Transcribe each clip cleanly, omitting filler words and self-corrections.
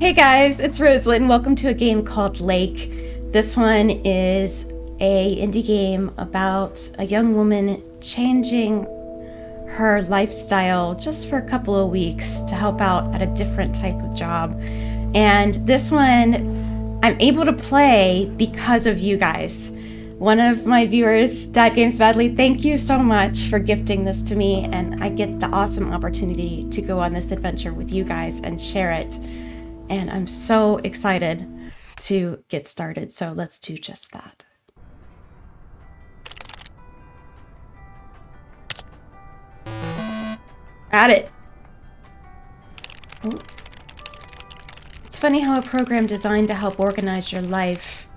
Hey guys, it's Rosealyn. Welcome to a game called Lake. This one is a indie game about a young woman changing her lifestyle just for a couple of weeks to help out at a different type of job. And this one I'm able to play because of you guys. One of my viewers, Dad Games Badly, thank you so much for gifting this to me, and I get the awesome opportunity to go on this adventure with you guys and share it. And I'm so excited to get started, so let's do just that. At it. Oh. It's funny how a program designed to help organize your life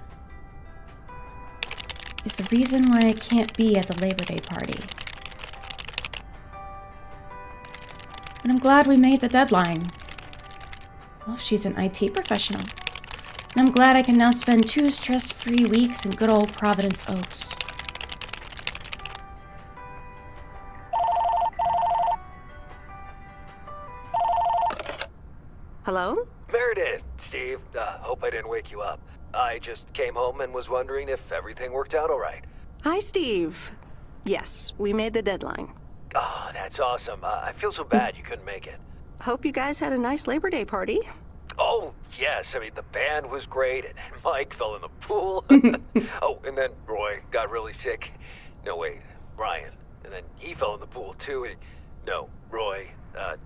is the reason why I can't be at the Labor Day party. And I'm glad we made the deadline. Well, she's an IT professional. And I'm glad I can now spend 2 stress-free weeks in good old Providence Oaks. Hello? Meredith, Steve, hope I didn't wake you up. I just came home and was wondering if everything worked out all right. Hi, Steve. Yes, we made the deadline. Oh, that's awesome. I feel so bad you couldn't make it. Hope you guys had a nice Labor Day party. Oh, yes. I mean, the band was great, and Mike fell in the pool. Oh, and then Roy got really sick. No, wait, Brian. And then he fell in the pool, too. No, Roy.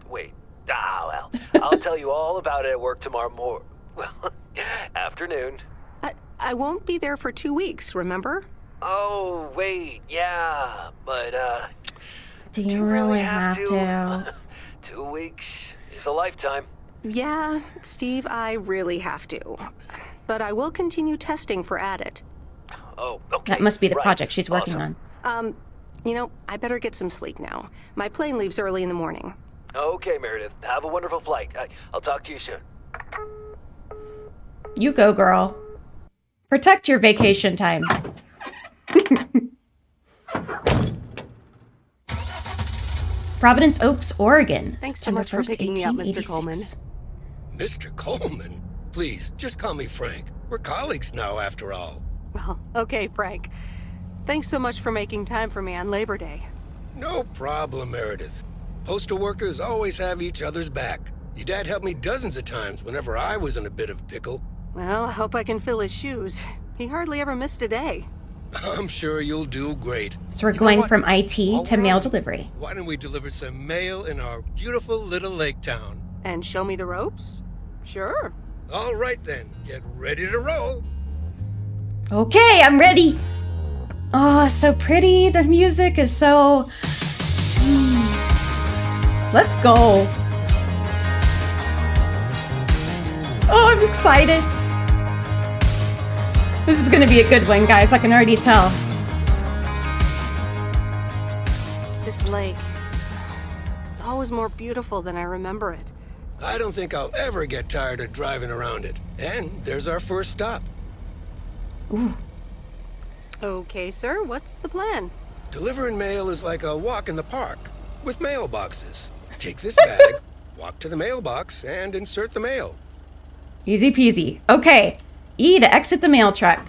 Wait. Well, I'll tell you all about it at work tomorrow afternoon. I won't be there for 2 weeks, remember? Oh, wait, yeah, but, Do you really have to? 2 weeks is a lifetime. Yeah, Steve, I really have to. But I will continue testing for Addit. Oh, okay. That must be the Right. project she's working Awesome. on. I better get some sleep now. My plane leaves early in the morning. Okay, Meredith. Have a wonderful flight. I'll talk to you soon. You go, girl. Protect your vacation time. Providence Oaks, Oregon. Thanks so September much for 1st, picking me up, Mr. Coleman. 1886. Mr. Coleman? Please, just call me Frank. We're colleagues now, after all. Well, okay, Frank. Thanks so much for making time for me on Labor Day. No problem, Meredith. Postal workers always have each other's back. Your dad helped me dozens of times whenever I was in a bit of a pickle. Well, I hope I can fill his shoes. He hardly ever missed a day. I'm sure you'll do great. So we're You know going what? from IT While to we're mail on it, delivery. Why don't we deliver some mail in our beautiful little lake town? And show me the ropes? Sure. All right then, get ready to roll. Okay, I'm ready. Oh, so pretty. The music is so... Let's go. Oh, I'm excited. This is gonna be a good one, guys. I can already tell. This lake, it's always more beautiful than I remember it. I don't think I'll ever get tired of driving around it. And there's our first stop. Ooh. Okay, sir, what's the plan? Delivering mail is like a walk in the park with mailboxes. Take this bag, walk to the mailbox, and insert the mail. Easy peasy. Okay. E to exit the mail truck.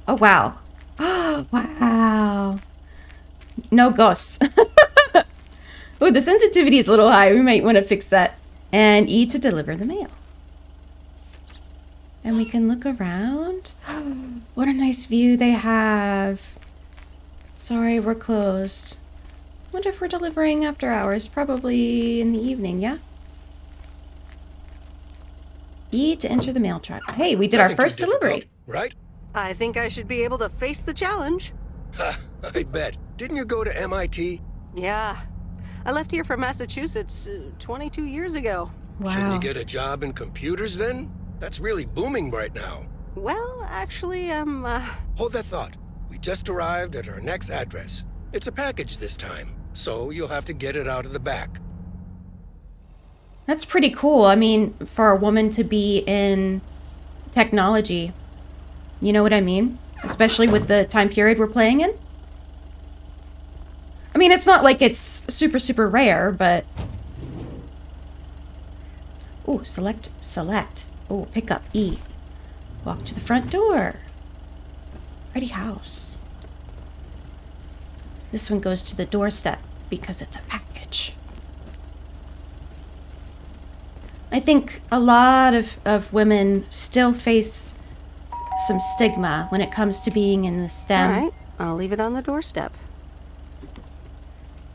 Oh, wow. Wow. No ghosts. Oh, the sensitivity is a little high. We might want to fix that. And E to deliver the mail. And we can look around. What a nice view they have. Sorry, we're closed. Wonder if we're delivering after hours. Probably in the evening, yeah? E to enter the mail truck. Hey, we did our Nothing too first delivery. difficult, right? I think I should be able to face the challenge. Ha, I bet. Didn't you go to MIT? Yeah. I left here from Massachusetts 22 years ago. Wow. Shouldn't you get a job in computers then? That's really booming right now. Well, actually, Hold that thought. We just arrived at our next address. It's a package this time, so you'll have to get it out of the back. That's pretty cool. I mean, for a woman to be in technology. You know what I mean? Especially with the time period we're playing in. I mean, it's not like it's super, super rare, but... Oh, select. Oh, pick up E. Walk to the front door. Pretty house. This one goes to the doorstep because it's a package. I think a lot of women still face some stigma when it comes to being in the STEM. All right, I'll leave it on the doorstep.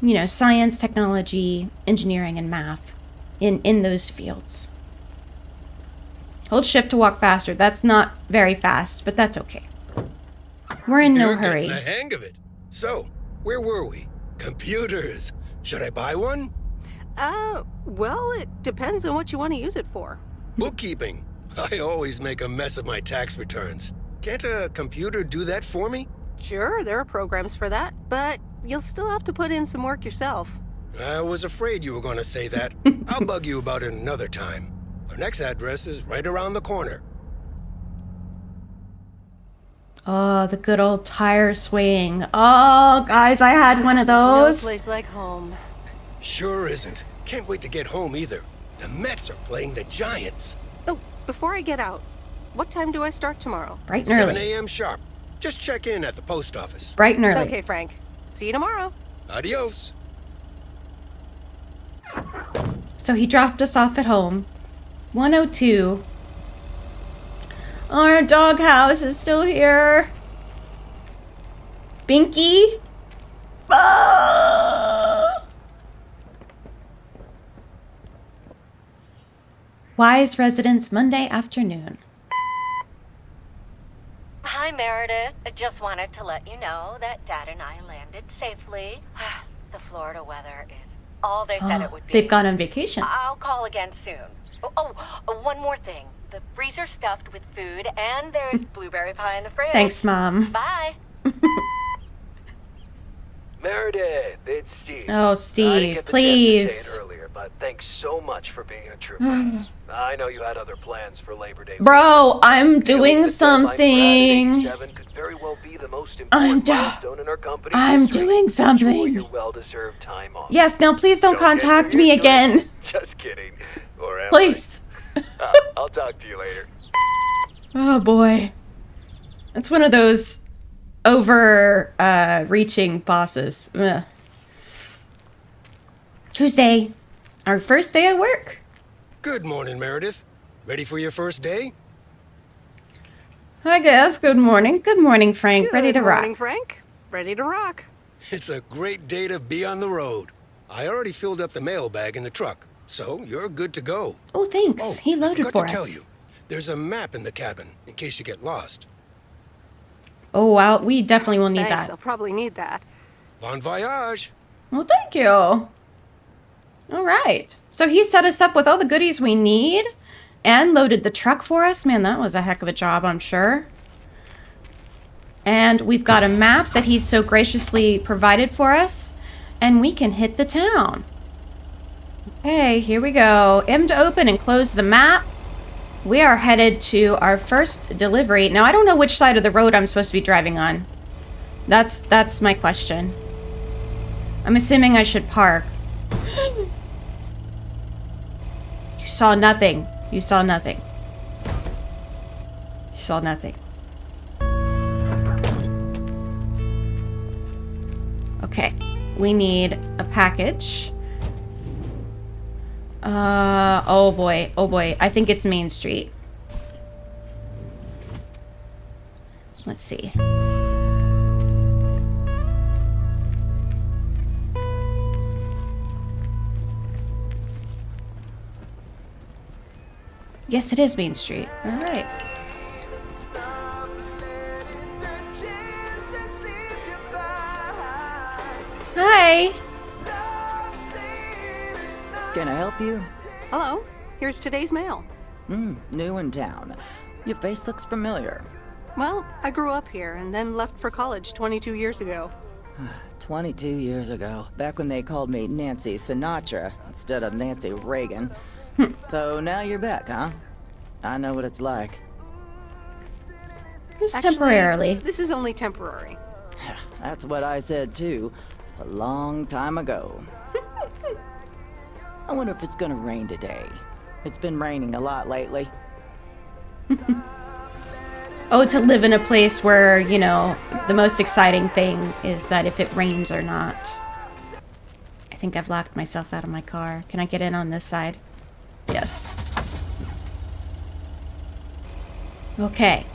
You know, science, technology, engineering, and math in those fields. Hold shift to walk faster. That's not very fast, but that's okay. We're in no hurry. You're getting the hang of it. So, where were we? Computers. Should I buy one? Well, it depends on what you want to use it for. Bookkeeping. I always make a mess of my tax returns. Can't a computer do that for me? Sure, there are programs for that, but you'll still have to put in some work yourself. I was afraid you were going to say that. I'll bug you about it another time. Our next address is right around the corner. Oh, the good old tire swing. Oh, guys, I had one of those. No place like home. Sure isn't. Can't wait to get home either. The Mets are playing the Giants. Oh, before I get out, what time do I start tomorrow? Bright and early. 7 a.m. sharp. Just check in at the post office. Bright and early. Okay, Frank. See you tomorrow. Adios. So he dropped us off at home. 102. Our doghouse is still here. Binky? Ah! Wise Residence, Monday afternoon. Hi, Meredith. I just wanted to let you know that Dad and I landed safely. The Florida weather is all they said it would be. They've gone on vacation. I'll call again soon. One more thing. The freezer's stuffed with food, and there's blueberry pie in the fridge. Thanks, Mom. Bye. Meredith, it's Steve. Oh, Steve, please. I didn't get the chance to say it earlier, but thanks so much for being a trooper. I know you had other plans for Labor Day. Bro, I'm doing something. Could very well be the most important milestone in our company's I'm history. doing something. Enjoy your well-deserved time off. Yes, now please don't contact me again. Just kidding. Or am Please. I'll talk to you later. Oh boy. It's one of those reaching bosses. Ugh. Tuesday. Our first day at work. Good morning, Meredith. Ready for your first day? I guess. Good morning. Good morning, Frank. Ready to Good rock. morning, Frank. Ready to rock. It's a great day to be on the road. I already filled up the mailbag in the truck, so you're good to go. Oh, thanks. He loaded I for forgot to tell us. you, there's a map in the cabin in case you get lost. Oh, wow. We definitely will need Thanks, that. I'll probably need that. Bon voyage. Well, thank you. All right. So he set us up with all the goodies we need and loaded the truck for us. Man, that was a heck of a job, I'm sure. And we've got a map that he's so graciously provided for us, and we can hit the town. Okay, here we go. M to open and close the map. We are headed to our first delivery. Now, I don't know which side of the road I'm supposed to be driving on. That's my question. I'm assuming I should park. You saw nothing. You saw nothing. You saw nothing. Okay. We need a package. Oh boy. Oh boy. I think it's Main Street. Let's see. Yes, it is Main Street. All right. Hi. Can I help you? Hello, here's today's mail. New in town. Your face looks familiar. Well, I grew up here and then left for college 22 years ago. 22 years ago, back when they called me Nancy Sinatra instead of Nancy Reagan. So now you're back, huh? I know what it's like. Just Actually, temporarily. This is only temporary. That's what I said too, a long time ago. I wonder if it's gonna rain today. It's been raining a lot lately. Oh, to live in a place where, you know, the most exciting thing is that if it rains or not. I think I've locked myself out of my car. Can I get in on this side? Yes. Okay.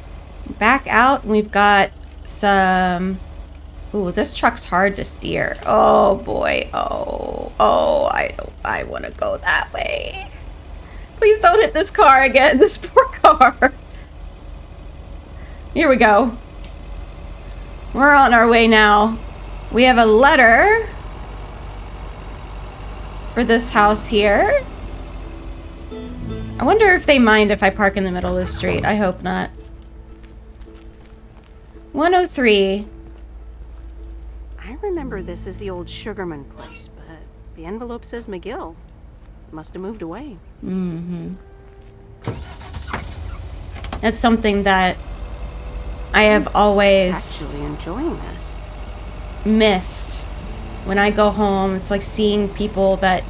Back out. We've got some... Ooh, this truck's hard to steer. Oh, boy. Oh, I want to go that way. Please don't hit this car again. This poor car. Here we go. We're on our way now. We have a letter for this house here. I wonder if they mind if I park in the middle of the street. I hope not. 103. I remember this as the old Sugarman place, but the envelope says McGill. Must have moved away. Mm-hmm. That's something that I have always actually enjoying this. missed. When I go home, it's like seeing people that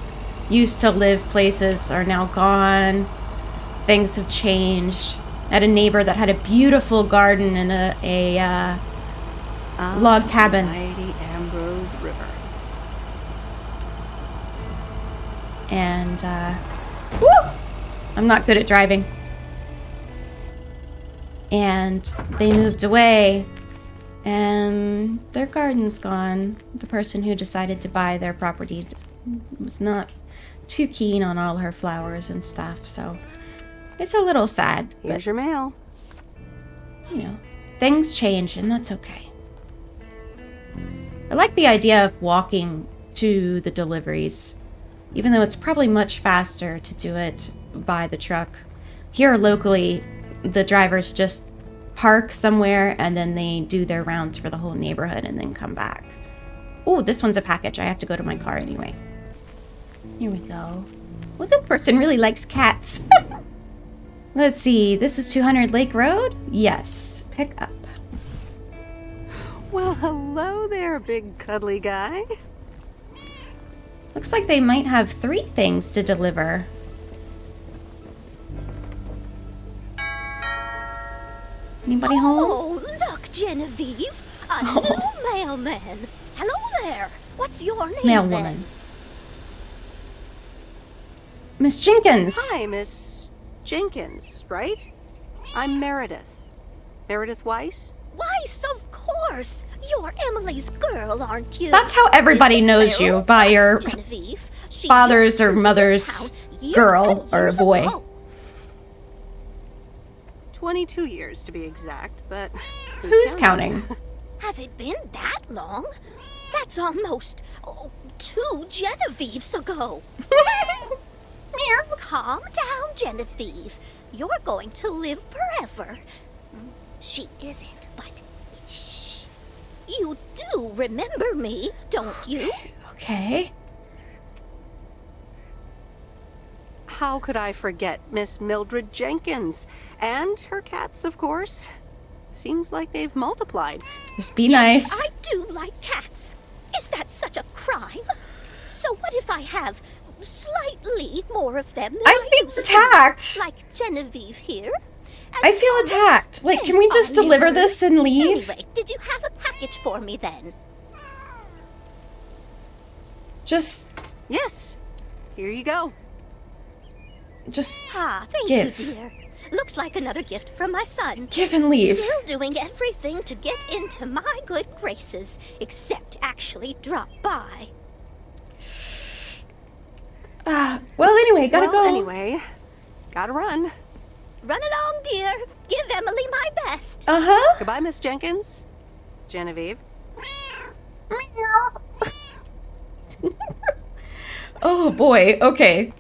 used to live places are now gone. Things have changed. I had a neighbor that had a beautiful garden and a log cabin. Mighty Ambrose River. And, woo! I'm not good at driving. And they moved away, and their garden's gone. The person who decided to buy their property was not too keen on all her flowers and stuff, so it's a little sad. Here's your mail. You know, things change, and that's okay. I like the idea of walking to the deliveries, even though it's probably much faster to do it by the truck. Here locally, the drivers just park somewhere and then they do their rounds for the whole neighborhood and then come back. Oh, this one's a package. I have to go to my car anyway. Here we go. Well, this person really likes cats. Let's see. This is 200 Lake Road? Yes. Pick up. Well, hello there, big cuddly guy. Looks like they might have 3 things to deliver. Anybody home? Oh, look, Genevieve. A new mailman. Hello there. What's your name, Mailwoman. then? Miss Jenkins. Hi, Miss Jenkins, right? I'm Meredith. Meredith Weiss? Weiss, of course. You're Emily's girl, aren't you? That's how everybody Mrs. knows you, Merrill by your Weiss, Genevieve. She father's used to or live in mother's town years girl and or years boy. ago. 22 years to be exact, but Who's counting? Has it been that long? That's almost 2 Genevieves ago. Calm down, Genevieve. You're going to live forever. She isn't, but shh. You do remember me, don't you? Okay. How could I forget Miss Mildred Jenkins? And her cats, of course. Seems like they've multiplied. Just be nice. I do like cats. Is that such a crime? So what if I have slightly more of them than I feel used to? attacked. Like Genevieve here? And I feel Thomas attacked. Like, can we and just deliver Oliver? this and leave? Anyway, did you have a package for me then? Just Yes. Here you go. Thank give. you, dear. Looks like another gift from my son. Give and leave. Still doing everything to get into my good graces, except actually drop by. Well, anyway, gotta Well, go. anyway, gotta run. Run along, dear. Give Emily my best. Uh-huh. Goodbye, Miss Jenkins. Genevieve. Oh, boy. Okay.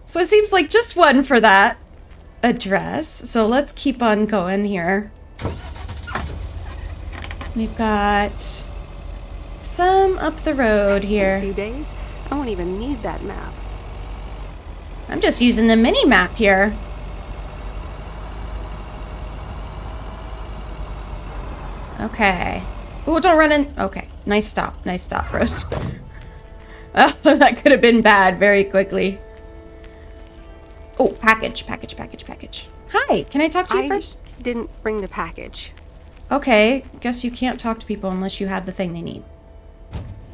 So it seems like just one for that address. So let's keep on going here. We've got some up the road In a here. few days, I won't even need that map. I'm just using the mini map here. Okay. Oh, don't run in. Okay. Nice stop. Nice stop, Rose. Oh, that could have been bad very quickly. Oh, package. Hi, can I talk to you first? Didn't bring the package. Okay, guess you can't talk to people unless you have the thing they need.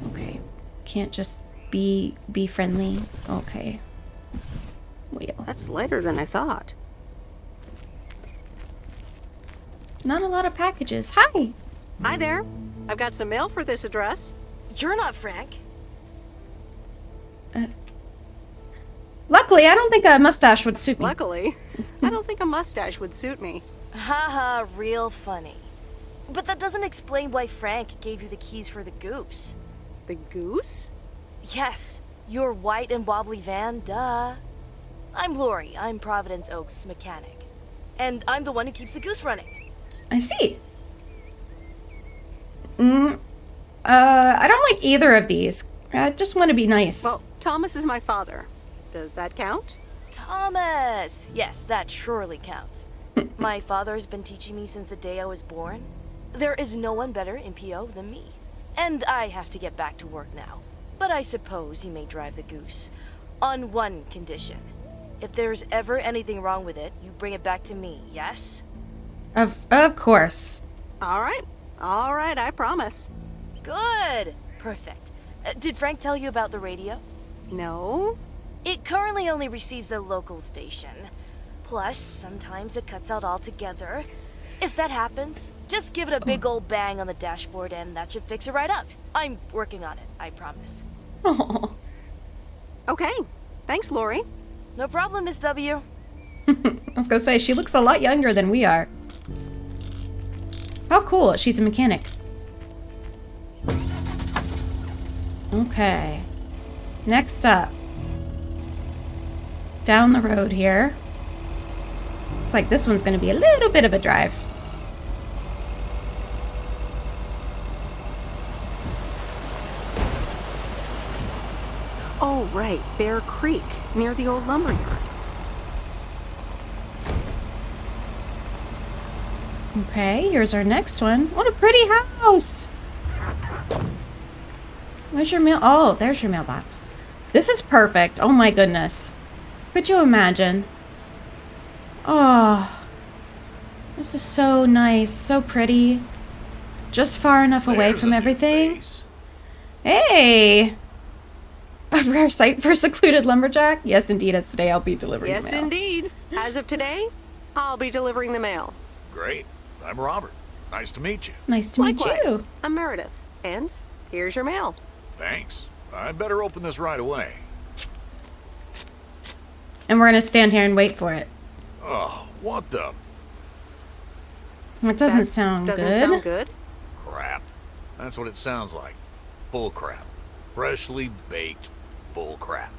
Okay, can't just be friendly. Okay. Well, That's lighter than I thought. not a lot of packages. Hi. Hi there. I've got some mail for this address. You're not Frank. Luckily, I don't think a mustache would suit me. Luckily, I don't think a mustache would suit me. Haha, real funny. But that doesn't explain why Frank gave you the keys for the goose. The goose? Yes, your white and wobbly van, duh. I'm Lori, I'm Providence Oaks' mechanic. And I'm the one who keeps the goose running. I see. I don't like either of these. I just want to be nice. Well, Thomas is my father. Does that count? Thomas! Yes, that surely counts. My father has been teaching me since the day I was born. There is no one better in PO than me. And I have to get back to work now. But I suppose you may drive the goose. On one condition. If there's ever anything wrong with it, you bring it back to me, yes? Of course. All right, I promise. Good! Perfect. Did Frank tell you about the radio? No? It currently only receives the local station. Plus, sometimes it cuts out altogether. If that happens, just give it a big old bang on the dashboard and that should fix it right up. I'm working on it, I promise. Oh. Okay, thanks, Lori. No problem, Miss W. I was gonna say, she looks a lot younger than we are. How cool, she's a mechanic. Okay. Next up. Down the road here. Looks like this one's gonna be a little bit of a drive. Oh, right, Bear Creek, near the old lumber yard. Okay, here's our next one. What a pretty house! Where's your mail? Oh, there's your mailbox. This is perfect. Oh my goodness. Could you imagine? Oh, this is so nice, so pretty. Just far enough away from everything. Hey! A rare sight for a secluded lumberjack? Yes, indeed, as today I'll be delivering the mail. Yes, indeed. As of today, I'll be delivering the mail. Great. I'm Robert. Nice to meet you. Nice to meet Likewise, you. I'm Meredith. And here's your mail. Thanks. I'd better open this right away. And we're gonna stand here and wait for it. Oh, what the That doesn't That sound doesn't good. sound good. crap? That's what it sounds like. Bull crap. Freshly baked bull crap.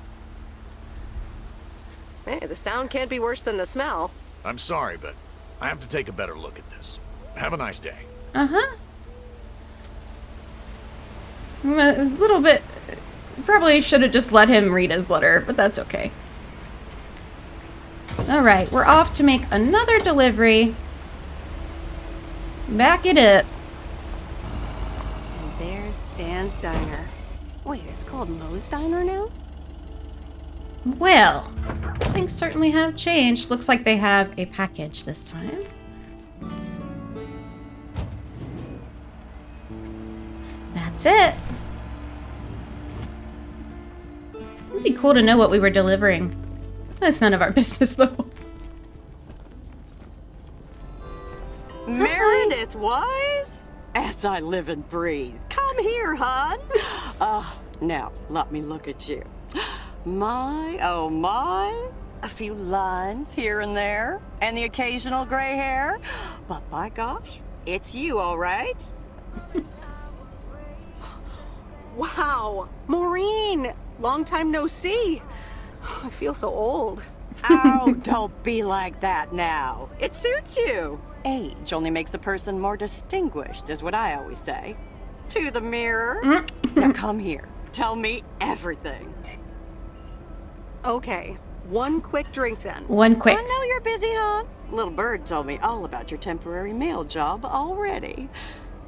Hey, the sound can't be worse than the smell. I'm sorry, but I have to take a better look at this. Have a nice day. Uh-huh. A little bit... Probably should have just let him read his letter, but that's okay. Alright, we're off to make another delivery. Back it up. And there's Stan's Diner. Wait, it's called Moe's Diner now? Well, things certainly have changed. Looks like they have a package this time. That's it. It'd be cool to know what we were delivering. That's none of our business, though. Meredith Weiss? As I live and breathe. Come here, hon. Now, let me look at you. My, oh my. A few lines here and there, and the occasional gray hair. But by gosh, it's you, all right? Wow, Maureen! Long time no see. I feel so old. Oh, don't be like that now. It suits you. Age only makes a person more distinguished, is what I always say. To the mirror. Now come here. Tell me everything. Okay, one quick drink then. One quick. I know you're busy, hon. Little Bird told me all about your temporary mail job already.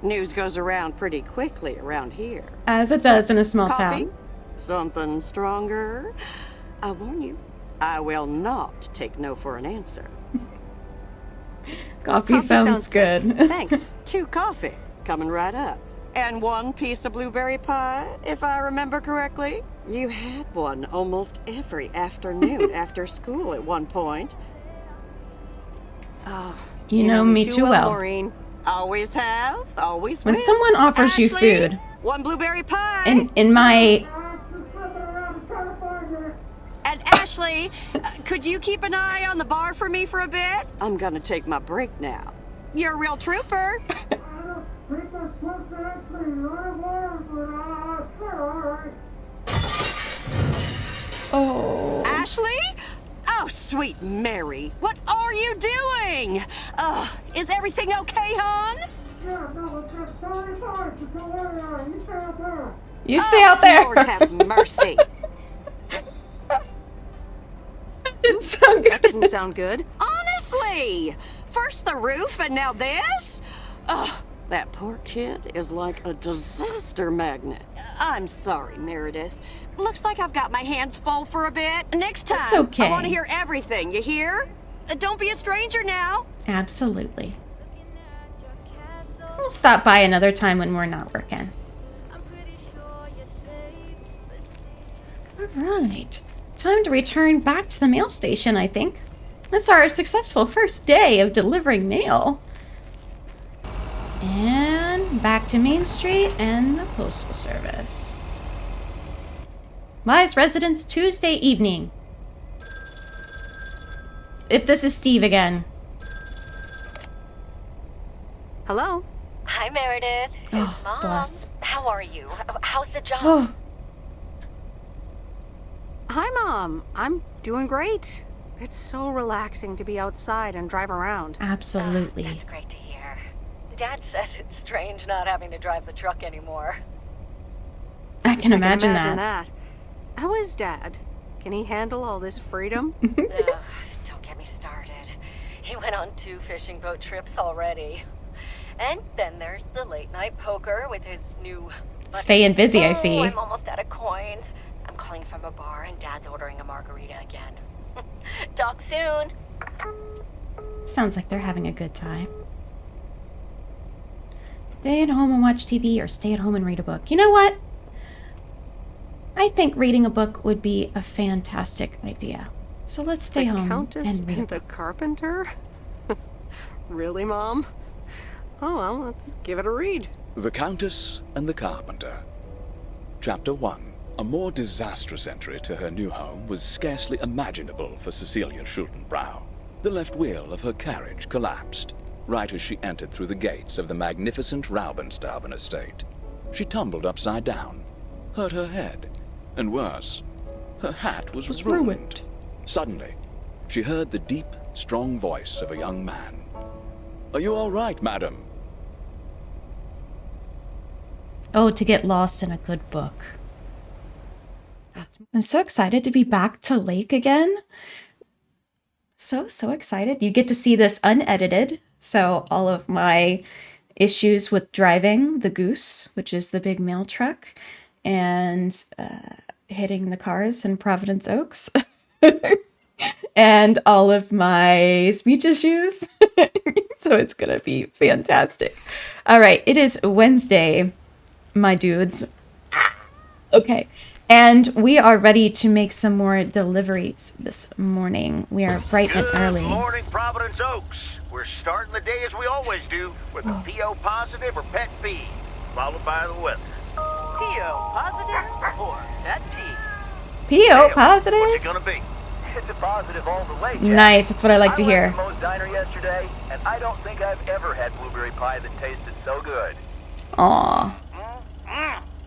News goes around pretty quickly around here. As it does in a small Coffee? town. Something stronger? I warn you, I will not take no for an answer. Coffee sounds good. Thanks. 2 coffee, coming right up. And 1 piece of blueberry pie, if I remember correctly. You had one almost every afternoon after school at one point. Oh, You know me too well. Maureen. always have, always will. When someone offers you Ashley, food, 1 blueberry pie. in my... And Ashley, could you keep an eye on the bar for me for a bit? I'm gonna take my break now. You're a real trooper. Oh. Ashley? Oh, sweet Mary, what are you doing? Is everything okay, hon? You stay out there. Lord have mercy. Didn't sound good. That didn't sound good. Honestly, first the roof and now this? Oh, that poor kid is like a disaster magnet. I'm sorry, Meredith. Looks like I've got my hands full for a bit. Next time, It's okay. I want to hear everything, you hear? Don't be a stranger now. Absolutely. We'll stop by another time when we're not working. Alright. Time to return back to the mail station, I think. That's our successful first day of delivering mail. And back to Main Street and the Postal Service. Lies residence Tuesday evening. If this is Steve again. Hello? Hi, Meredith. Oh, It's Mom. bless. How are you? How's the job? Oh, Hi, Mom. I'm doing great. It's so relaxing to be outside and drive around. absolutely. That's great to hear. Dad says it's strange not having to drive the truck anymore. I can imagine, Imagine that. that. How is Dad? Can he handle all this freedom? Ugh, don't get me started. He went on 2 fishing boat trips already. And then there's the late night poker with his new... Staying busy, I see. I'm almost out of coins. I'm calling from a bar and Dad's ordering a margarita again. Talk soon. Sounds like they're having a good time. Stay at home and watch TV or stay at home and read a book. You know what? I think reading a book would be a fantastic idea. So let's stay home Countess and read a and the book. Carpenter? Really, Mom? Oh, well, let's give it a read. The Countess and the Carpenter. Chapter 1. A more disastrous entry to her new home was scarcely imaginable for Cecilia Schultenbrow. The left wheel of her carriage collapsed, right as she entered through the gates of the magnificent Raubenstaben estate. She tumbled upside down, hurt her head, and worse, her hat was ruined. Suddenly, she heard the deep, strong voice of a young man. "Are you all right, madam?" Oh, to get lost in a good book. I'm so excited to be back to Lake again. So excited. You get to see this unedited. So all of my issues with driving the Goose, which is the big mail truck, and hitting the cars in Providence Oaks. And all of my speech issues. So it's going to be fantastic. All right. It is Wednesday, my dudes. Okay. And we are ready to make some more deliveries this morning. We are bright and early. Good morning, Providence Oaks. We're starting the day as we always do with a PO positive or pet peeve, followed by the weather. PO positive or pet peeve? PO What's it positive? gonna be? It's a positive all the way, Jack. Nice. That's what I like to hear. I went to Moe's Diner yesterday, and I don't think I've ever had blueberry pie that tasted so good. Aw.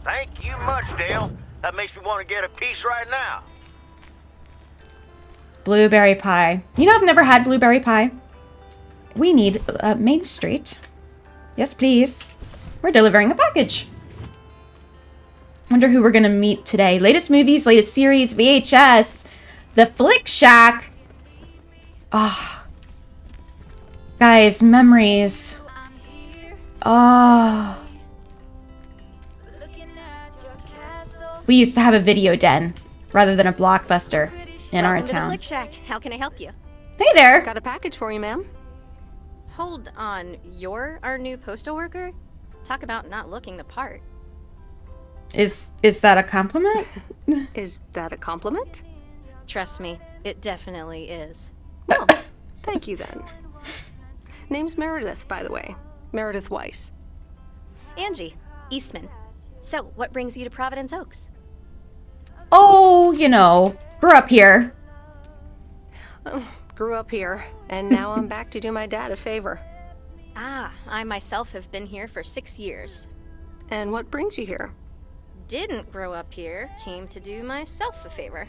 Thank you much, Dale. That makes me want to get a piece right now. Blueberry pie. You know, I've never had blueberry pie. We need Main Street. Yes, please. We're delivering a package. Wonder who we're going to meet today. Latest movies, latest series, VHS. The Flick Shack. Ah. Oh. Guys, memories. Oh. We used to have a video den rather than a Blockbuster. in our Welcome to the town. Flick Shack. How can I help you? Hey there. Got a package for you, ma'am. Hold on, you're our new postal worker? Talk about not looking the part. Is that a compliment? Is that a compliment? Trust me, it definitely is. Well, thank you then. Name's Meredith, by the way. Meredith Weiss. Angie, Eastman. So, what brings you to Providence Oaks? Oh, you know, grew up here. Grew up here, and now I'm back to do my dad a favor. Ah, I myself have been here for 6 years. And what brings you here? Didn't grow up here, came to do myself a favor.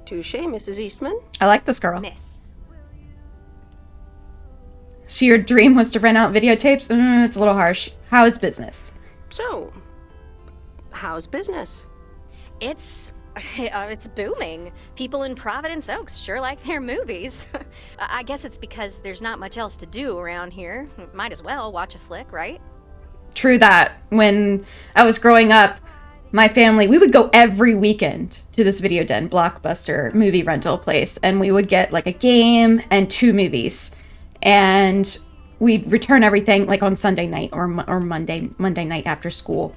Touche, Mrs. Eastman. I like this girl. Miss. So your dream was to rent out videotapes? It's a little harsh. How is business? So, how's business? It's booming. People in Providence Oaks sure like their movies. I guess it's because there's not much else to do around here. Might as well watch a flick, right? True that. When I was growing up, my family, we would go every weekend to this Video Den Blockbuster movie rental place, and we would get like a game and 2 movies. And we'd return everything like on Sunday night or Monday night after school.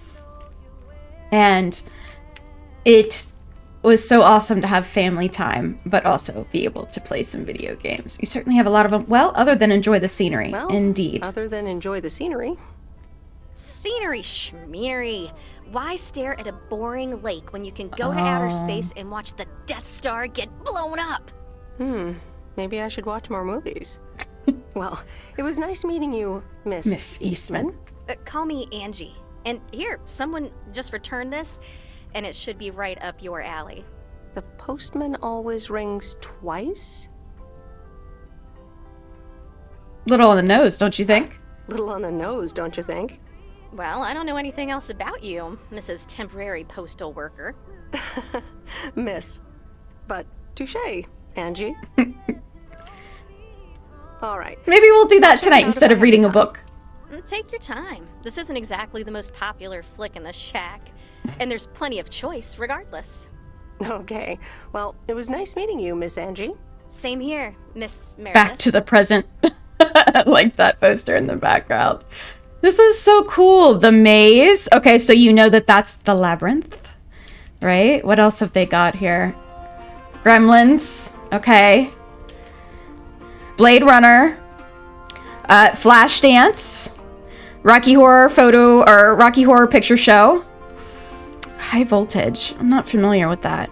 And it was so awesome to have family time, but also be able to play some video games. You certainly have a lot of them. Well, other than enjoy the scenery. Well, indeed. Other than enjoy the scenery. Scenery schmeary. Why stare at a boring lake when you can go to outer space and watch the Death Star get blown up? Maybe I should watch more movies. Well, it was nice meeting you, Miss Eastman. Call me Angie. And here, someone just returned this, and it should be right up your alley. The postman always rings twice? Little on the nose, don't you think? Little on the nose, don't you think? Well, I don't know anything else about you, Mrs. Temporary Postal Worker. Miss. But touche, Angie. All right. Maybe we'll do that tonight instead of reading a book. Take your time. This isn't exactly the most popular flick in the shack, and there's plenty of choice regardless. Okay. Well, it was nice meeting you, Miss Angie. Same here, Miss Meredith. Back to the present. Like that poster in the background. This is so cool. The maze. Okay, so you know that that's the labyrinth, right? What else have they got here? Gremlins. Okay. Blade Runner. Flashdance. Rocky Horror Photo or Rocky Horror Picture Show. High Voltage. I'm not familiar with that.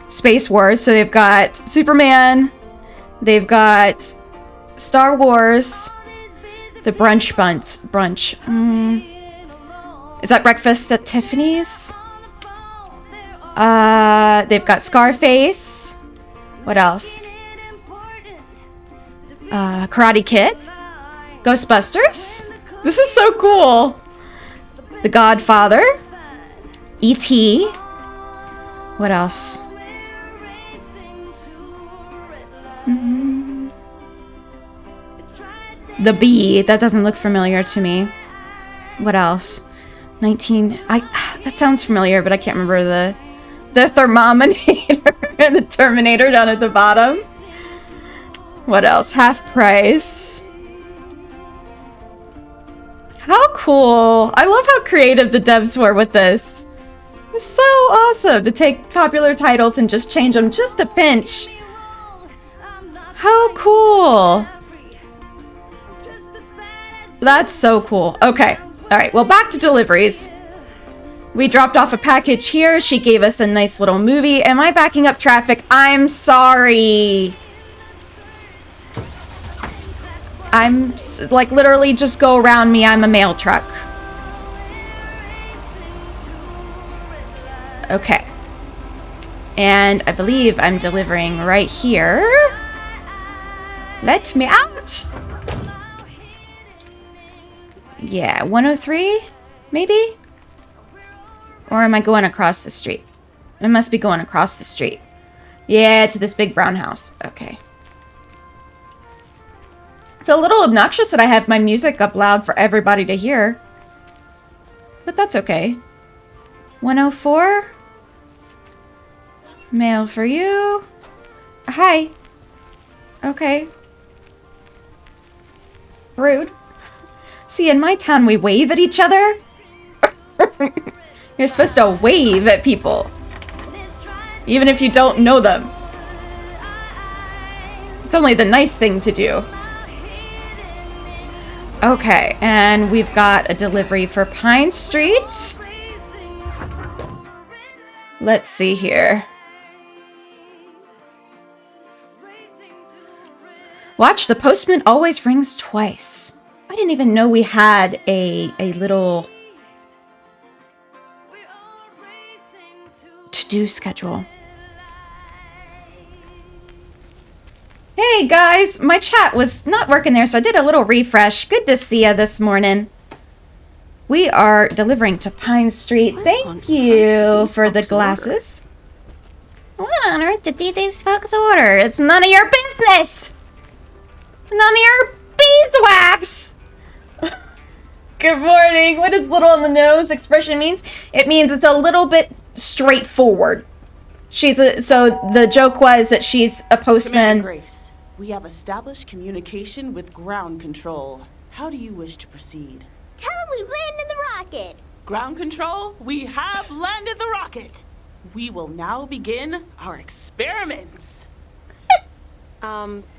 Space Wars. So they've got Superman. They've got Star Wars. The brunch. Is that Breakfast at Tiffany's? They've got Scarface. What else? Karate Kid. Ghostbusters. This is so cool. The Godfather. E.T. What else? The Bee. That doesn't look familiar to me. What else? That sounds familiar, but I can't remember the Thermometer and the Terminator down at the bottom. What else? Half Price. How cool. I love how creative the devs were with this. It's so awesome to take popular titles and just change them just a pinch. How cool. That's so cool. Okay. All right. Well, back to deliveries. We dropped off a package here. She gave us a nice little movie. Am I backing up traffic? I'm sorry. I'm like literally just go around me. I'm a mail truck. Okay. And I believe I'm delivering right here. Let me out. Yeah, 103, maybe? Or am I going across the street? I must be going across the street. Yeah, to this big brown house. Okay. It's a little obnoxious that I have my music up loud for everybody to hear. But that's okay. 104? Mail for you. Hi. Okay. Rude. See, in my town, we wave at each other. You're supposed to wave at people. Even if you don't know them. It's only the nice thing to do. Okay, and we've got a delivery for Pine Street. Let's see here. Watch, the postman always rings twice. I didn't even know we had a little to-do schedule. Hey guys, my chat was not working there, so I did a little refresh. Good to see you this morning. We are delivering to Pine Street. Thank you for the glasses. What on earth did these folks order? It's none of your business! None of your beeswax! Good morning. What does little on the nose expression means? It means it's a little bit straightforward. So the joke was that she's a postman. Commander Grace, we have established communication with ground control. How do you wish to proceed? Tell them we've landed the rocket. Ground control, we have landed the rocket. We will now begin our experiments.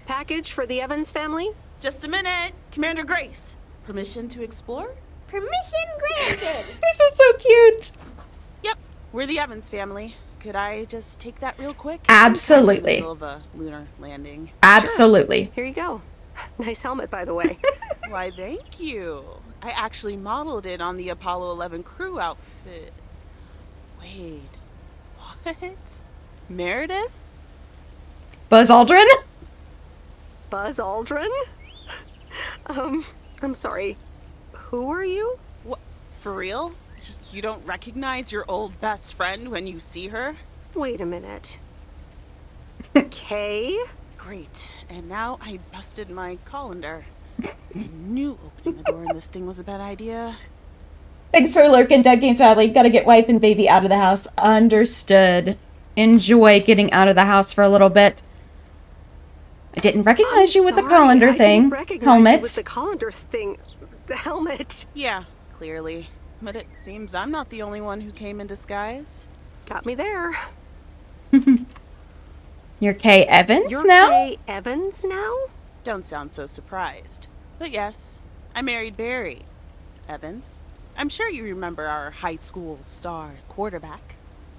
Package for the Evans family? Just a minute. Commander Grace, permission to explore? Permission granted. This is so cute. Yep, we're the Evans family. Could I just take that real quick? Absolutely. In the middle of a lunar landing. Absolutely. Sure. Here you go. Nice helmet, by the way. Why, thank you. I actually modeled it on the Apollo 11 crew outfit. Wait, what? Meredith? Buzz Aldrin? Buzz Aldrin? I'm sorry. Who are you? What? For real? You don't recognize your old best friend when you see her? Wait a minute. Kay? Great. And now I busted my colander. I knew opening the door in this thing was a bad idea. Thanks for lurking, Dead Games Sadly. Gotta get wife and baby out of the house. Understood. Enjoy getting out of the house for a little bit. I didn't recognize you with the colander thing. I didn't recognize helmet. You with the colander thing. The helmet. Yeah, clearly. But it seems I'm not the only one who came in disguise. Got me there. You're Kay Evans You're now? Kay Evans now? Don't sound so surprised. But yes, I married Barry Evans. I'm sure you remember our high school star quarterback.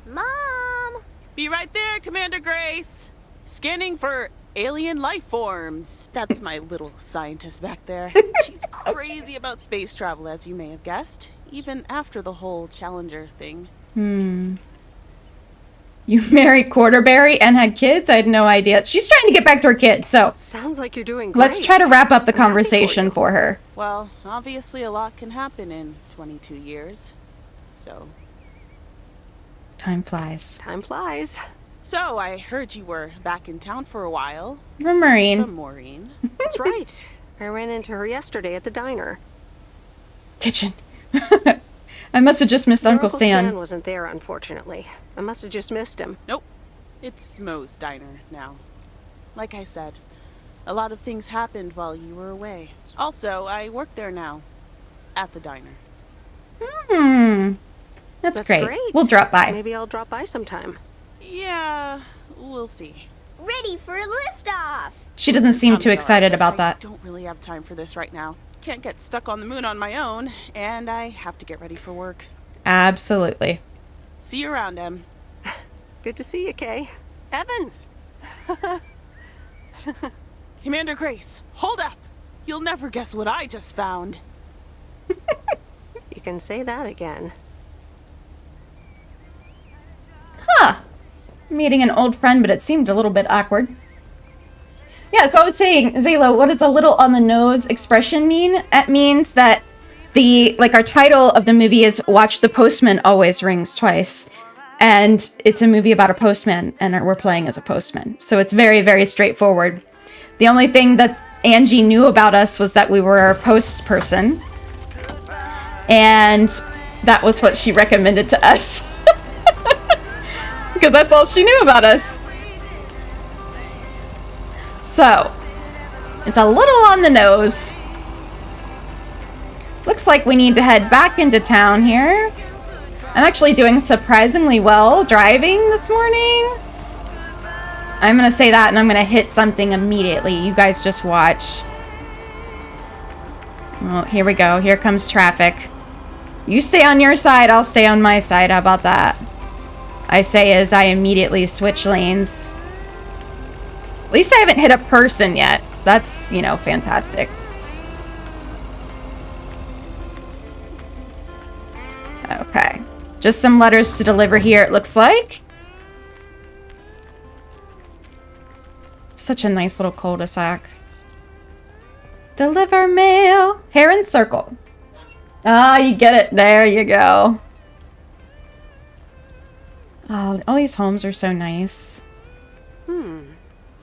Mom! Be right there, Commander Grace! Scanning for alien life forms. That's my little scientist back there. She's crazy about space travel, as you may have guessed, even after the whole Challenger thing. You married Quarterberry and had kids? I had no idea. She's trying to get back to her kids, so sounds like you're doing great. Let's try to wrap up the conversation for her. Well, obviously a lot can happen in 22 years. So time flies. Time flies. So I heard you were back in town for a while. From Maureen. From Maureen. That's right. I ran into her yesterday at the diner. Kitchen. I must have just missed Uncle Stan. Stan wasn't there, unfortunately. I must have just missed him. Nope. It's Mo's diner now. Like I said, a lot of things happened while you were away. Also, I work there now. At the diner. That's great. We'll drop by. Maybe I'll drop by sometime. Yeah, we'll see. Ready for liftoff! She doesn't seem I'm too excited about I that. don't really have time for this right now. Can't get stuck on the moon on my own, and I have to get ready for work. Absolutely. See you around, Em. Good to see you, Kay. Evans! Commander Grace, hold up! You'll never guess what I just found. You can say that again. Huh. Meeting an old friend, but it seemed a little bit awkward. Yeah, so I was saying, Zayla, what does a little on the nose expression mean? It means that our title of the movie is Watch the Postman Always Rings Twice. And it's a movie about a postman, and we're playing as a postman. So it's very, very straightforward. The only thing that Angie knew about us was that we were a post person. And that was what she recommended to us. Because that's all she knew about us. So, it's a little on the nose. Looks like we need to head back into town here. I'm actually doing surprisingly well driving this morning. I'm gonna say that and I'm gonna hit something immediately. You guys just watch. Oh, here we go. Here comes traffic. You stay on your side, I'll stay on my side. How about that? I say as I immediately switch lanes. At least I haven't hit a person yet. That's, you know, fantastic. Okay. Just some letters to deliver here, it looks like. Such a nice little cul-de-sac. Deliver mail. Heron Circle. Ah, you get it. There you go. Oh, all these homes are so nice.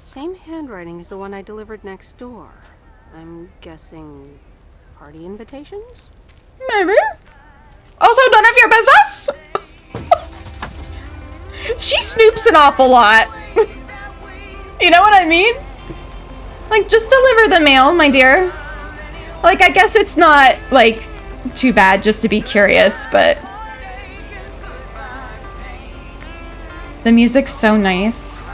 Same handwriting as the one I delivered next door. I'm guessing party invitations? Maybe. Also, none of your business. She snoops an awful lot. You know what I mean? Like, just deliver the mail, my dear. Like, I guess it's not, like, too bad just to be curious, but... The music's so nice.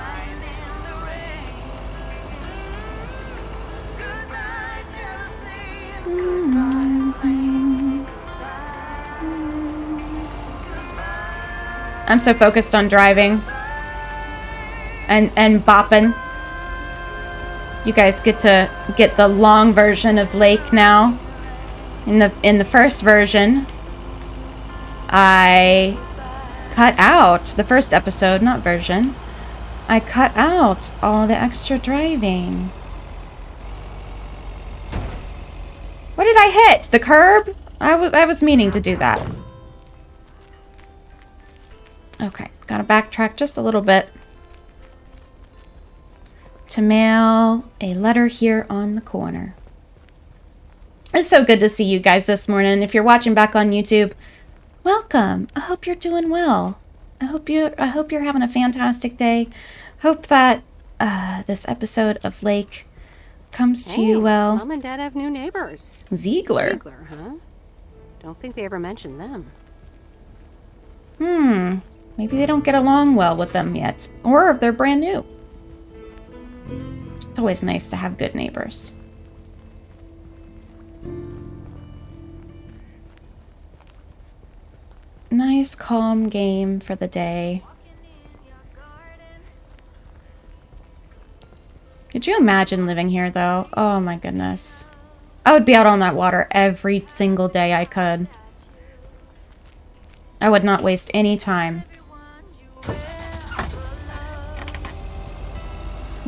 I'm so focused on driving. And bopping. You guys get to get the long version of Lake now. In the first version, I cut out the first episode, not version. I cut out all the extra driving. What did I hit? The curb? I was meaning to do that. Okay, gotta backtrack just a little bit to mail a letter here on the corner. It's so good to see you guys this morning. If you're watching back on YouTube, welcome. I hope you're doing well. I hope you're having a fantastic day. Hope that this episode of Lake comes to you well. Mom and Dad have new neighbors. Ziegler. Ziegler, huh? Don't think they ever mentioned them. Maybe they don't get along well with them yet. Or they're brand new. It's always nice to have good neighbors. Nice, calm game for the day. Could you imagine living here, though? Oh my goodness. I would be out on that water every single day I could. I would not waste any time.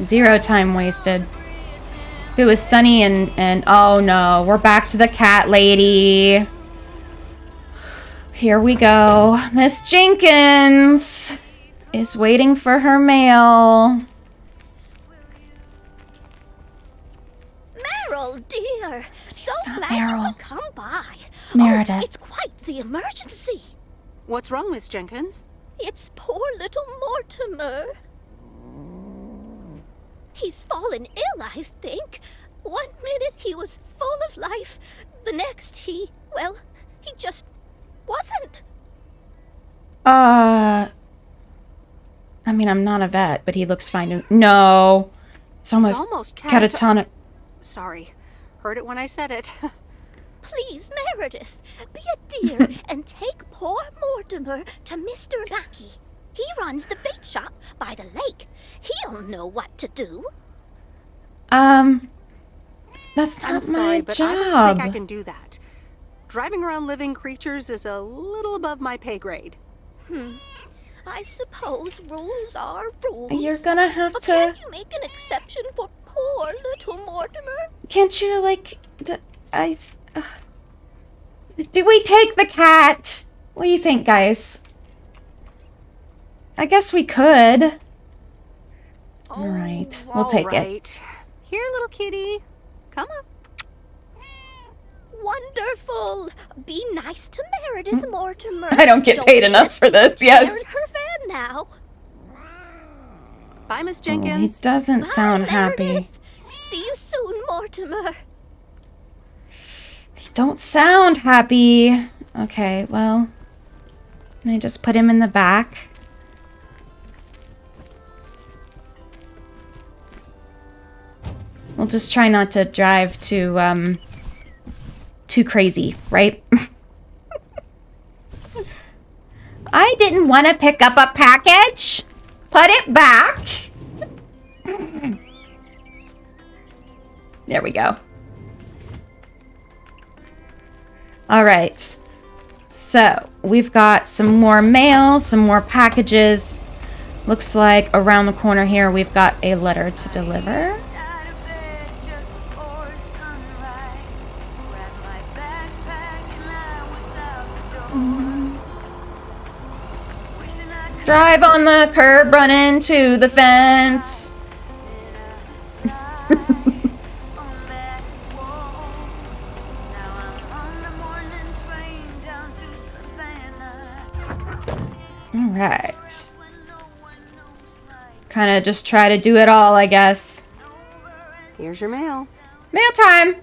0 time wasted. If it was sunny and oh no, we're back to the cat lady. Here we go. Miss Jenkins is waiting for her mail. Meryl, dear. So glad Meryl. you could come by. It's Meredith. Oh, it's quite the emergency. What's wrong, Miss Jenkins? It's poor little Mortimer. He's fallen ill, I think. One minute he was full of life. The next he just wasn't. I mean, I'm not a vet, but he looks fine to... No. It's almost catatonic. Sorry. Heard it when I said it. Please, Meredith, be a dear and take poor Mortimer to Mr. Mackey. He runs the bait shop by the lake. He'll know what to do. That's not I'm sorry, my but job. I don't think I can do that. Driving around living creatures is a little above my pay grade. I suppose rules are rules. You're gonna have but to... Can't you make an exception for poor little Mortimer? Can't you, like... Do we take the cat? What do you think, guys? I guess we could. All right, we'll take it. Here, little kitty. Come on. Wonderful. Be nice to Meredith, Mortimer. I don't get paid enough for this, yes. Her van now. Bye, Miss Jenkins. He doesn't sound happy. See you soon, Mortimer. He don't sound happy. Okay, well, I just put him in the back. We'll just try not to drive too crazy, right? I didn't want to pick up a package. Put it back. There we go. All right. So we've got some more mail, some more packages. Looks like around the corner here we've got a letter to deliver. Drive on the curb, run into the fence. All right. Kind of just try to do it all, I guess. Here's your mail. Mail time.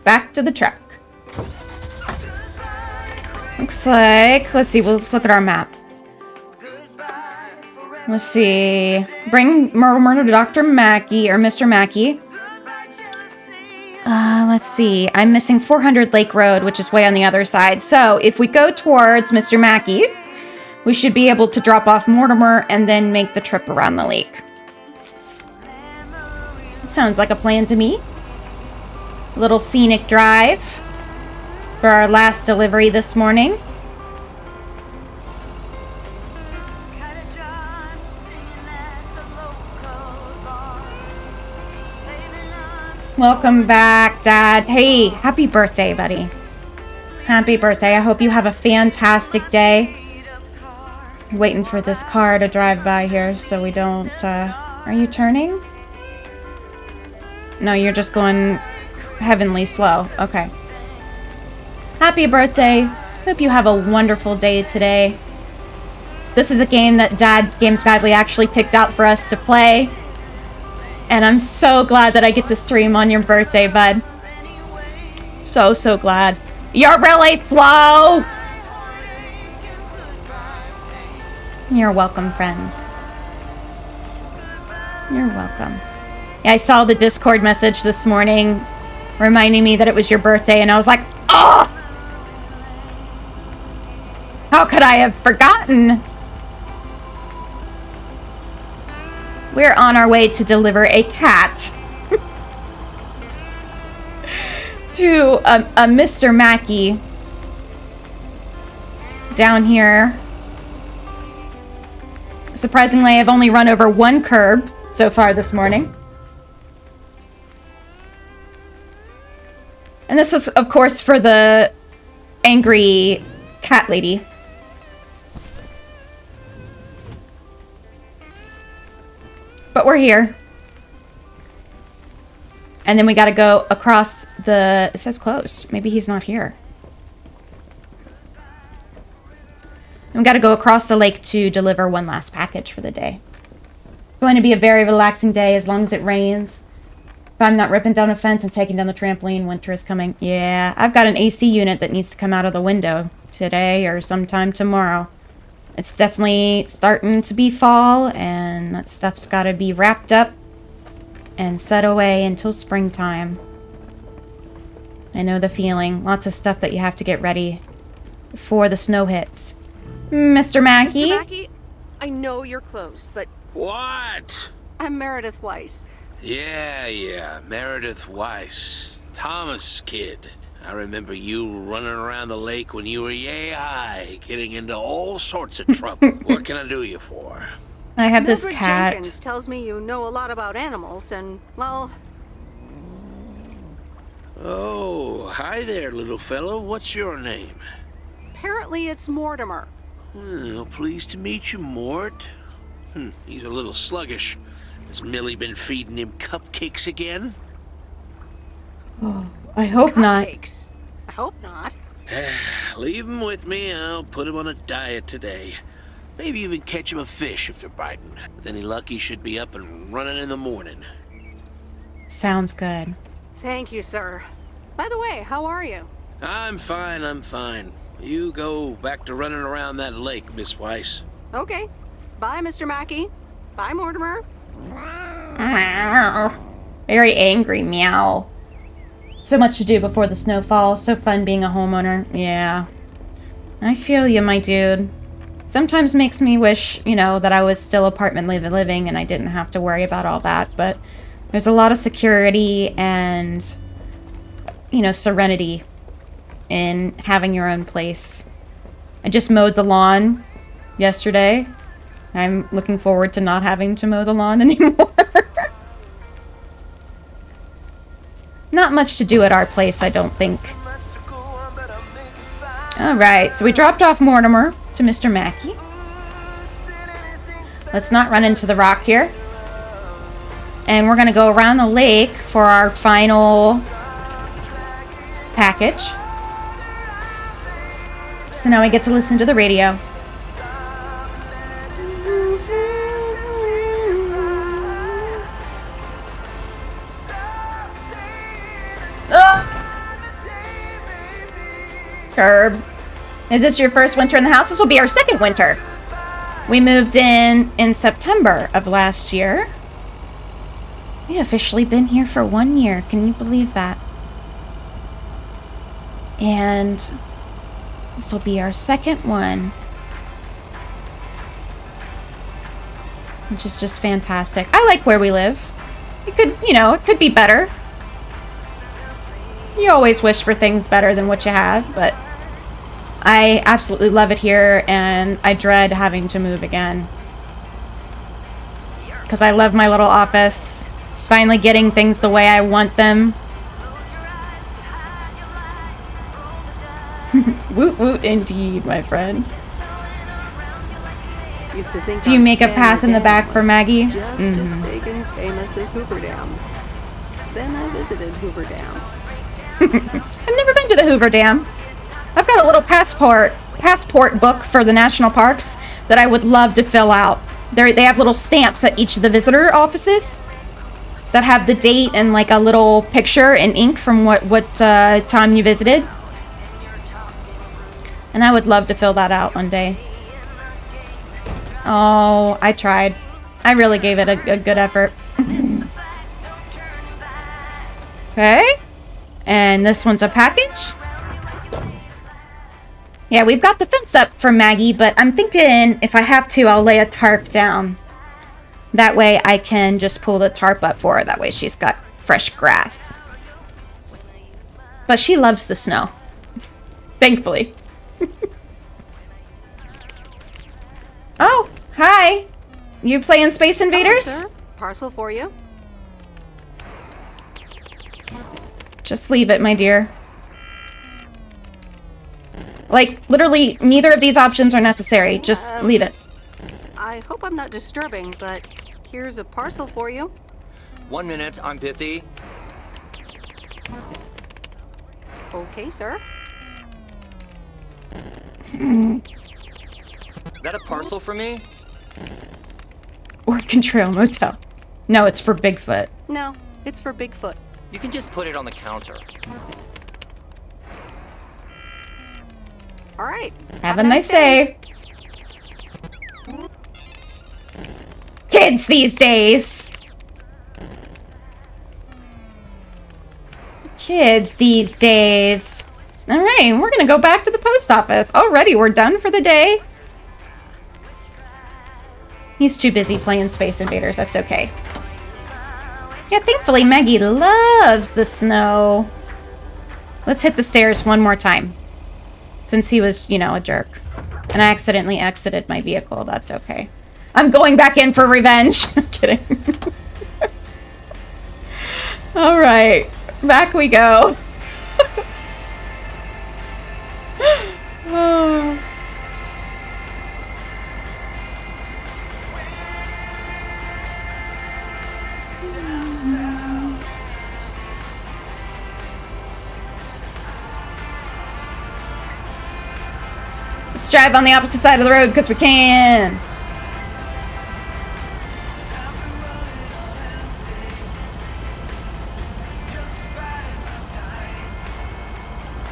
Back to the truck. Looks like, let's see, let's look at our map. Let's see. Bring murder to Dr. Mackey, or Mr. Mackey. Let's see. I'm missing 400 Lake Road, which is way on the other side. So if we go towards Mr. Mackey's, we should be able to drop off Mortimer and then make the trip around the lake. Sounds like a plan to me. A little scenic drive for our last delivery this morning. Welcome back, Dad. Hey, happy birthday, buddy. Happy birthday. I hope you have a fantastic day. Waiting for this car to drive by here so we don't... Are you turning? No, you're just going heavenly slow. Okay. Happy birthday. Hope you have a wonderful day today. This is a game that Dad Games Badly actually picked out for us to play. And I'm so glad that I get to stream on your birthday, bud. So glad. You're really slow! You're welcome, friend. You're welcome. Yeah, I saw the Discord message this morning reminding me that it was your birthday, and I was like, oh! How could I have forgotten? We're on our way to deliver a cat to a Mr. Mackey down here. Surprisingly, I've only run over one curb so far this morning. And this is, of course, for the angry cat lady. But we're here. And then we gotta go across the... It says closed. Maybe he's not here. And we gotta go across the lake to deliver one last package for the day. It's going to be a very relaxing day as long as it rains. If I'm not ripping down a fence and taking down the trampoline, winter is coming. Yeah, I've got an AC unit that needs to come out of the window today or sometime tomorrow. It's definitely starting to be fall, and that stuff's got to be wrapped up and set away until springtime. I know the feeling. Lots of stuff that you have to get ready before the snow hits. Mr. Mackey? Mr. Mackey, I know you're closed, but... What? I'm Meredith Weiss. Yeah, Meredith Weiss. Thomas' kid. I remember you running around the lake when you were yay high, getting into all sorts of trouble. What can I do you for? I have Mildred this cat. Jenkins tells me you know a lot about animals, and, well... Oh, hi there, little fellow. What's your name? Apparently it's Mortimer. Well, pleased to meet you, Mort. He's a little sluggish. Has Millie been feeding him cupcakes again? Oh, I hope not. I hope not. Leave him with me. I'll put him on a diet today. Maybe even catch him a fish if they're biting. With any luck, he should be up and running in the morning. Sounds good. Thank you, sir. By the way, how are you? I'm fine. You go back to running around that lake, Miss Weiss. Okay. Bye, Mr. Mackey. Bye, Mortimer. Very angry meow. So much to do before the snow falls. So fun being a homeowner. Yeah. I feel you, my dude. Sometimes makes me wish, that I was still apartment living and I didn't have to worry about all that. But there's a lot of security and, serenity in having your own place. I just mowed the lawn yesterday. I'm looking forward to not having to mow the lawn anymore. Not much to do at our place, I don't think. Alright, so we dropped off Mortimer to Mr. Mackey. Let's not run into the rock here. And we're going to go around the lake for our final package. So now we get to listen to the radio. Herb, is this your first winter in the house? This will be our second winter. We moved in September of last year. We officially been here for 1 year. Can you believe that? And this will be our second one, which is just fantastic. I like where we live. It could, it could be better. You always wish for things better than what you have, but I absolutely love it here, and I dread having to move again. Because I love my little office. Finally getting things the way I want them. Woot woot indeed, my friend. Used to think Do you make a path in the back for Maggie? Just as big and famous as Hoover Dam. Then I visited Hoover Dam. I've never been to the Hoover Dam. I've got a little passport book for the national parks that I would love to fill out. They have little stamps at each of the visitor offices that have the date and like a little picture in ink from what time you visited. And I would love to fill that out one day. Oh, I tried. I really gave it a good effort. Okay. And this one's a package. Yeah, we've got the fence up for Maggie, but I'm thinking if I have to, I'll lay a tarp down. That way I can just pull the tarp up for her. That way she's got fresh grass. But she loves the snow. Thankfully. Oh, hi. You playing Space Invaders? Hello, sir. Parcel for you. Just leave it, my dear. Like, literally, neither of these options are necessary. Just leave it. I hope I'm not disturbing, but here's a parcel for you. 1 minute, I'm busy. Okay, sir. Is that a parcel for me? Oregon Trail Motel. No, it's for Bigfoot. No, it's for Bigfoot. You can just put it on the counter. All right. Have a nice day. Kids these days. Kids these days. All right, we're going to go back to the post office. Alrighty, we're done for the day. He's too busy playing Space Invaders. That's okay. Yeah, thankfully Maggie loves the snow. Let's hit the stairs one more time. Since he was, a jerk. And I accidentally exited my vehicle. That's okay. I'm going back in for revenge. I'm kidding. All right. Back we go. Oh. Let's drive on the opposite side of the road because we can.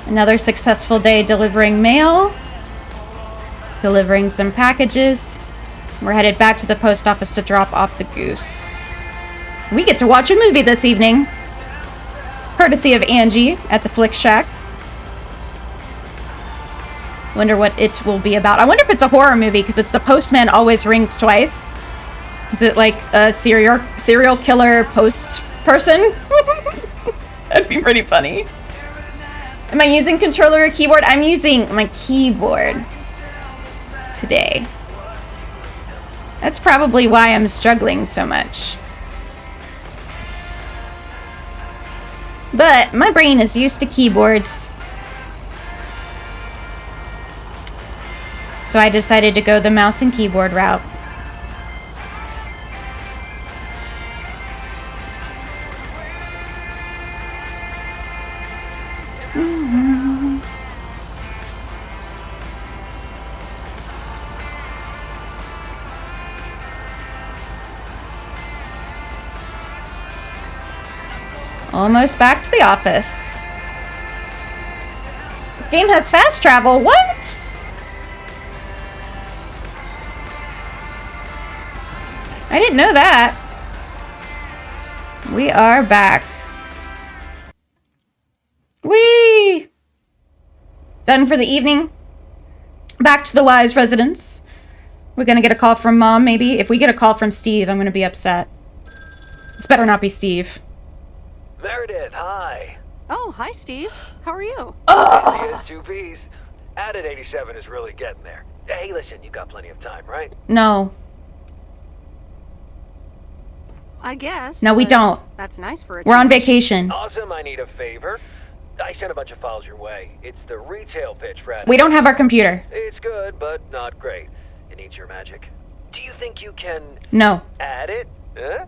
Another successful day delivering mail. Delivering some packages. We're headed back to the post office to drop off the goose. We get to watch a movie this evening. Courtesy of Angie at the Flick Shack. Wonder what it will be about. I wonder if it's a horror movie because it's The Postman Always Rings Twice. Is it like a serial killer post person? That'd be pretty funny. Am I using controller or keyboard? I'm using my keyboard today. That's probably why I'm struggling so much. But my brain is used to keyboards. So I decided to go the mouse and keyboard route. Almost back to the office. This game has fast travel. What? I didn't know that. We are back. Whee! Done for the evening. Back to the Weiss residence. We're gonna get a call from Mom, maybe. If we get a call from Steve, I'm gonna be upset. This better not be Steve. Meredith, hi. Oh, hi, Steve. How are you? Oh! Two P's. Added 87 is really getting there. Hey, listen, you got plenty of time, right? No. I guess. No, we don't. That's nice for a We're on vacation. Awesome, I need a favor. I sent a bunch of files your way. It's the retail pitch for We don't have our computer. It's good, but not great. It needs your magic. Do you think you can... No. Add it? Huh?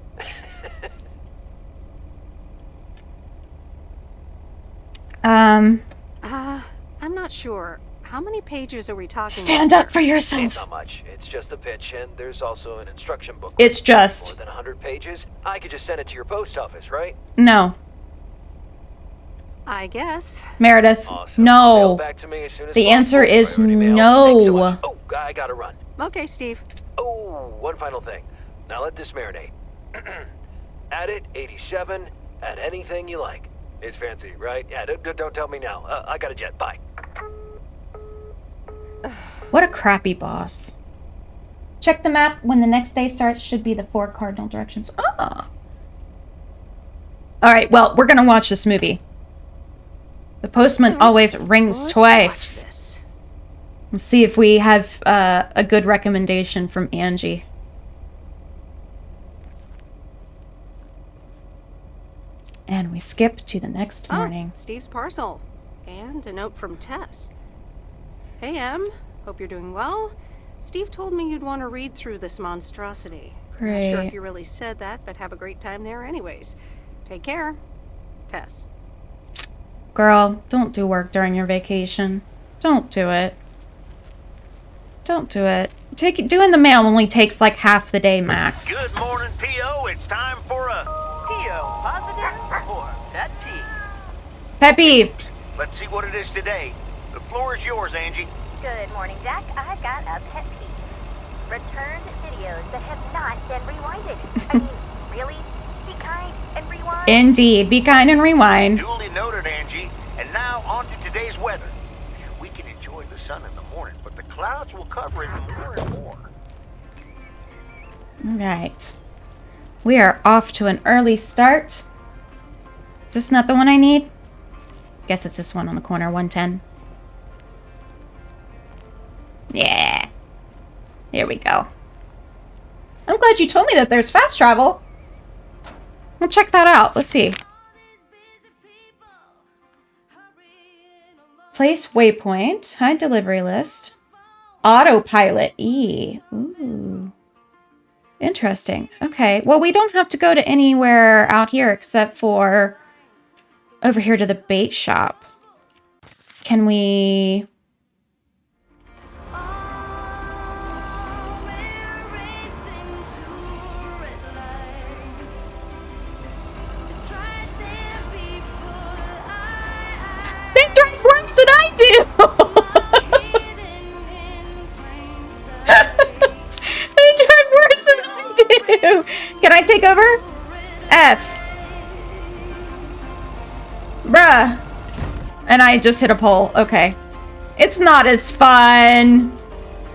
I'm not sure. How many pages are we talking Stand about? up for yourself. It's not much. It's just a pitch, and there's also an instruction book. It's just. More than 100 pages. I could just send it to your post office, right? No. I guess. Meredith, Awesome. no. Back to me as soon as The possible. answer is Priority mail. no. Thanks so much. Oh, I gotta run. Okay, Steve. Oh, one final thing. Now let this marinate. Add it, 87, add anything you like. It's fancy, right? Yeah, don't tell me now. I got a jet. Bye. What a crappy boss. Check the map. When the next day starts, should be the 4 cardinal directions. Ah. All right, well, we're going to watch this movie. The Postman Always Rings Twice. Let's see if we have a good recommendation from Angie. And we skip to the next morning. Steve's parcel. And a note from Tess. Hey, Em. Hope you're doing well. Steve told me you'd want to read through this monstrosity. Great. Not sure if you really said that, but have a great time there anyways. Take care. Tess. Girl, don't do work during your vacation. Don't do it. Don't do it. Doing the mail only takes like half the day max. Good morning, P.O. It's time for a P.O. positive or pet peeve. Pet peeve. Let's see what it is today. The floor is yours, Angie. Good morning, Jack. I've got a pet peeve. Returned videos that have not been rewinded. I mean, really? Be kind and rewind. Indeed. Be kind and rewind. Duly noted, Angie. And now on to today's weather. We can enjoy the sun in the morning, but the clouds will cover it more and more. All right. We are off to an early start. Is this not the one I need? Guess it's this one on the corner, 110. Yeah. Here we go. I'm glad you told me that there's fast travel. We'll check that out. Let's see. Place waypoint. Hide delivery list. Autopilot. Ooh. Interesting. Okay. Well, we don't have to go to anywhere out here except for over here to the bait shop. Can we... Can I take over? F. Bruh. And I just hit a pole. Okay. It's not as fun.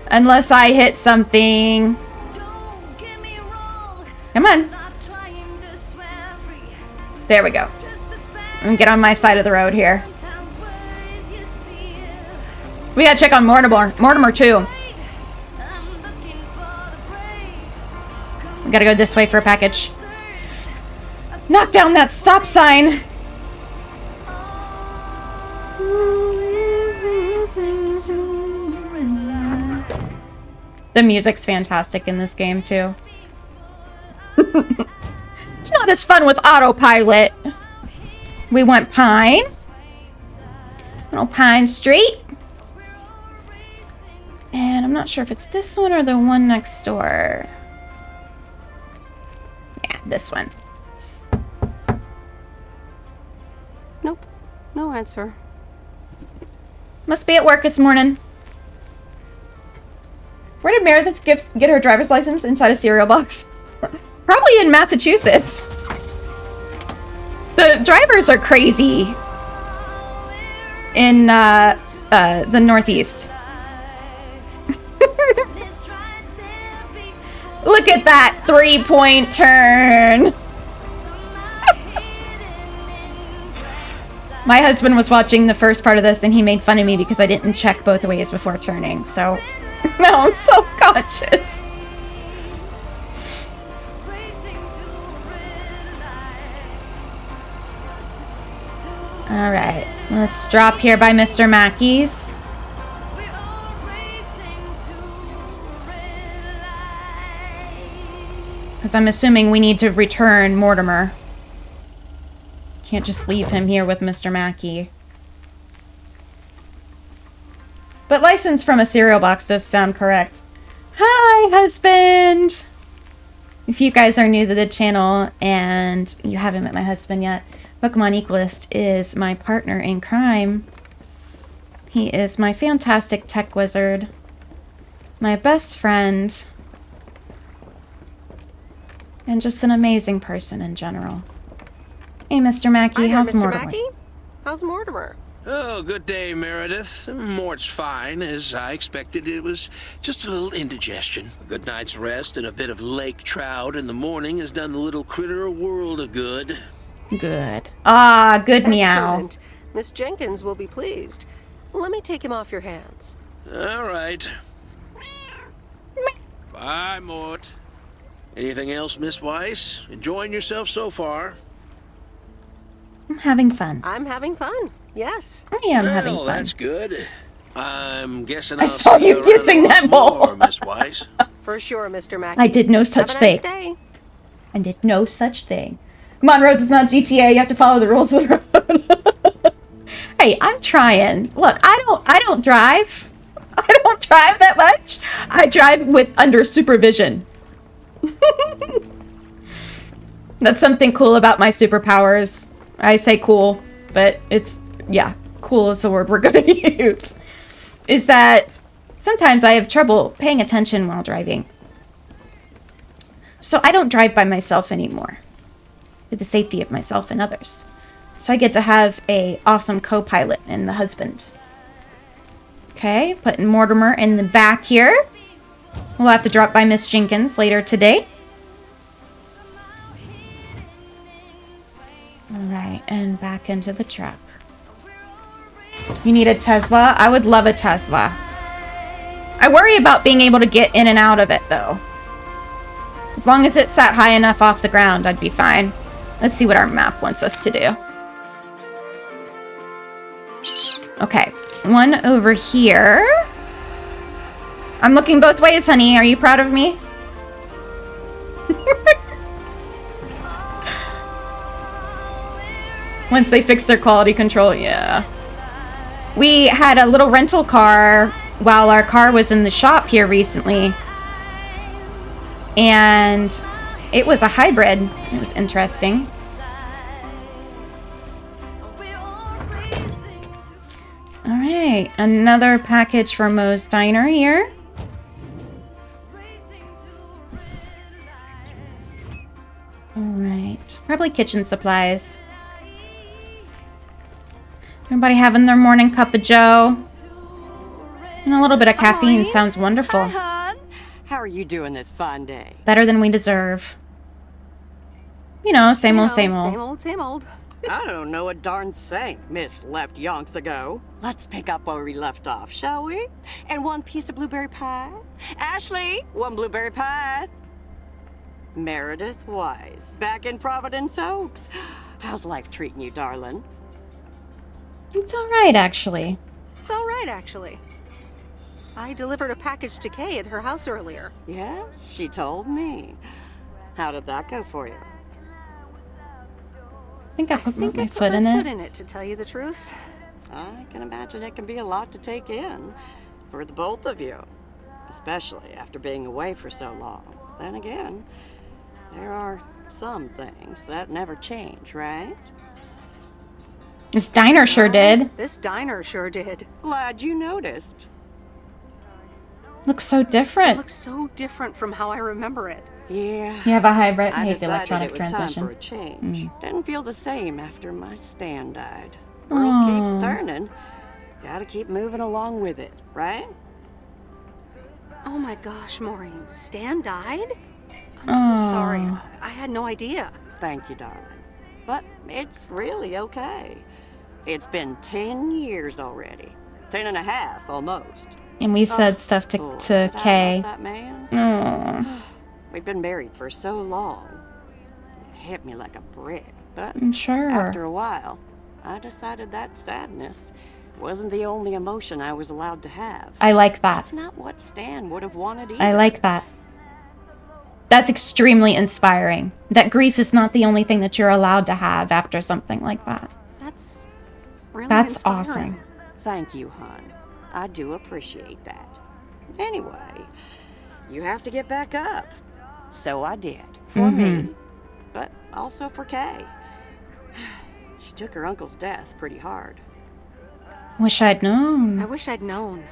Unless I hit something. Come on. There we go. And get on my side of the road here. We gotta check on Mortimer too. We gotta go this way for a package. Knock down that stop sign. The music's fantastic in this game too. It's not as fun with autopilot. We went Pine. Little Pine Street. And I'm not sure if it's this one or the one next door. Yeah, this one. Nope. No answer. Must be at work this morning. Where did Meredith get her driver's license? Inside a cereal box. Probably in Massachusetts. The drivers are crazy in the Northeast. Look at that 3-point turn. My husband was watching the first part of this and he made fun of me because I didn't check both ways before turning. So now I'm self-conscious. All right, let's drop here by Mr. Mackey's. Because I'm assuming we need to return Mortimer. Can't just leave him here with Mr. Mackey. But license from a cereal box does sound correct. Hi, husband! If you guys are new to the channel and you haven't met my husband yet, Pokemon Equalist is my partner in crime. He is my fantastic tech wizard. My best friend. And just an amazing person in general. Hey, Mr. Mackey, how's Mortimer? Mackey? How's Mortimer? Oh, good day, Meredith. Mort's fine. As I expected, it was just a little indigestion. A good night's rest and a bit of lake trout in the morning has done the little critter a world of good. Good. Ah, good meow. Excellent. Miss Jenkins will be pleased. Let me take him off your hands. All right. Bye, Mort. Anything else, Miss Weiss? Enjoying yourself so far? I'm having fun. I'm having fun. Yes. I am having fun. That's good. I'm guessing I I'll saw see you using around that ball. more, Miss Weiss. For sure, Mr. Mackey. I did no such Have a nice thing. day. I did no such thing. Come on, Rose, it's not GTA. You have to follow the rules of the road. Hey, I'm trying. Look, I don't drive. I don't drive that much. I drive with under supervision. That's something cool about my superpowers. I say cool, but it's, yeah, cool is the word we're going to use. Is that sometimes I have trouble paying attention while driving. So I don't drive by myself anymore. For the safety of myself and others. So I get to have a awesome co-pilot in the husband. Okay, putting Mortimer in the back here. We'll have to drop by Miss Jenkins later today. Alright, and back into the truck. You need a Tesla? I would love a Tesla. I worry about being able to get in and out of it, though. As long as it sat high enough off the ground, I'd be fine. Let's see what our map wants us to do. Okay, one over here. I'm looking both ways, honey. Are you proud of me? Once they fix their quality control, yeah. We had a little rental car while our car was in the shop here recently. And it was a hybrid. It was interesting. Alright, another package for Moe's Diner here. Alright. Probably kitchen supplies. Everybody having their morning cup of joe? And a little bit of caffeine sounds wonderful. Hi, hon. How are you doing this fine day? Better than we deserve. You know, same old, same old. Same old, same old. I don't know a darn thing Miss left yonks ago. Let's pick up where we left off, shall we? And one piece of blueberry pie. Ashley, one blueberry pie. Meredith Weiss, back in Providence Oaks. How's life treating you, darling? It's alright, actually. It's alright, actually. I delivered a package to Kay at her house earlier. Yeah, she told me. How did that go for you? I think I put my foot in it. To tell you the truth. I can imagine it can be a lot to take in for the both of you, especially after being away for so long. Then again, there are some things that never change, right? This diner sure did. This diner sure did. Glad you noticed. Looks so different. It looks so different from how I remember it. Yeah. You have a hybrid I hate decided electronic it was transition. time for a change. Didn't feel the same after my Stan died. Aww. World keeps turning. Gotta keep moving along with it, right? Oh my gosh, Maureen. Stan died? I'm so sorry. I had no idea. Thank you, darling. But it's really okay. It's been 10 years already. 10 and a half, almost. And we said stuff to Kay. That man? Aww. We'd been married for so long. It hit me like a brick. But I'm sure. After a while, I decided that sadness wasn't the only emotion I was allowed to have. I like that. That's not what Stan would have wanted either. I like that. That's extremely inspiring. That grief is not the only thing that you're allowed to have after something like that. That's really That's inspiring. awesome. Thank you, hon. I do appreciate that. Anyway, you have to get back up. So I did. For me, but also for Kay. She took her uncle's death pretty hard. Wish I'd known. I wish I'd known.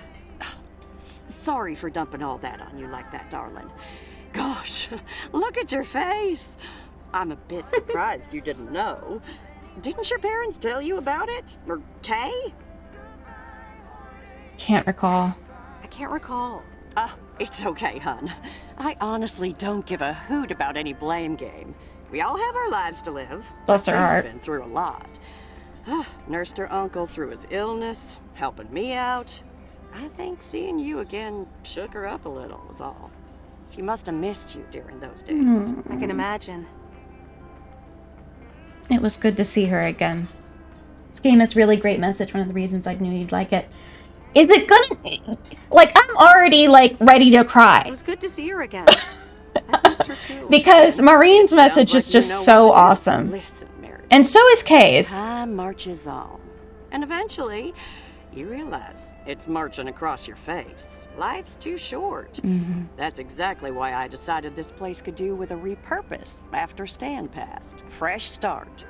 Sorry for dumping all that on you like that, darling. Gosh, look at your face. I'm a bit surprised you didn't know. Didn't your parents tell you about it? Or Kay? Can't recall. I can't recall. Oh, it's okay, hon. I honestly don't give a hoot about any blame game. We all have our lives to live. Bless her heart. She's been through a lot. Nursed her uncle through his illness, helping me out. I think seeing you again shook her up a little, was all. She must have missed you during those days. I can imagine. It was good to see her again. This game has really great message. One of the reasons I knew you'd like it. Is it gonna... Like, I'm already, like, ready to cry. It was good to see her again. I missed her too. Because Maureen's message is just so awesome. Listen, Meredith. And so is Kay's. Time marches on. And eventually, you realize it's marching across your face. Life's too short. That's exactly why I decided this place could do with a repurpose after Stan passed. Fresh start.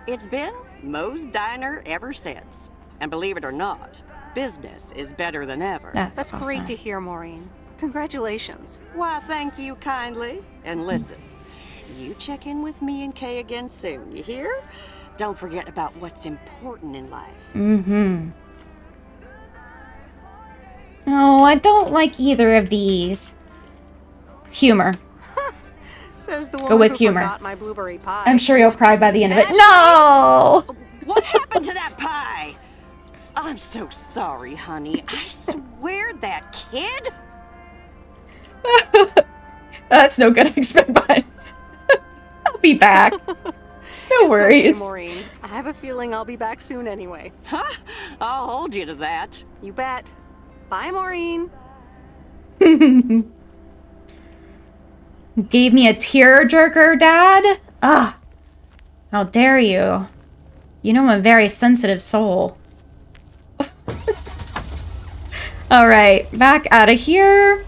It's been Moe's Diner ever since. And believe it or not, business is better than ever. That's awesome. Great to hear, Maureen. Congratulations. Why, thank you kindly. And listen, you check in with me and Kay again soon, you hear? Don't forget about what's important in life. Oh, I don't like either of these. Humor. Says the Go woman with who humor. forgot my blueberry pie. I'm sure you'll cry by the end of it. No! What happened to that pie? I'm so sorry, honey. I swear that kid... That's no good. I expect bye. I'll be back. No worries. Okay, Maureen. I have a feeling I'll be back soon anyway. Huh? I'll hold you to that. You bet. Bye, Maureen. Gave me a tearjerker, Dad? Ah, how dare you? You know I'm a very sensitive soul. All right, back out of here.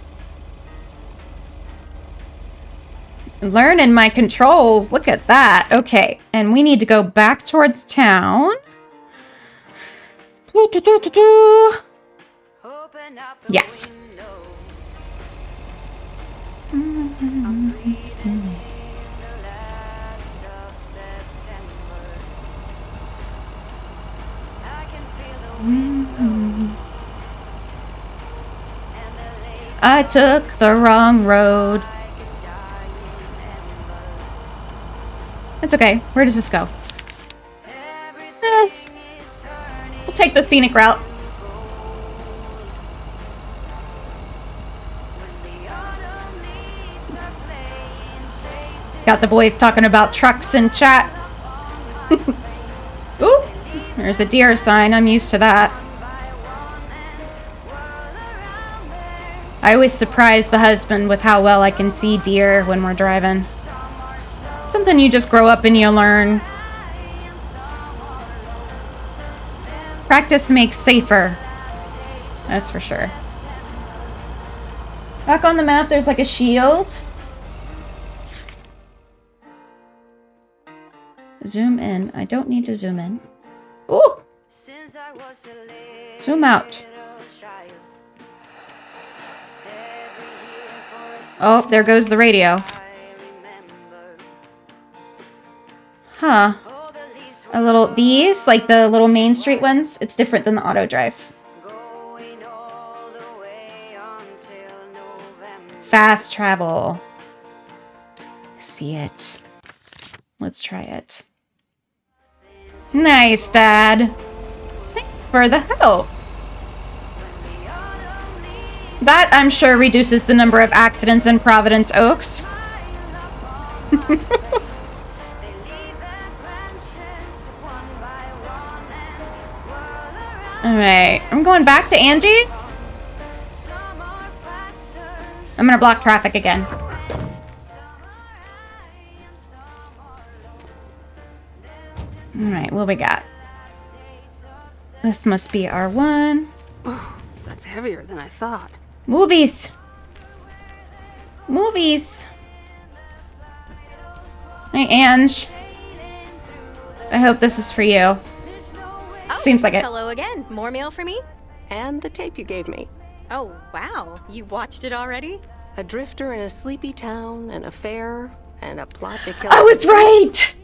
Learning my controls. Look at that. Okay, and we need to go back towards town. Yeah. I took the wrong road. It's okay. Where does this go? We'll take the scenic route. Got the boys talking about trucks in chat. Ooh, there's a deer sign. I'm used to that. I always surprise the husband with how well I can see deer when we're driving. Something you just grow up and you learn. Practice makes safer. That's for sure. Back on the map, there's like a shield. Zoom in. I don't need to zoom in. Ooh! Zoom out. Oh, there goes the radio. Huh. A little, these, like the little Main Street ones, it's different than the auto drive. Fast travel. See it. Let's try it. Nice, Dad. Thanks for the help. That, I'm sure, reduces the number of accidents in Providence Oaks. Alright, I'm going back to Angie's. I'm gonna block traffic again. Alright, what we got? This must be our one. Oh, that's heavier than I thought. Movies! Movies! Hey, Ange. I hope this is for you. Oh, seems like it. Hello again. More mail for me? And the tape you gave me. Oh, wow. You watched it already? A drifter in a sleepy town, an affair, and a plot to kill. I was right!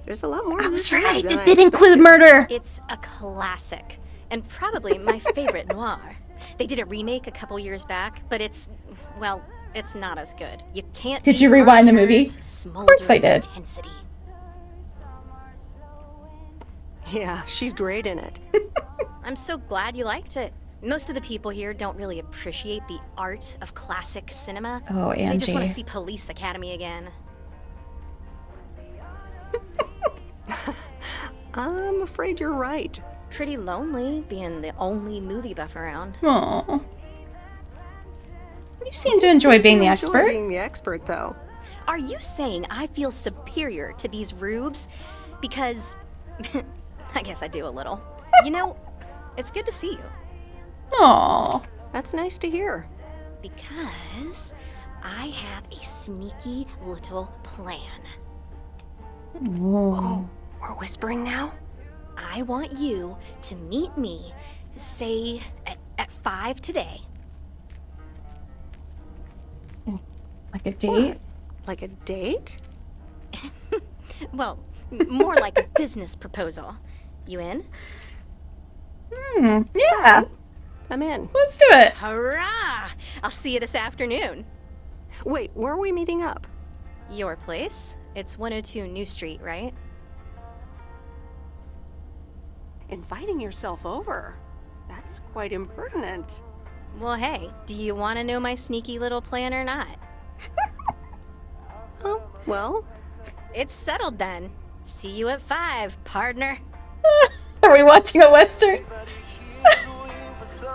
There's a lot more. I was right. It did include murder. It's a classic, and probably my favorite noir. They did a remake a couple years back, but it's, well, it's not as good. You can't. Did you rewind the movie? Of course I did. Intensity. Yeah, she's great in it. I'm so glad you liked it. Most of the people here don't really appreciate the art of classic cinema. Oh, Angie. They just want to see Police Academy again. I'm afraid you're right. Pretty lonely being the only movie buff around. Aww. You seem to enjoy being the expert. Being the expert, though. Are you saying I feel superior to these rubes? Because I guess I do a little. You know, it's good to see you. Aww. That's nice to hear. Because I have a sneaky little plan. Whoa. Oh, we're whispering now? I want you to meet me, say, at 5 today. Like a date? What? Like a date? Well, more like a business proposal. You in? Yeah. I'm in. Let's do it. Hurrah! I'll see you this afternoon. Wait, where are we meeting up? Your place? It's 102 New Street, right? Inviting yourself over? That's quite impertinent. Well, hey, do you want to know my sneaky little plan or not? Oh, well. It's settled then. See you at 5, partner. Are we watching a Western?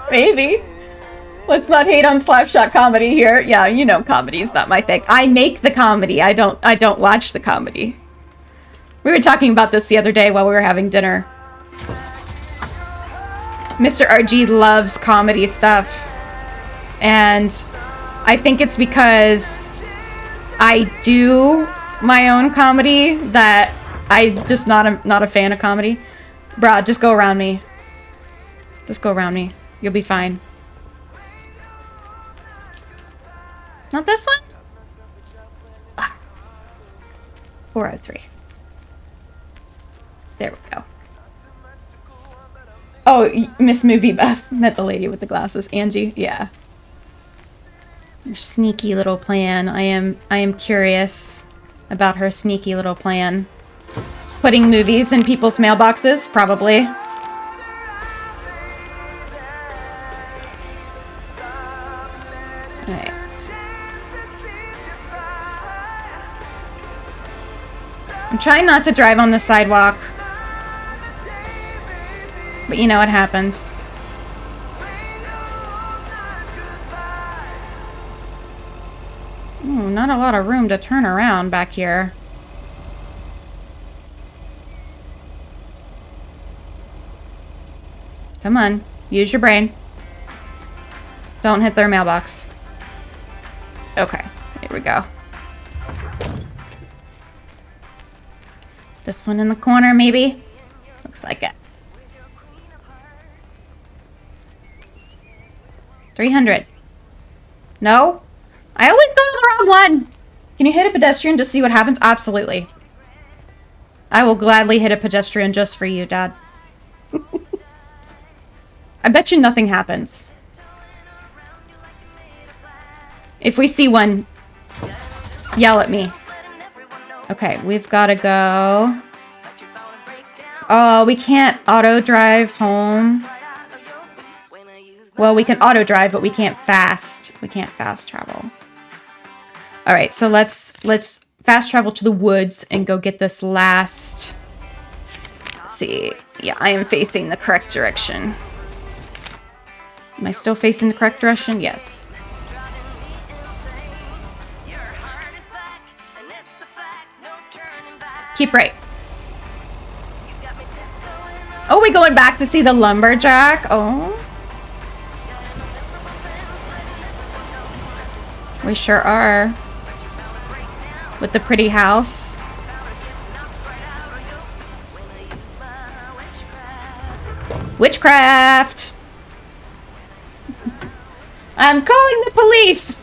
Maybe. Let's not hate on slapshot comedy here. Yeah, you know comedy's not my thing. I make the comedy. I don't watch the comedy. We were talking about this the other day while we were having dinner. Mr. RG loves comedy stuff. And I think it's because I do my own comedy that I just not a fan of comedy. Bruh, just go around me. Just go around me. You'll be fine. Not this one? 403. There we go. Oh, Miss Movie Buff. Met the lady with the glasses. Angie, yeah. Your sneaky little plan. I am curious about her sneaky little plan. Putting movies in people's mailboxes, probably. Alright. I'm trying not to drive on the sidewalk. But you know what happens. Ooh, not a lot of room to turn around back here. Come on, use your brain. Don't hit their mailbox. Okay, here we go. This one in the corner, maybe? Looks like it. 300. No? I always go to the wrong one! Can you hit a pedestrian to see what happens? Absolutely. I will gladly hit a pedestrian just for you, Dad. I bet you nothing happens. If we see one, yell at me. Okay, we've got to go. Oh, we can't auto drive home. Well, we can auto drive, but we can't fast. We can't fast travel. All right, so let's fast travel to the woods and go get this last. Let's see. Yeah, I am facing the correct direction. Am I still facing the correct direction? Yes. Keep right. Oh, we going back to see the lumberjack? Oh. We sure are. With the pretty house. Witchcraft! I'm calling the police!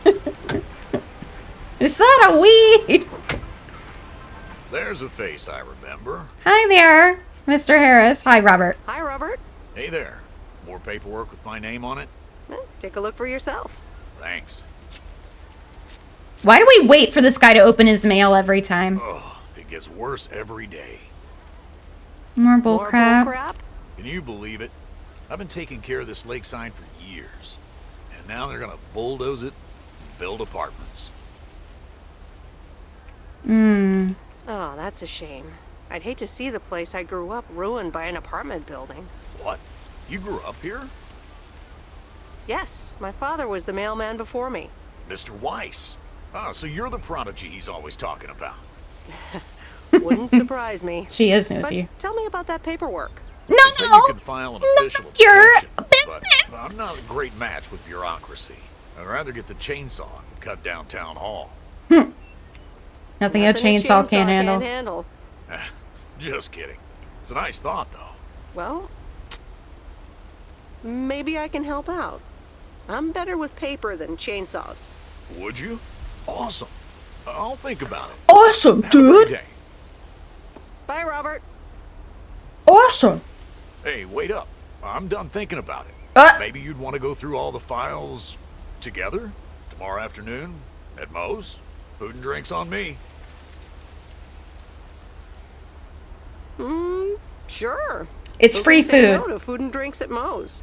Is that a weed? There's a face I remember. Hi there, Mr. Harris. Hi, Robert. Hi, Robert. Hey there. More paperwork with my name on it? Take a look for yourself. Thanks. Why do we wait for this guy to open his mail every time? Ugh, it gets worse every day. More bull crap. Can you believe it? I've been taking care of this lakeside for years. And now they're gonna bulldoze it and build apartments. Oh, that's a shame. I'd hate to see the place I grew up ruined by an apartment building. What? You grew up here? Yes, my father was the mailman before me. Mr. Weiss. Oh, so you're the prodigy he's always talking about. Wouldn't surprise me. She is nosy. But tell me about that paperwork. They said you could file an official objection, but I'm not a great match with bureaucracy. I'd rather get the chainsaw and cut down town hall. Nothing a chainsaw can't handle. Just kidding. It's a nice thought, though. Well, maybe I can help out. I'm better with paper than chainsaws. Would you? Awesome. I'll think about it. Awesome, dude. Bye, Robert. Awesome. Hey, wait up. I'm done thinking about it. Maybe you'd want to go through all the files together tomorrow afternoon at Moe's. Food and drinks on me. Sure. It's free Say food. no to food and drinks at Moe's.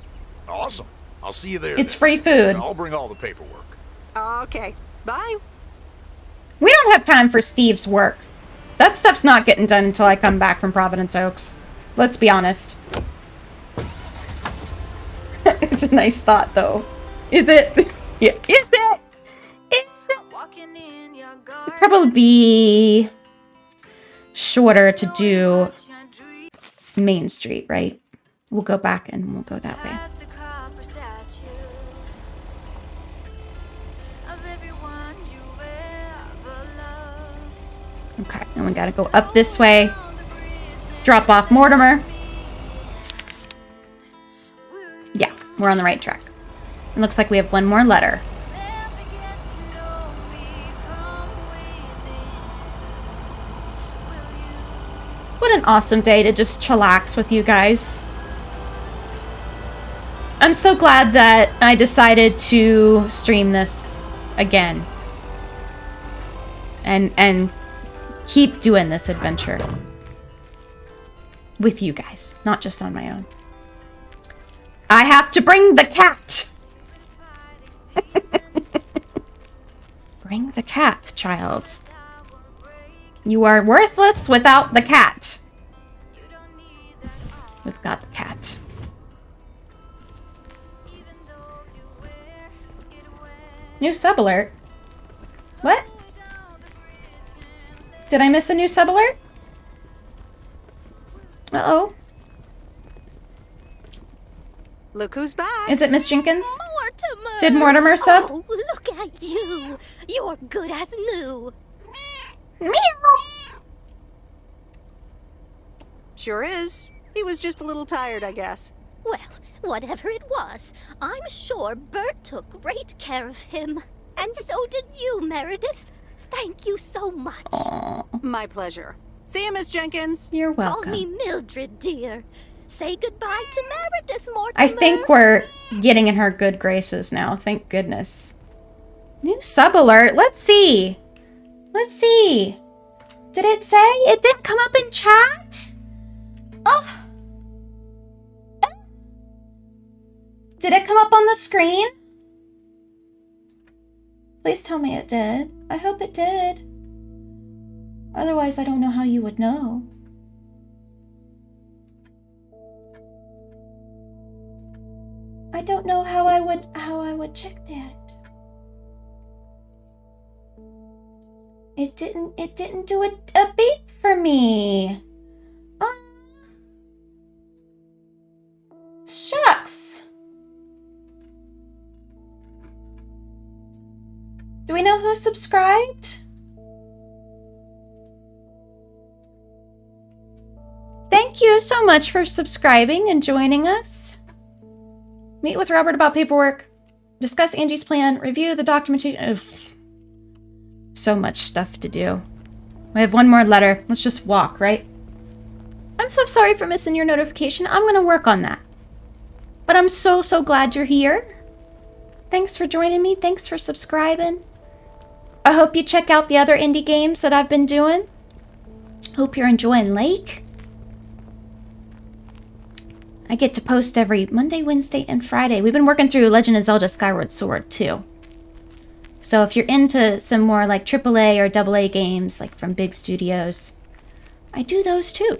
Awesome. I'll see you there. It's then. free food. I'll bring all the paperwork. Okay. Bye. We don't have time for Steve's work. That stuff's not getting done until I come back from Providence Oaks. Let's be honest. It's a nice thought, though. Is it? Yeah. Is it? It'd probably be shorter to do Main Street, right? We'll go back and we'll go that way. Okay, and we gotta go up this way. Drop off Mortimer. Yeah, we're on the right track. It looks like we have one more letter. What an awesome day to just chillax with you guys. I'm so glad that I decided to stream this again. And keep doing this adventure. With you guys, not just on my own. I have to bring the cat! Bring the cat, child. You are worthless without the cat. We've got the cat. New sub alert. What? Did I miss a new sub alert? Uh-oh. Look who's back. Is it Miss Jenkins? Mortimer! Did Mortimer sub? Oh, look at you. You're good as new. Meow. Sure is. He was just a little tired, I guess. Well, whatever it was, I'm sure Bert took great care of him. And so did you, Meredith. Thank you so much. Aww. My pleasure. See you, Miss Jenkins. You're welcome. Call me Mildred, dear. Say goodbye to Meredith, Mortimer. I think we're getting in her good graces now. Thank goodness. New sub alert. Let's see. Let's see. Did it say? It didn't come up in chat? Oh. Did it come up on the screen? Please tell me it did. I hope it did. Otherwise, I don't know how you would know. I don't know how I would check that. It didn't do a beep for me. Shucks. Do we know who subscribed? Thank you so much for subscribing and joining us. Meet with Robert about paperwork. Discuss Angie's plan. Review the documentation. Ugh. So much stuff to do. We have one more letter. Let's just walk, right? I'm so sorry for missing your notification. I'm going to work on that. But I'm so glad you're here. Thanks for joining me. Thanks for subscribing. I hope you check out the other indie games that I've been doing. Hope you're enjoying Lake. I get to post every Monday, Wednesday, and Friday. We've been working through Legend of Zelda Skyward Sword, too. So if you're into some more like AAA or AA games, like from big studios, I do those, too.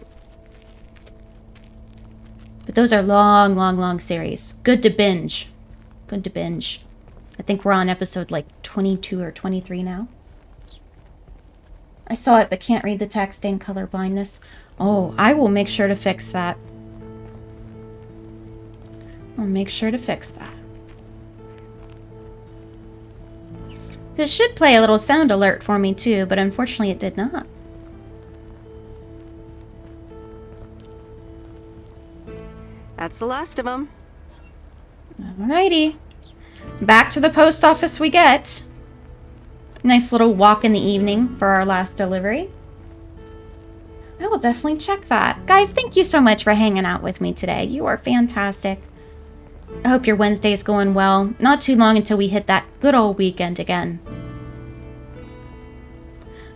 But those are long series. Good to binge. Good to binge. I think we're on episode like 22 or 23 now. I saw it but can't read the text. Dang color blindness. Oh, I will make sure to fix that. I'll make sure to fix that. It should play a little sound alert for me too, but unfortunately it did not. That's the last of them. Alrighty. Back to the post office we get. Nice little walk in the evening for our last delivery. I will definitely check that. Guys, thank you so much for hanging out with me today. You are fantastic. I hope your Wednesday's going well. Not too long until we hit that good old weekend again. I'm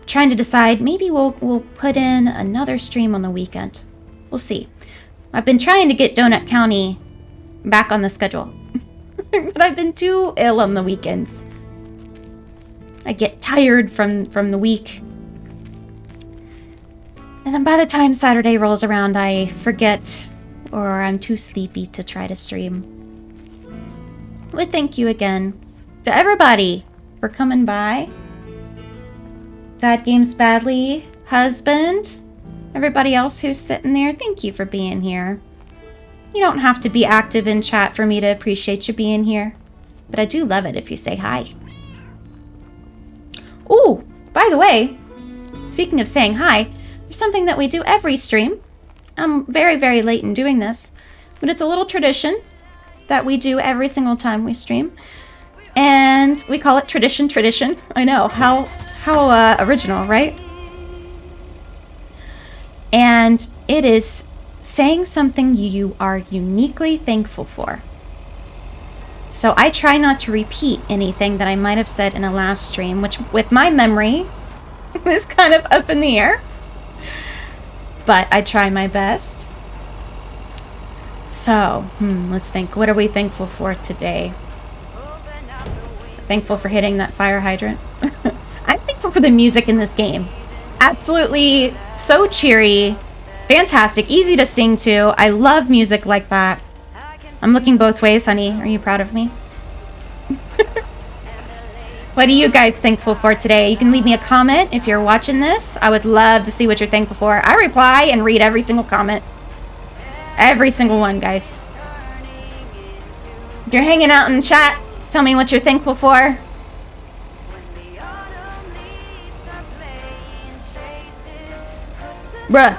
trying to decide, maybe we'll put in another stream on the weekend. We'll see. I've been trying to get Donut County back on the schedule. But I've been too ill on the weekends. I get tired from the week. And then by the time Saturday rolls around, I forget or I'm too sleepy to try to stream. But thank you again to everybody for coming by. Dad Games Badly, husband, everybody else who's sitting there, thank you for being here. You don't have to be active in chat for me to appreciate you being here, but I do love it if you say hi. Ooh, by the way, speaking of saying hi, there's something that we do every stream. I'm very late in doing this, but it's a little tradition that we do every single time we stream, and we call it tradition. I know, how original, right? And it is saying something you are uniquely thankful for. So I try not to repeat anything that I might have said in a last stream, which with my memory is kind of up in the air. But I try my best. So, let's think. What are we thankful for today? Thankful for hitting that fire hydrant. I'm thankful for the music in this game. Absolutely so cheery. Fantastic. Easy to sing to. I love music like that. I'm looking both ways, honey. Are you proud of me? What are you guys thankful for today? You can leave me a comment if you're watching this. I would love to see what you're thankful for. I reply and read every single comment. Every single one, guys. If you're hanging out in chat, tell me what you're thankful for. Bruh.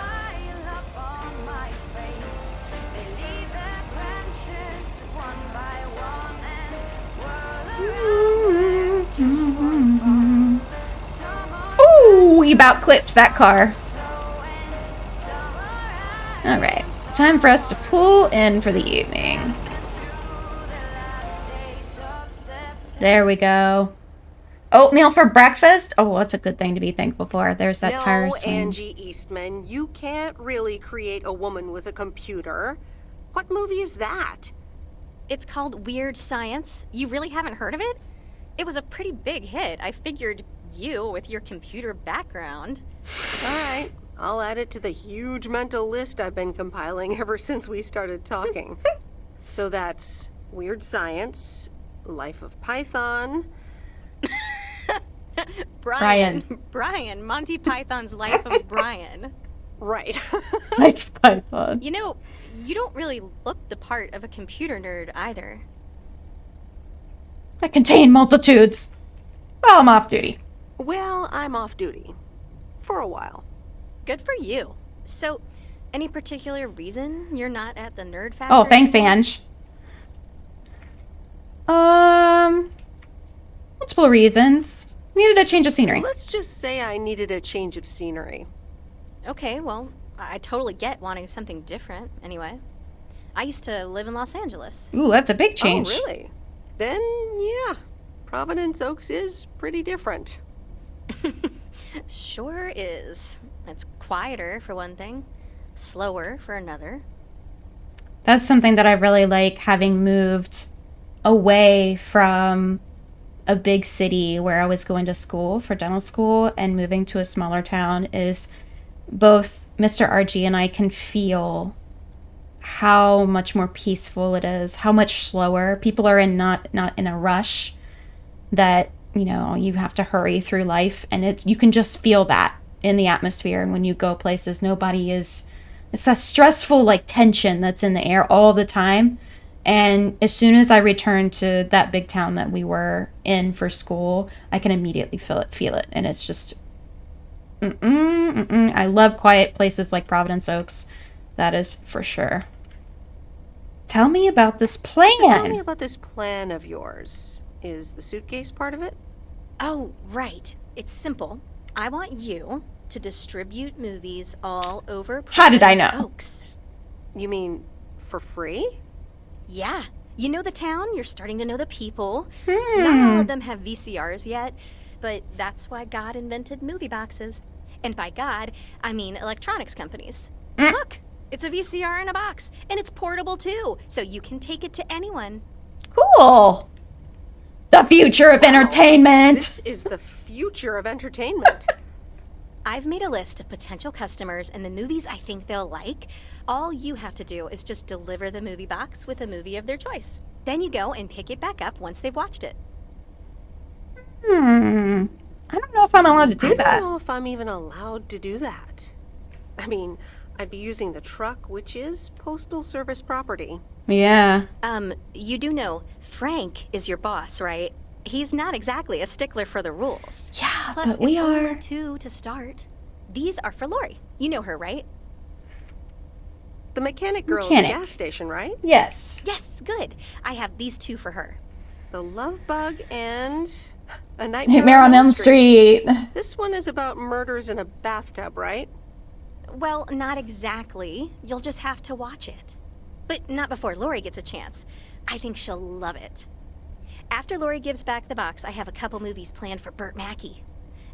Ooh, he about clipped that car. Alright, time for us to pull in for the evening. There we go. Oatmeal for breakfast? Oh, that's a good thing to be thankful for. There's that tire swing. No, Angie Eastman, you can't really create a woman with a computer. What movie is that? It's called Weird Science. You really haven't heard of it? It was a pretty big hit. I figured you, with your computer background. All right, I'll add it to the huge mental list I've been compiling ever since we started talking. So that's Weird Science, Life of Python... Brian, Monty Python's Life of Brian. Right. Life of Python. You know, you don't really look the part of a computer nerd either. I contain multitudes. Well, I'm off duty. Well, I'm off duty. For a while. Good for you. So, any particular reason you're not at the Nerd Factory? Oh, thanks, Ange. Multiple reasons. Needed a change of scenery. Let's just say I needed a change of scenery. Okay, well, I totally get wanting something different, anyway. I used to live in Los Angeles. Ooh, that's a big change. Oh, really? Then, yeah. Providence Oaks is pretty different. Sure is. It's quieter, for one thing. Slower, for another. That's something that I really like, having moved away from a big city where I was going to school for dental school and moving to a smaller town, is both Mr. RG and I can feel how much more peaceful it is, how much slower. People are not in a rush that, you know, you have to hurry through life, and you can just feel that in the atmosphere. And when you go places, it's that stressful like tension that's in the air all the time. And as soon as I returned to that big town that we were in for school, I can immediately feel it. And it's just, I love quiet places like Providence Oaks. That is for sure. Tell me about this plan. So tell me about this plan of yours. Is the suitcase part of it? Oh, right. It's simple. I want you to distribute movies all over Providence How did I know? Oaks. You mean for free? Yeah. You know the town, you're starting to know the people. Not all of them have VCRs yet, but that's why God invented movie boxes. And by God, I mean electronics companies. Look, it's a VCR in a box, and it's portable too, so you can take it to anyone. Cool. The future of entertainment. This is the future of entertainment. I've made a list of potential customers and the movies I think they'll like. All you have to do is just deliver the movie box with a movie of their choice. Then you go and pick it back up once they've watched it. I don't know if I'm allowed to do that. I don't know if I'm even allowed to do that. I mean, I'd be using the truck, which is Postal Service property. Yeah. You do know Frank is your boss, right? He's not exactly a stickler for the rules. Yeah, Plus, but we it's are. only 2 to start. These are for Lori. You know her, right? The mechanic girl at the gas station, right? Yes. Yes, good. I have these 2 for her. The Love Bug and A Nightmare Nightmare on Elm Street. This one is about murders in a bathtub, right? Well, not exactly. You'll just have to watch it. But not before Lori gets a chance. I think she'll love it. After Lori gives back the box, I have a couple movies planned for Burt Mackey.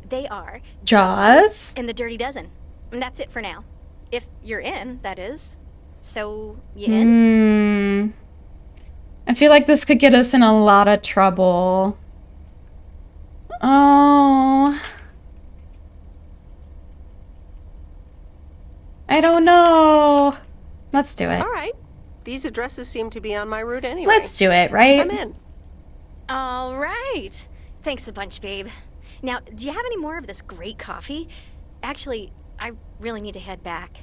They are Jaws and The Dirty Dozen. And that's it for now. If you're in, that is. So, you in? I feel like this could get us in a lot of trouble. Oh. I don't know. Let's do it. All right. These addresses seem to be on my route anyway. Let's do it, right? I'm in. All right. Thanks a bunch, babe. Now, do you have any more of this great coffee? Actually, I really need to head back.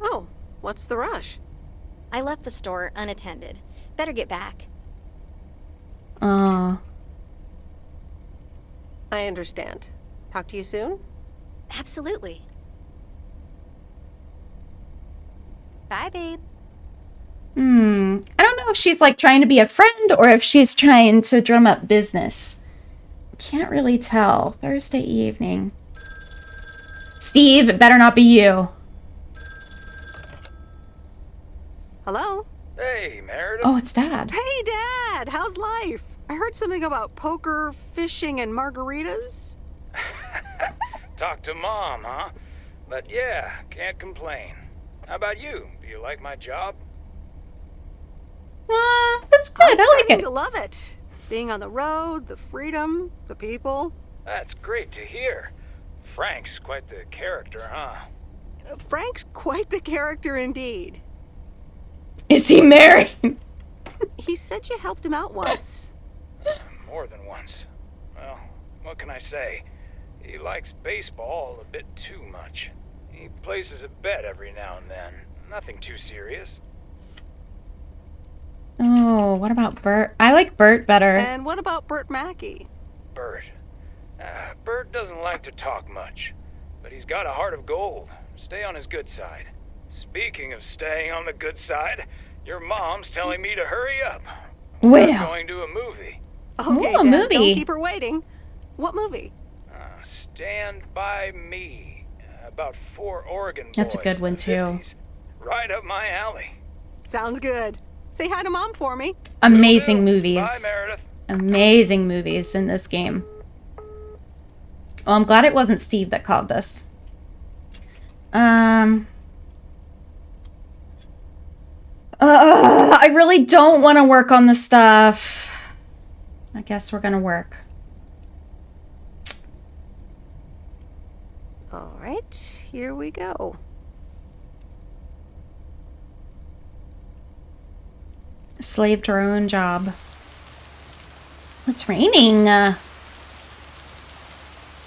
Oh, what's the rush? I left the store unattended. Better get back. I understand. Talk to you soon? Absolutely. Bye, babe. I don't know if she's like trying to be a friend or if she's trying to drum up business. Can't really tell. Thursday evening. Steve, it better not be you. Hello? Hey, Meredith. Oh, it's Dad. Hey, Dad! How's life? I heard something about poker, fishing, and margaritas. Talk to Mom, huh? But yeah, can't complain. How about you? Do you like my job? That's good. I'm I like starting it. to love it. Being on the road, the freedom, the people. That's great to hear. Frank's quite the character, huh? Frank's quite the character indeed. Is he married? He said you helped him out once. More than once. Well, what can I say? He likes baseball a bit too much. He places a bet every now and then. Nothing too serious. Oh, what about Bert? I like Bert better. And what about Burt Mackey? Bert. Bert doesn't like to talk much, but he's got a heart of gold. Stay on his good side. Speaking of staying on the good side, your mom's telling me to hurry up. We're going to a movie. Okay, Ooh, a Dad, movie. Don't keep her waiting. What movie? Stand By Me. About 4 Oregon boys. That's a good one, too. Right up my alley. Sounds good. Say hi to Mom for me. Amazing movies. Bye, Meredith. Amazing movies in this game. Oh, I'm glad it wasn't Steve that called us. I really don't want to work on the stuff. I guess we're gonna work. All right, here we go. Slave to our own job. It's raining.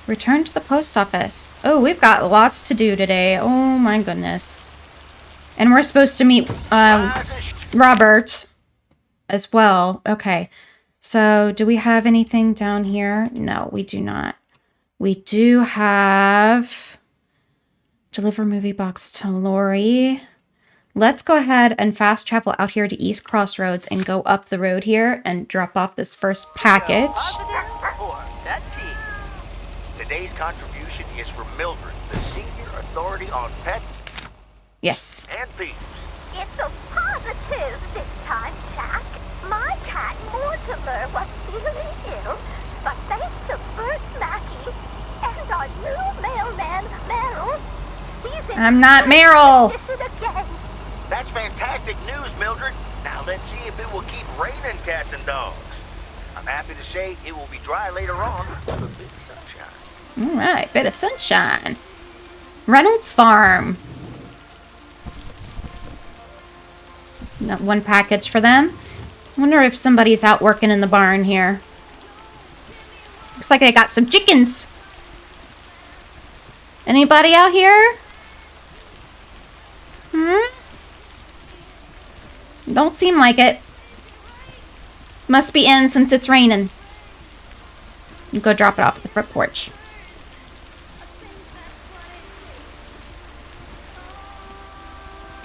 Return to the post office. Oh, we've got lots to do today. Oh my goodness. And we're supposed to meet Robert as well. Okay. So do we have anything down here? No, we do not. We do have deliver movie box to Lori. Let's go ahead and fast travel out here to East Crossroads and go up the road here and drop off this first package. Today's contribution is from Mildred, the senior authority on pet Yes. and thieves. It's a positive this time, Jack. My cat Mortimer was feeling ill, but thanks to Burt Mackey and our new mailman, Meryl, he's in I'm not Meryl. again. That's fantastic news, Mildred. Now let's see if it will keep raining cats and dogs. I'm happy to say it will be dry later on with a bit of sunshine. All right, bit of sunshine. Reynolds Farm. Not one package for them. Wonder if somebody's out working in the barn here. Looks like they got some chickens. Anybody out here? Don't seem like it. Must be in since it's raining. Go drop it off at the front porch.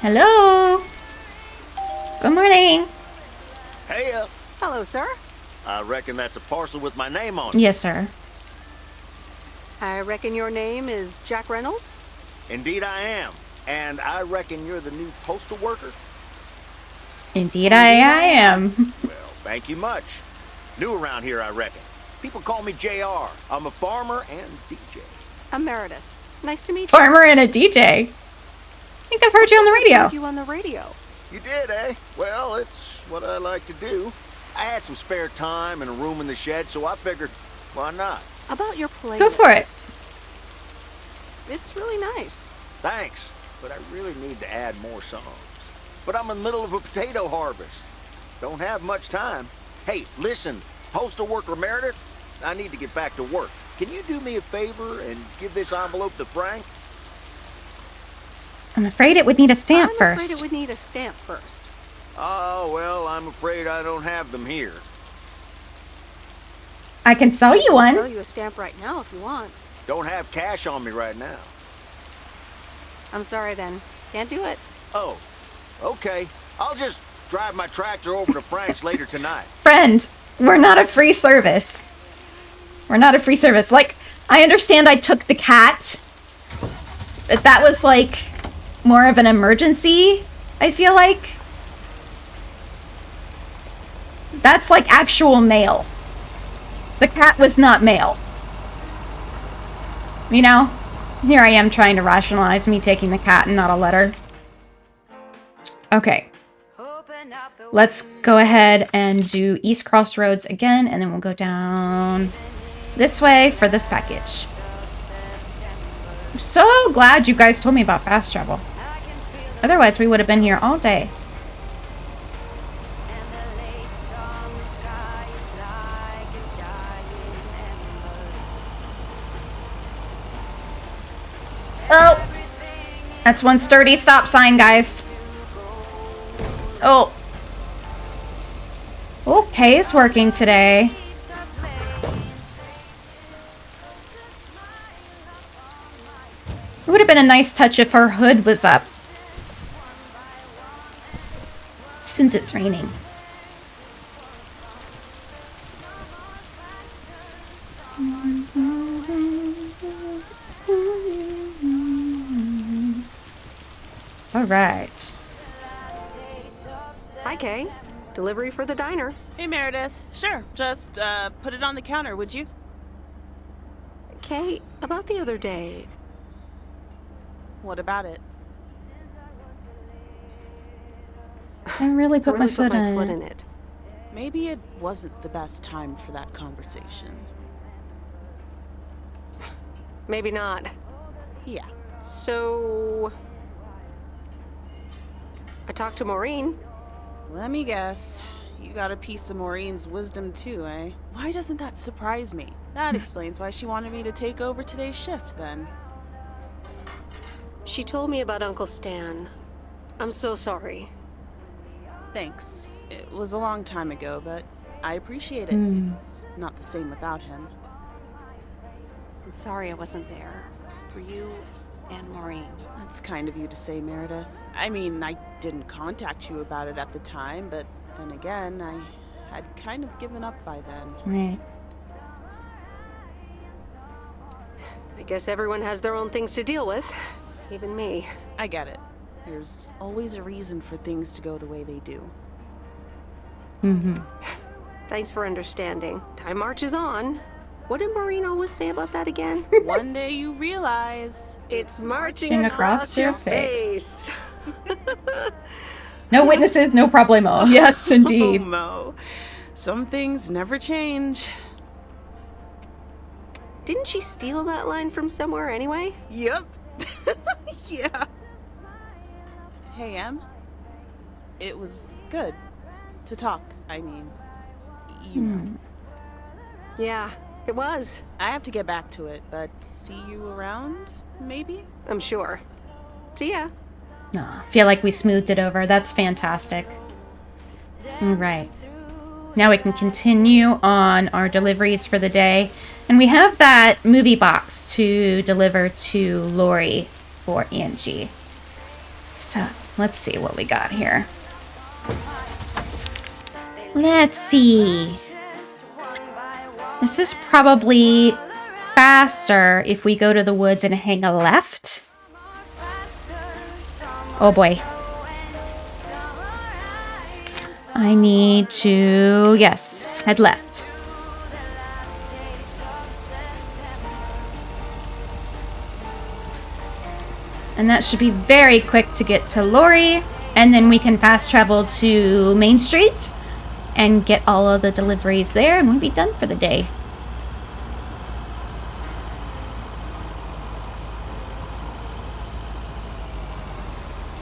Hello. Good morning. Hey, Hello, sir. I reckon that's a parcel with my name on it. Yes, sir. I reckon your name is Jack Reynolds? Indeed I am. And I reckon you're the new postal worker? Indeed I am. Well, thank you much. New around here, I reckon. People call me JR. I'm a farmer and DJ. I'm Meredith. Nice to meet you. Farmer and a DJ. I think I've heard you on the radio. I heard you on the radio. You did, eh? Well, it's what I like to do. I had some spare time and a room in the shed, so I figured, why not? About your playlist. Go for it. It's really nice. Thanks, but I really need to add more songs. But I'm in the middle of a potato harvest. Don't have much time. Hey, listen, postal worker Meredith, I need to get back to work. Can you do me a favor and give this envelope to Frank? I'm afraid it would need a stamp first. I'm afraid it would need a stamp first. Oh, well, I'm afraid I don't have them here. I can sell you one. I'll sell you a stamp right now if you want. Don't have cash on me right now. I'm sorry then. Can't do it. Oh, okay. I'll just drive my tractor over to Frank's later tonight. Friend, we're not a free service. We're not a free service. Like, I understand I took the cat, but that was like more of an emergency, I feel like. That's like actual mail. The cat was not mail. You know? Here I am trying to rationalize me taking the cat and not a letter. Okay. Let's go ahead and do East Crossroads again, and then we'll go down this way for this package. I'm so glad you guys told me about fast travel. Otherwise, we would have been here all day. Oh! That's one sturdy stop sign, guys. Oh. Okay, it's working today. It would have been a nice touch if her hood was up. Since it's raining. All right. Hi, Kay. Delivery for the diner. Hey, Meredith. Sure, just put it on the counter, would you? Kay, about the other day. What about it? I really put my foot in it. Maybe it wasn't the best time for that conversation. Maybe not. Yeah. So... I talked to Maureen. Let me guess. You got a piece of Maureen's wisdom too, eh? Why doesn't that surprise me? That explains why she wanted me to take over today's shift, then. She told me about Uncle Stan. I'm so sorry. Thanks. It was a long time ago, but I appreciate it. It's not the same without him. I'm sorry I wasn't there. For you and Maureen. That's kind of you to say, Meredith. I mean, I didn't contact you about it at the time, but then again, I had kind of given up by then. Right. I guess everyone has their own things to deal with. Even me. I get it. There's always a reason for things to go the way they do. Mm-hmm. Thanks for understanding. Time marches on. What did Maureen always say about that again? One day you realize it's marching across your face. No witnesses, no problemo. Yes, indeed. Oh, Mo. Some things never change. Didn't she steal that line from somewhere anyway? Yep. Yeah. Hey, Em. It was good to talk. I mean, you know. Yeah, it was. I have to get back to it, but see you around, maybe? I'm sure. See ya. No, I feel like we smoothed it over. That's fantastic. All right. Now we can continue on our deliveries for the day. And we have that movie box to deliver to Lori for Angie. So, let's see what we got here. Let's see. This is probably faster if we go to the woods and hang a left. Oh boy. I need to, yes, head left. And that should be very quick to get to Lori. And then we can fast travel to Main Street and get all of the deliveries there, and we'll be done for the day.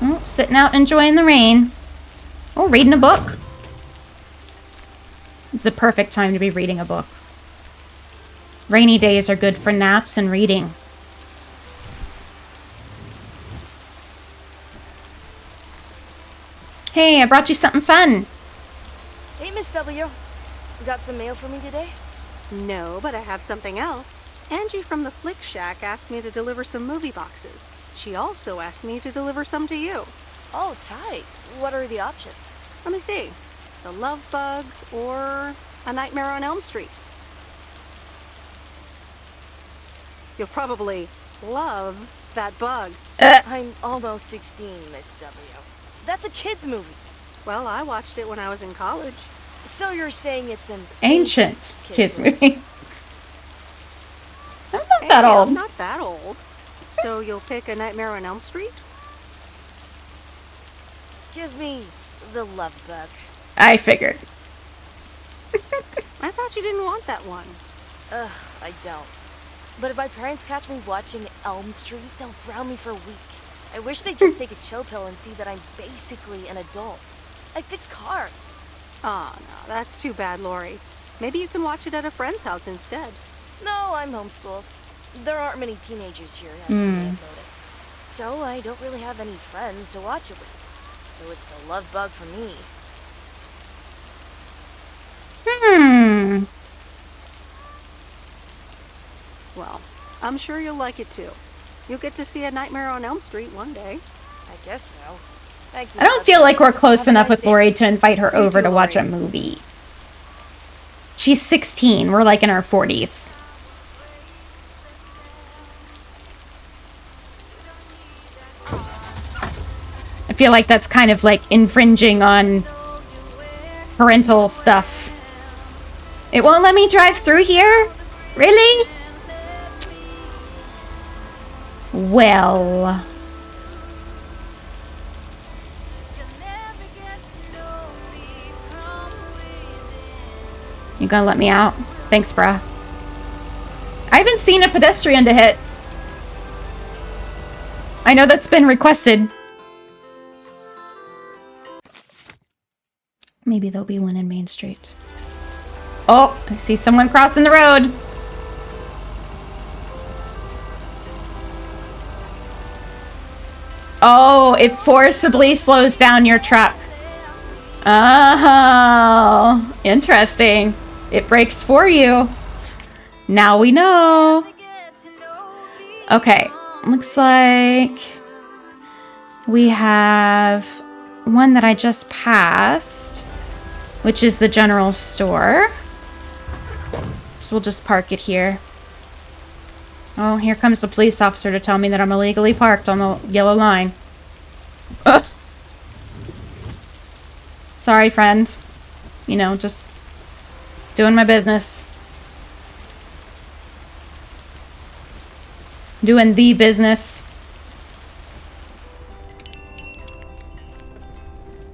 Oh, sitting out enjoying the rain. Oh, reading a book. It's the perfect time to be reading a book. Rainy days are good for naps and reading. Hey, I brought you something fun. Hey, Miss W. You got some mail for me today? No, but I have something else. Angie from the Flick Shack asked me to deliver some movie boxes. She also asked me to deliver some to you. Oh, tight. What are the options? Let me see. The Love Bug or A Nightmare on Elm Street. You'll probably love that bug. I'm almost 16, Miss W. That's a kid's movie. Well, I watched it when I was in college. So you're saying it's an ancient kids movie. I'm not that old. I'm not that old. So you'll pick A Nightmare on Elm Street? Give me the Love Bug. I figured. I thought you didn't want that one. Ugh, I don't. But if my parents catch me watching Elm Street, they'll ground me for a week. I wish they'd just take a chill pill and see that I'm basically an adult. I fix cars. Oh, no, that's too bad, Lori. Maybe you can watch it at a friend's house instead. No, I'm homeschooled. There aren't many teenagers here, as you may have noticed. So I don't really have any friends to watch it with. So it's a love bug for me. Well, I'm sure you'll like it too. You'll get to see A Nightmare on Elm Street one day. I guess so. Thanks, I don't feel like we're close enough with Lori to invite her over to watch a movie. She's 16. We're like in our 40s. I feel like that's kind of like infringing on parental stuff. It won't let me drive through here? Really? Well... You gonna let me out? Thanks, bruh. I haven't seen a pedestrian to hit. I know that's been requested. Maybe there'll be one in Main Street. Oh, I see someone crossing the road. Oh, it forcibly slows down your truck. Oh, interesting. It brakes for you. Now we know. Okay, looks like we have one that I just passed, which is the general store. So we'll just park it here. Oh, here comes the police officer to tell me that I'm illegally parked on the yellow line. Ugh. Sorry, friend. You know, just doing my business. Doing the business.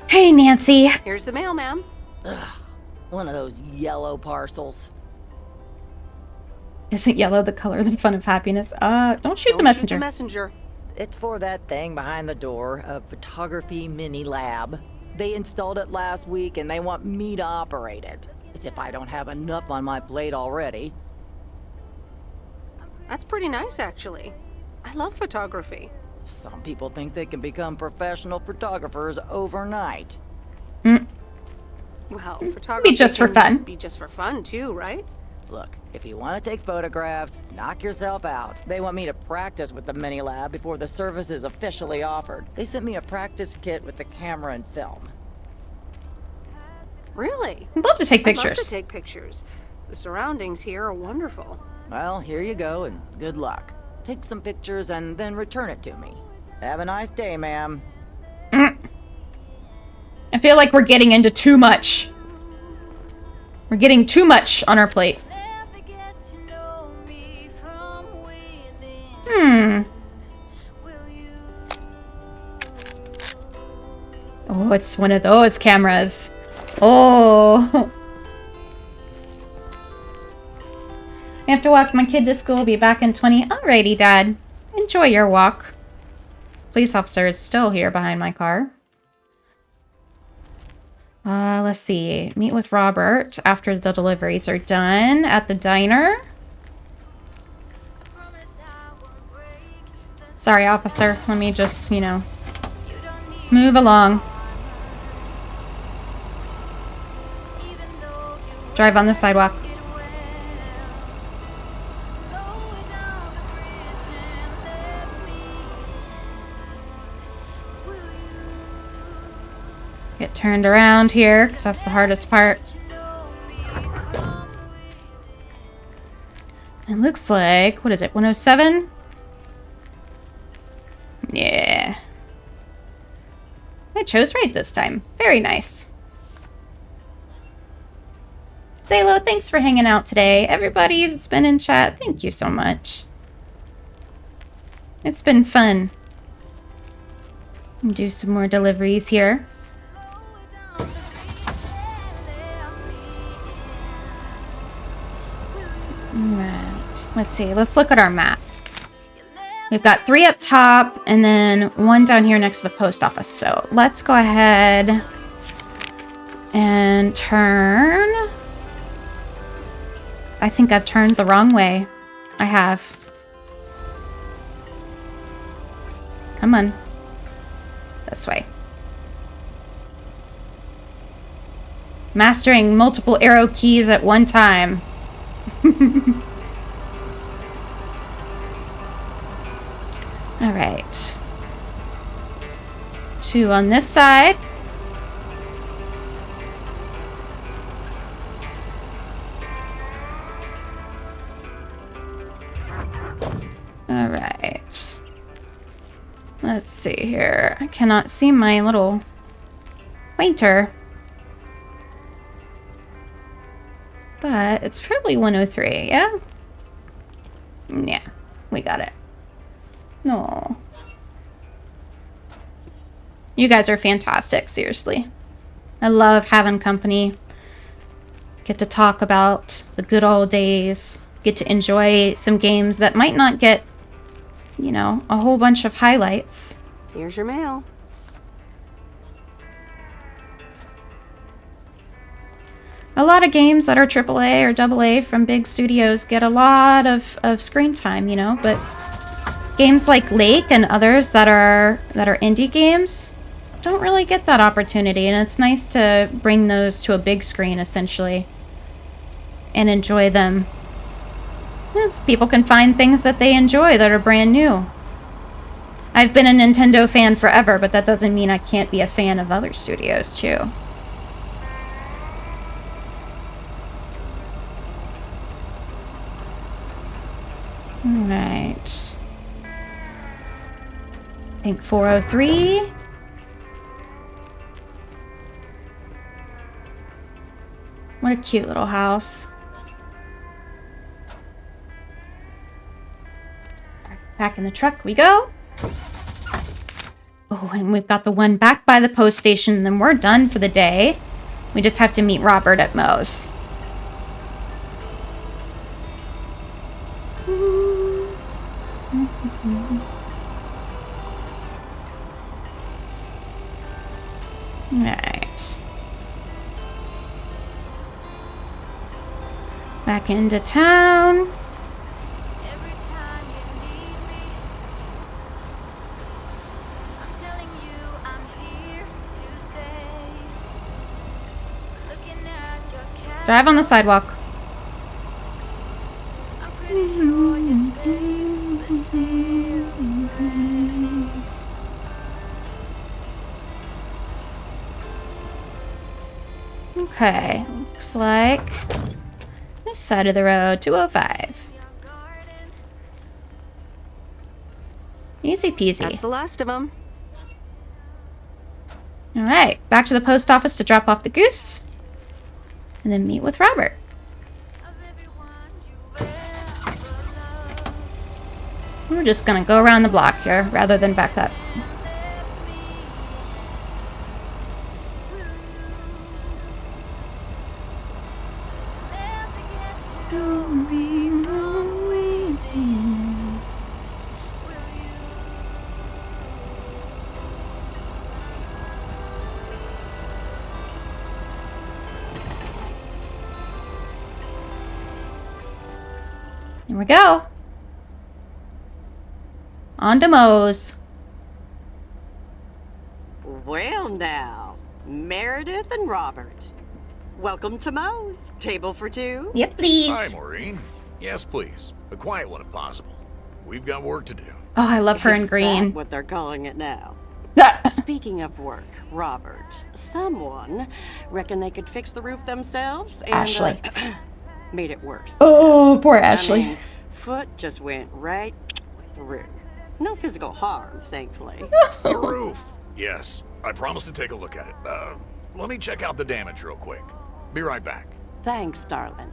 Hey, Nancy. Here's the mail, ma'am. Ugh, one of those yellow parcels. Isn't yellow the color of the fun of happiness? Don't shoot the messenger. Shoot the messenger. It's for that thing behind the door, a photography mini lab. They installed it last week and they want me to operate it. As if I don't have enough on my plate already. That's pretty nice, actually. I love photography. Some people think they can become professional photographers overnight. Well, photography be just for fun. Be just for fun, too, right? Look, if you want to take photographs, knock yourself out. They want me to practice with the mini lab before the service is officially offered. They sent me a practice kit with the camera and film. Really? I'd love to take pictures. I'd love to take pictures. The surroundings here are wonderful. Well, here you go, and good luck. Take some pictures and then return it to me. Have a nice day, ma'am. I feel like we're getting into too much. We're getting too much on our plate. Oh, it's one of those cameras. Oh. I have to walk my kid to school. Be back in 20. Alrighty, Dad. Enjoy your walk. Police officer is still here behind my car. Let's see. Meet with Robert after the deliveries are done at the diner. Sorry, officer. Let me just, you know, move along. Drive on the sidewalk. Get turned around here, because that's the hardest part. It looks like, what is it, 107? Yeah. I chose right this time. Very nice. Zalo, thanks for hanging out today. Everybody who's been in chat, thank you so much. It's been fun. Do some more deliveries here. Alright, let's see. Let's look at our map. We've got 3 up top and then 1 down here next to the post office. So let's go ahead and turn. I think I've turned the wrong way. I have. Come on. This way. Mastering multiple arrow keys at one time. All right. 2 on this side. All right. Let's see here. I cannot see my little pointer. But it's probably 103, yeah? Yeah, we got it. No. You guys are fantastic, seriously. I love having company. Get to talk about the good old days. Get to enjoy some games that might not get, you know, a whole bunch of highlights. Here's your mail. A lot of games that are AAA or AA from big studios get a lot of screen time, you know, but games like Lake and others that are indie games don't really get that opportunity, and it's nice to bring those to a big screen, essentially, and enjoy them. If people can find things that they enjoy that are brand new. I've been a Nintendo fan forever, but that doesn't mean I can't be a fan of other studios, too. Alright. I think 403. What a cute little house. Back in the truck we go. Oh, and we've got the one back by the post station, and then we're done for the day. We just have to meet Robert at Moe's. Right. Back into town. Drive on the sidewalk. Okay, looks like this side of the road, 205. Easy peasy. That's the last of them. Alright, back to the post office to drop off the goose. And then meet with Robert. We're just gonna go around the block here rather than back up. Here we go. On to Moe's. Well now, Meredith and Robert. Welcome to Moe's. Table for two? Yes, please. Hi, Maureen. Yes, please. A quiet one if possible. We've got work to do. Oh, I love her in Is green. that what they're calling it now? Speaking of work, Robert, someone reckoned they could fix the roof themselves and Ashley. made it worse. Oh, poor Ashley. I mean, foot just went right through. No physical harm, thankfully. The roof. Yes, I promised to take a look at it. Let me check out the damage real quick. Be right back. Thanks, darling.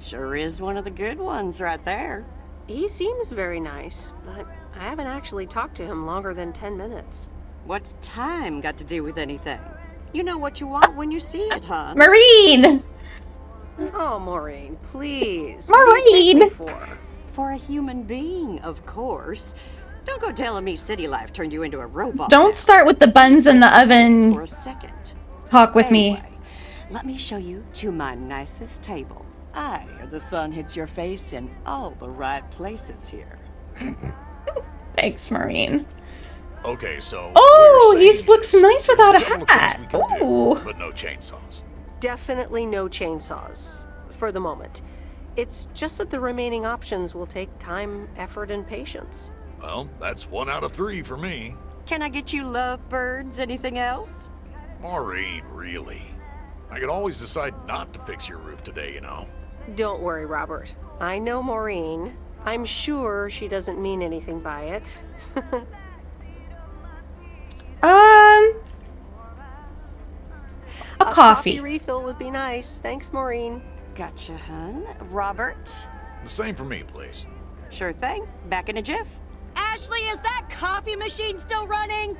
Sure is one of the good ones right there. He seems very nice, but I haven't actually talked to him longer than 10 minutes. What's time got to do with anything? You know what you want when you see it, huh? Maureen! Oh, Maureen, please. Maureen! What do you take me for? For a human being, of course. Don't go telling me city life turned you into a robot. Don't start with the buns in the oven. For a second. Talk with me. Let me show you to my nicest table. The sun hits your face in all the right places here. Thanks, Maureen. Okay, so... Oh, he looks nice without a hat. Oh. But no chainsaws. Definitely no chainsaws. For the moment. It's just that the remaining options will take time, effort, and patience. Well, that's 1 out of 3 for me. Can I get you lovebirds? Anything else? Maureen, really? I could always decide not to fix your roof today, you know. Don't worry, Robert. I know Maureen. I'm sure she doesn't mean anything by it. A coffee. Refill would be nice. Thanks, Maureen. Gotcha, hun. Robert? The same for me, please. Sure thing. Back in a jiff. Ashley, is that coffee machine still running?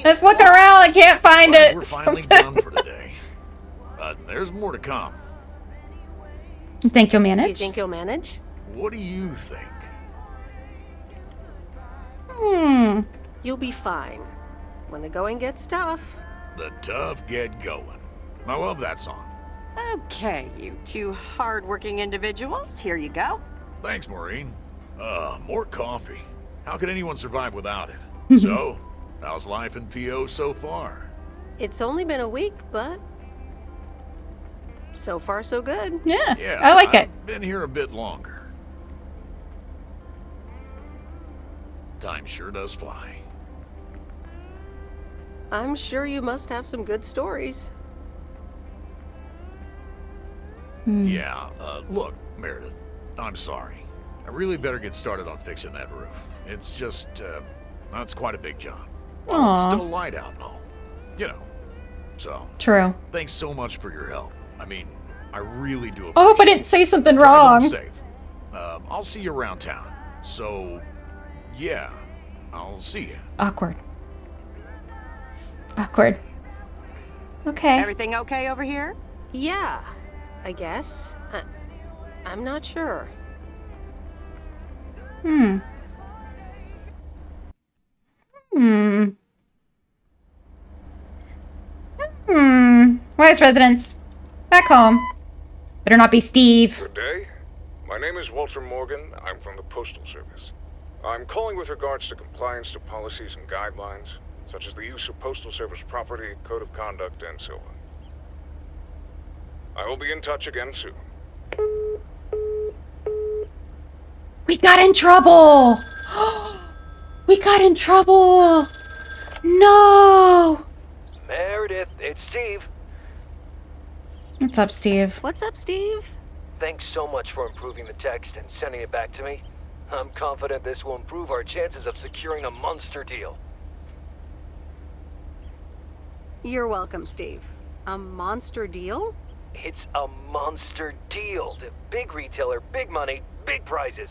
Just looking around, I can't find Well, it. we're finally done for today. But there's more to come. You think you'll manage? Do you think you'll manage? What do you think? You'll be fine. When the going gets tough. The tough get going. I love that song. Okay, you two hard-working individuals. Here you go. Thanks, Maureen. More coffee. How could anyone survive without it? So, how's life in PO so far? It's only been a week, but so far so good. Yeah, I like it. I've been here a bit longer. Time sure does fly. I'm sure you must have some good stories. Yeah, look, Meredith, I'm sorry. I really better get started on fixing that roof. It's just, that's quite a big job. Well, it's still light out and all. You know, so. True. Thanks so much for your help. I mean, I really do appreciate it. I hope I didn't say something Drive wrong. home safe. I'll see you around town. So, yeah, I'll see you. Awkward. Okay. Everything okay over here? Yeah, I guess. I'm not sure. Weiss residence. Back home. Better not be Steve. Good day. My name is Walter Morgan. I'm from the Postal Service. I'm calling with regards to compliance to policies and guidelines, such as the use of Postal Service property, code of conduct, and so on. I will be in touch again soon. We got in trouble! We got in trouble! No! Meredith, it's Steve. What's up, Steve? What's up, Steve? Thanks so much for improving the text and sending it back to me. I'm confident this will improve our chances of securing a monster deal. You're welcome, Steve. A monster deal? It's a monster deal. The big retailer, big money, big prizes.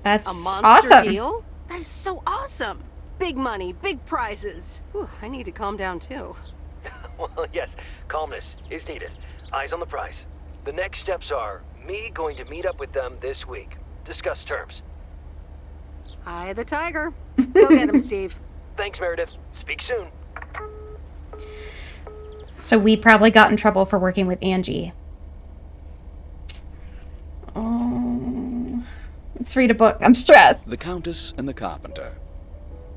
That's a monster awesome. deal? That is so awesome. Big money, big prizes. Whew, I need to calm down too. Well, yes, calmness is needed. Eyes on the prize. The next steps are me going to meet up with them this week. Discuss terms. Eye the tiger. Go get him, Steve. Thanks, Meredith. Speak soon. So we probably got in trouble for working with Angie. Let's read a book. I'm stressed. The Countess and the Carpenter.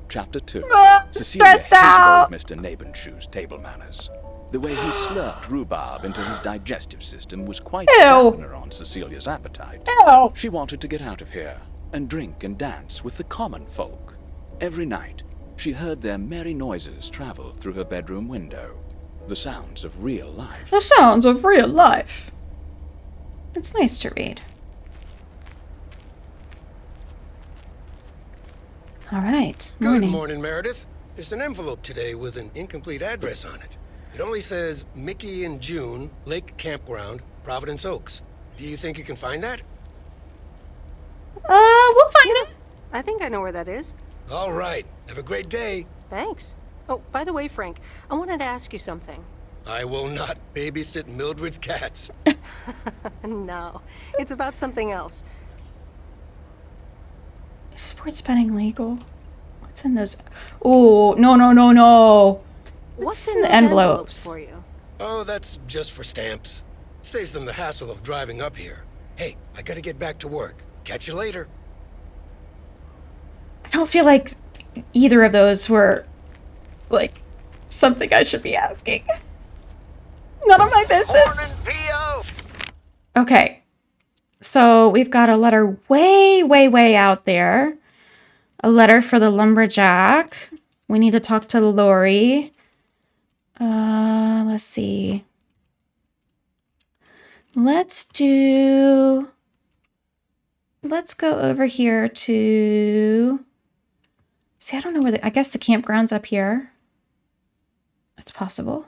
Chapter 2. Cecilia hated old Mr. Nabenshoe's table manners. The way he slurped rhubarb into his digestive system was quite a dampener on Cecilia's appetite. Ew. She wanted to get out of here and drink and dance with the common folk. Every night, she heard their merry noises travel through her bedroom window. The sounds of real life. The sounds of real life. It's nice to read. All right. Good morning, Meredith. There's an envelope today with an incomplete address on it. It only says Mickey and June, Lake Campground, Providence Oaks. Do you think you can find that? We'll find it. I think I know where that is. All right. Have a great day. Thanks. Oh, by the way, Frank, I wanted to ask you something. I will not babysit Mildred's cats. No, it's about something else. Is sports betting legal? What's in those? Oh, no. What's in the envelopes for you? Oh, that's just for stamps. Saves them the hassle of driving up here. Hey, I gotta get back to work. Catch you later. I don't feel like either of those were, like, something I should be asking. None of my business. Okay. So we've got a letter way out there. A letter for the lumberjack. We need to talk to Lori. Let's see. Let's go over here to... See, I don't know where I guess the campground's up here. It's possible.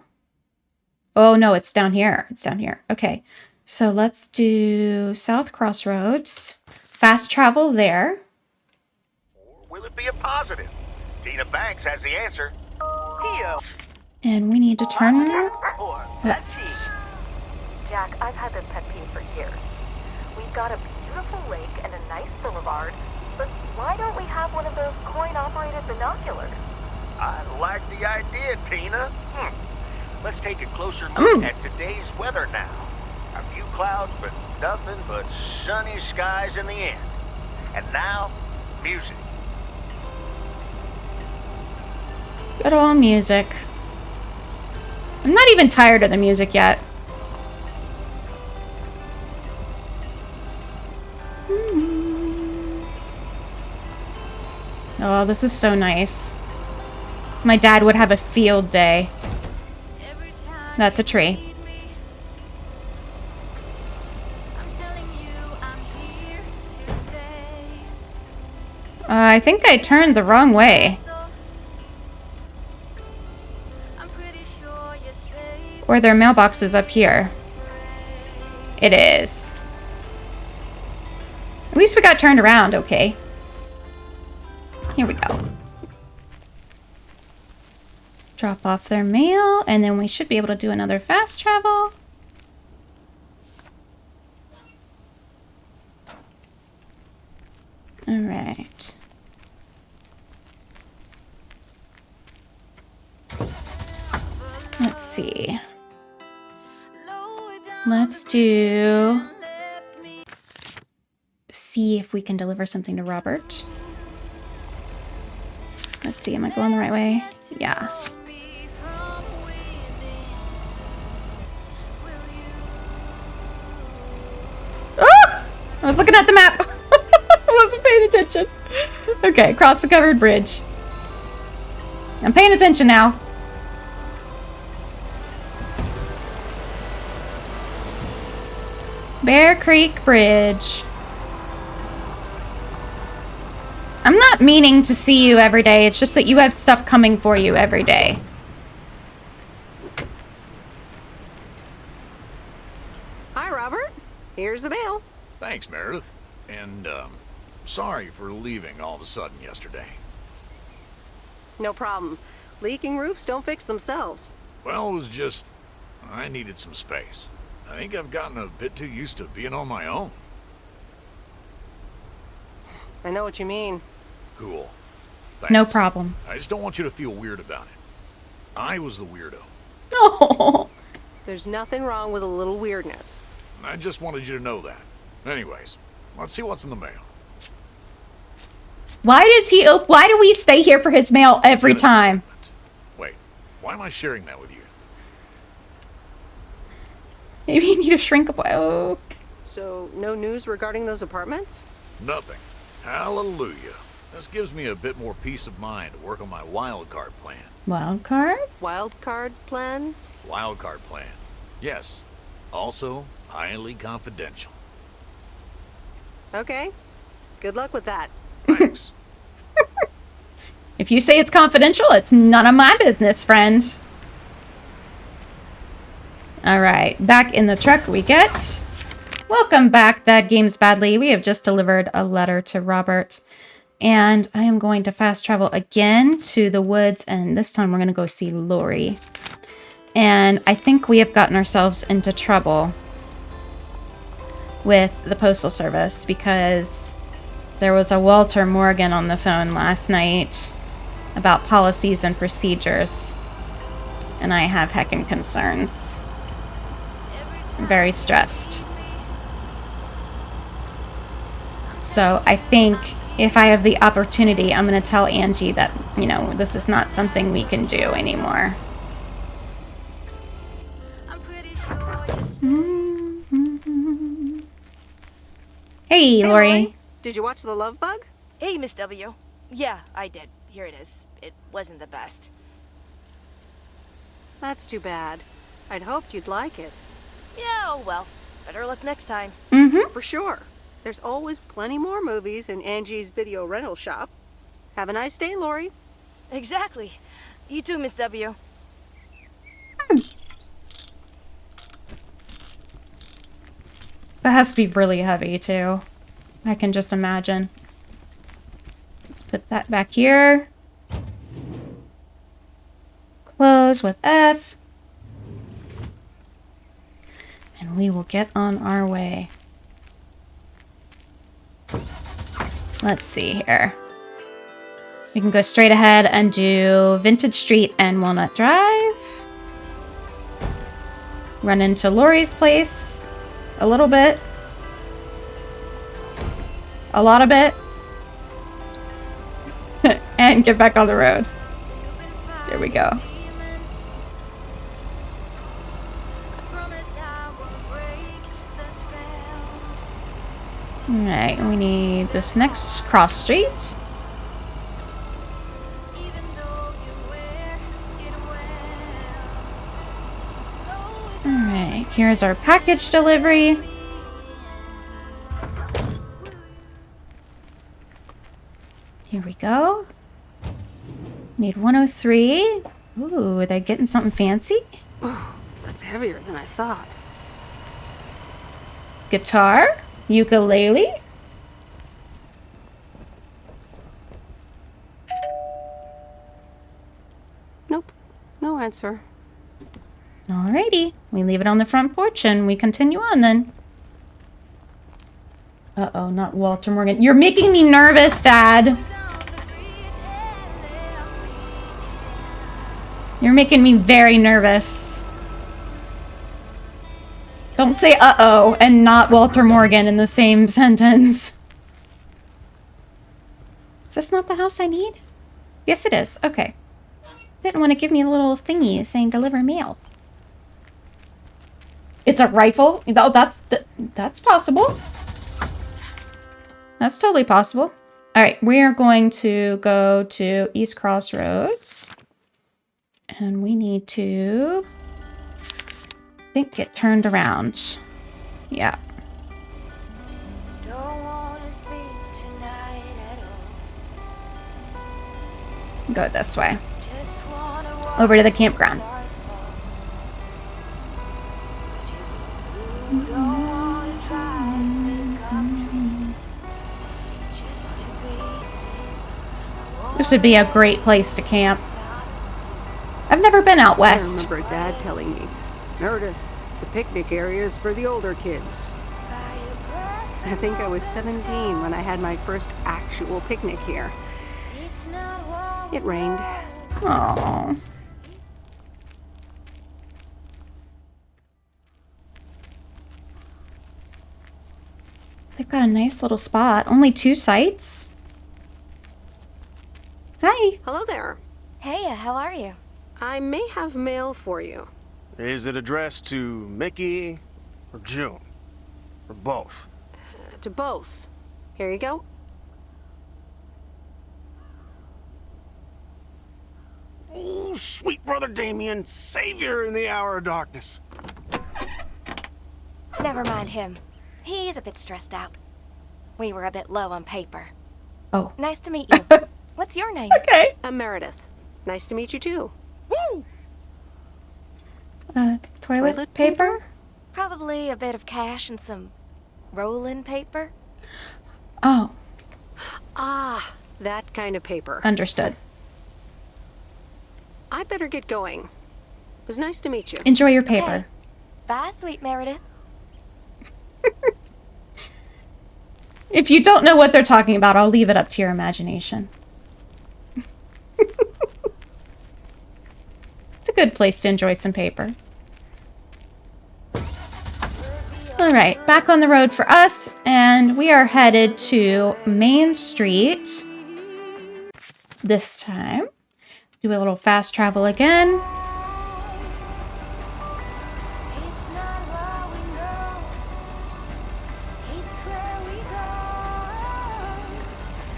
Oh, no, it's down here. It's down here. Okay. So let's do South Crossroads. Fast travel there. Will it be a positive? Tina Banks has the answer. Theo. And we need to turn left. Jack, I've had this pet peeve for years. We've got a beautiful lake and a nice boulevard, but why don't we have one of those coin-operated binoculars? I like the idea, Tina. Let's take a closer look at today's weather now. A few clouds, but nothing but sunny skies in the end. And now, music. Good old music. I'm not even tired of the music yet. Oh, this is so nice. My dad would have a field day. That's a tree. I think I turned the wrong way. Or their mailbox is up here. It is. At least we got turned around, okay. Here we go. Drop off their mail, and then we should be able to do another fast travel. All right. Let's see. Let's see if we can deliver something to Robert. Let's see, am I going the right way? Yeah. Ah! I was looking at the map. I wasn't paying attention. Okay, cross the covered bridge. I'm paying attention now. Bear Creek Bridge. I'm not meaning to see you every day. It's just that you have stuff coming for you every day. Hi, Robert. Here's the mail. Thanks, Meredith. And, sorry for leaving all of a sudden yesterday. No problem. Leaking roofs don't fix themselves. Well, it was just... I needed some space. I think I've gotten a bit too used to being on my own. I know what you mean. Cool. No problem. I just don't want you to feel weird about it. I was the weirdo. Oh. There's nothing wrong with a little weirdness. I just wanted you to know that. Anyways, let's see what's in the mail. Why do we stay here for his mail every time? Wait, why am I sharing that with you? Maybe you need a shrinkable. Oh. So, no news regarding those apartments? Nothing. Hallelujah. This gives me a bit more peace of mind to work on my wild card plan. Wild card? Wild card plan? Wild card plan. Yes. Also, highly confidential. Okay. Good luck with that. Thanks. If you say it's confidential, it's none of my business, friends. Alright, back in the truck we get. Welcome back, Dad Games Badly. We have just delivered a letter to Robert. And I am going to fast travel again to the woods, and this time we're going to go see Lori. And I think we have gotten ourselves into trouble with the Postal Service because there was a Walter Morgan on the phone last night about policies and procedures. And I have heckin' concerns. I'm very stressed. So I think if I have the opportunity, I'm going to tell Angie that, you know, this is not something we can do anymore. Hey, Lori. Did you watch The Love Bug? Hey, Miss W. Yeah, I did. Here it is. It wasn't the best. That's too bad. I'd hoped you'd like it. Yeah, oh well. Better luck next time. Mm-hmm. For sure. There's always plenty more movies in Angie's video rental shop. Have a nice day, Lori. Exactly. You too, Miss W. That has to be really heavy, too. I can just imagine. Let's put that back here. Close with F. And we will get on our way. Let's see here. We can go straight ahead and do Vintage Street and Walnut Drive. Run into Lori's place a little bit. A lot of it. And get back on the road. There we go. Alright, we need this next cross street. Alright, here's our package delivery. Here we go. Need 103. Ooh, are they getting something fancy? Oh, that's heavier than I thought. Guitar? Ukulele? Nope. No answer. Alrighty. We leave it on the front porch and we continue on then. Uh-oh, not Walter Morgan. You're making me nervous, Dad. You're making me very nervous. Don't say uh-oh and not Walter Morgan in the same sentence. Is this not the house I need? Yes, it is. Okay. Didn't want to give me a little thingy saying deliver mail. It's a rifle? Oh, that's possible. That's totally possible. All right, we are going to go to East Crossroads. And we need to... I think get turned around. Yeah. Don't wanna sleep tonight at all. Go this way. Over to the campground. This would be a great place to camp. I've never been out west. I remember Dad telling me, Meredith, the picnic area is for the older kids. I think I was 17 when I had my first actual picnic here. It rained. Aww. They've got a nice little spot. Only 2 sites? Hi. Hello there. Hey, how are you? I may have mail for you. Is it addressed to Mickey or June? Or both? To both. Here you go. Oh, sweet brother Damien, savior in the hour of darkness. Never mind him. He's a bit stressed out. We were a bit low on paper. Oh. Nice to meet you. What's your name? Okay. I'm Meredith. Nice to meet you too. Woo! Toilet paper? Probably a bit of cash and some roll-in paper. Oh. Ah, that kind of paper. Understood. I better get going. It was nice to meet you. Enjoy your paper. Okay. Bye, sweet Meredith. If you don't know what they're talking about, I'll leave it up to your imagination. It's a good place to enjoy some paper. Alright, back on the road for us, and we are headed to Main Street. This time. Do a little fast travel again.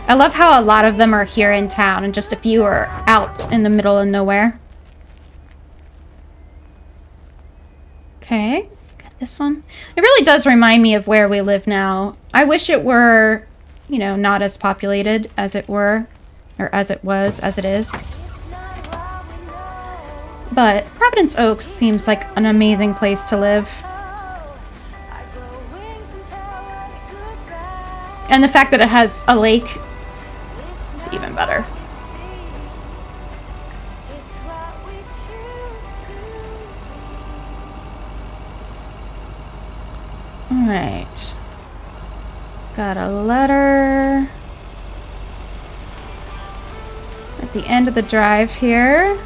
I love how a lot of them are here in town and just a few are out in the middle of nowhere. Okay, got this one. It really does remind me of where we live now. I wish it were, you know, not as populated as it were, or as it was, as it is. But Providence Oaks seems like an amazing place to live. And the fact that it has a lake, it's even better. Alright. Got a letter at the end of the drive here.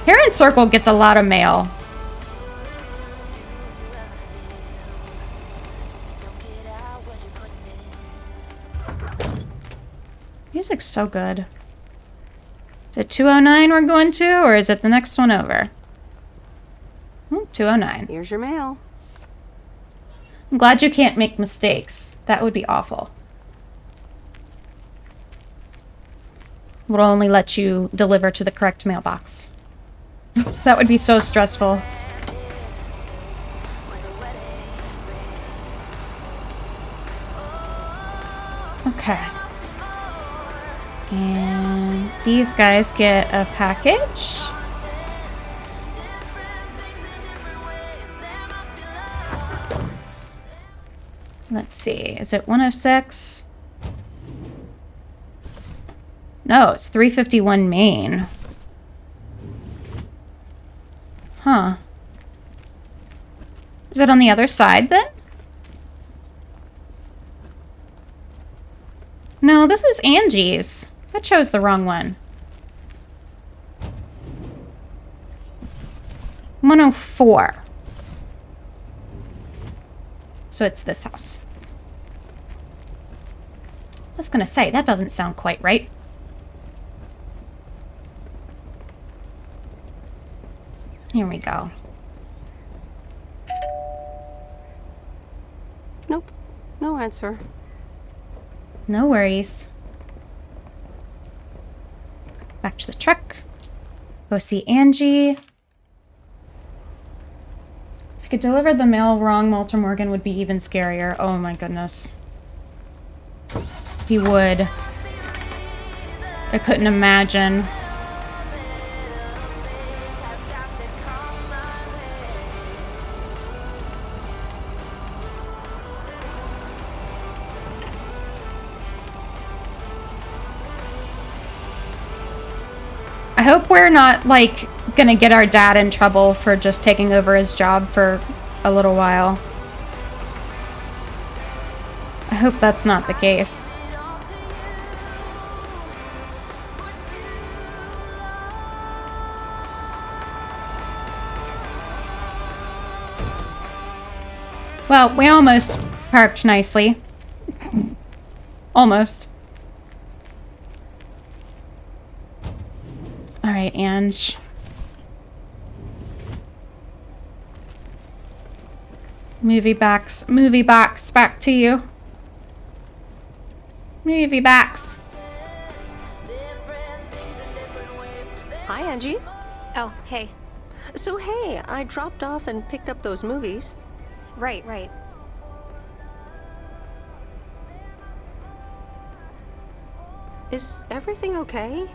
Heron Circle gets a lot of mail. Music's so good. Is it 209 we're going to, or is it the next one over? 209. Here's your mail. I'm glad you can't make mistakes. That would be awful. Would only let you deliver to the correct mailbox. That would be so stressful. Okay. And these guys get a package. Let's see. Is it 106? No, it's 351 Main. Huh. Is it on the other side then? No, this is Angie's. I chose the wrong one. 104. So it's this house. I was gonna say, that doesn't sound quite right. Here we go. Nope. No answer. No worries. Back to the truck. Go see Angie. If I could deliver the mail wrong, Walter Morgan would be even scarier. Oh my goodness. He would. I couldn't imagine. I hope we're not, like, gonna get our dad in trouble for just taking over his job for a little while. I hope that's not the case. Well, we almost parked nicely. Almost. Alright, Ange. Movie box, back to you. Movie box. Hi, Angie. Oh, hey. So, hey, I dropped off and picked up those movies. Right. Is everything okay?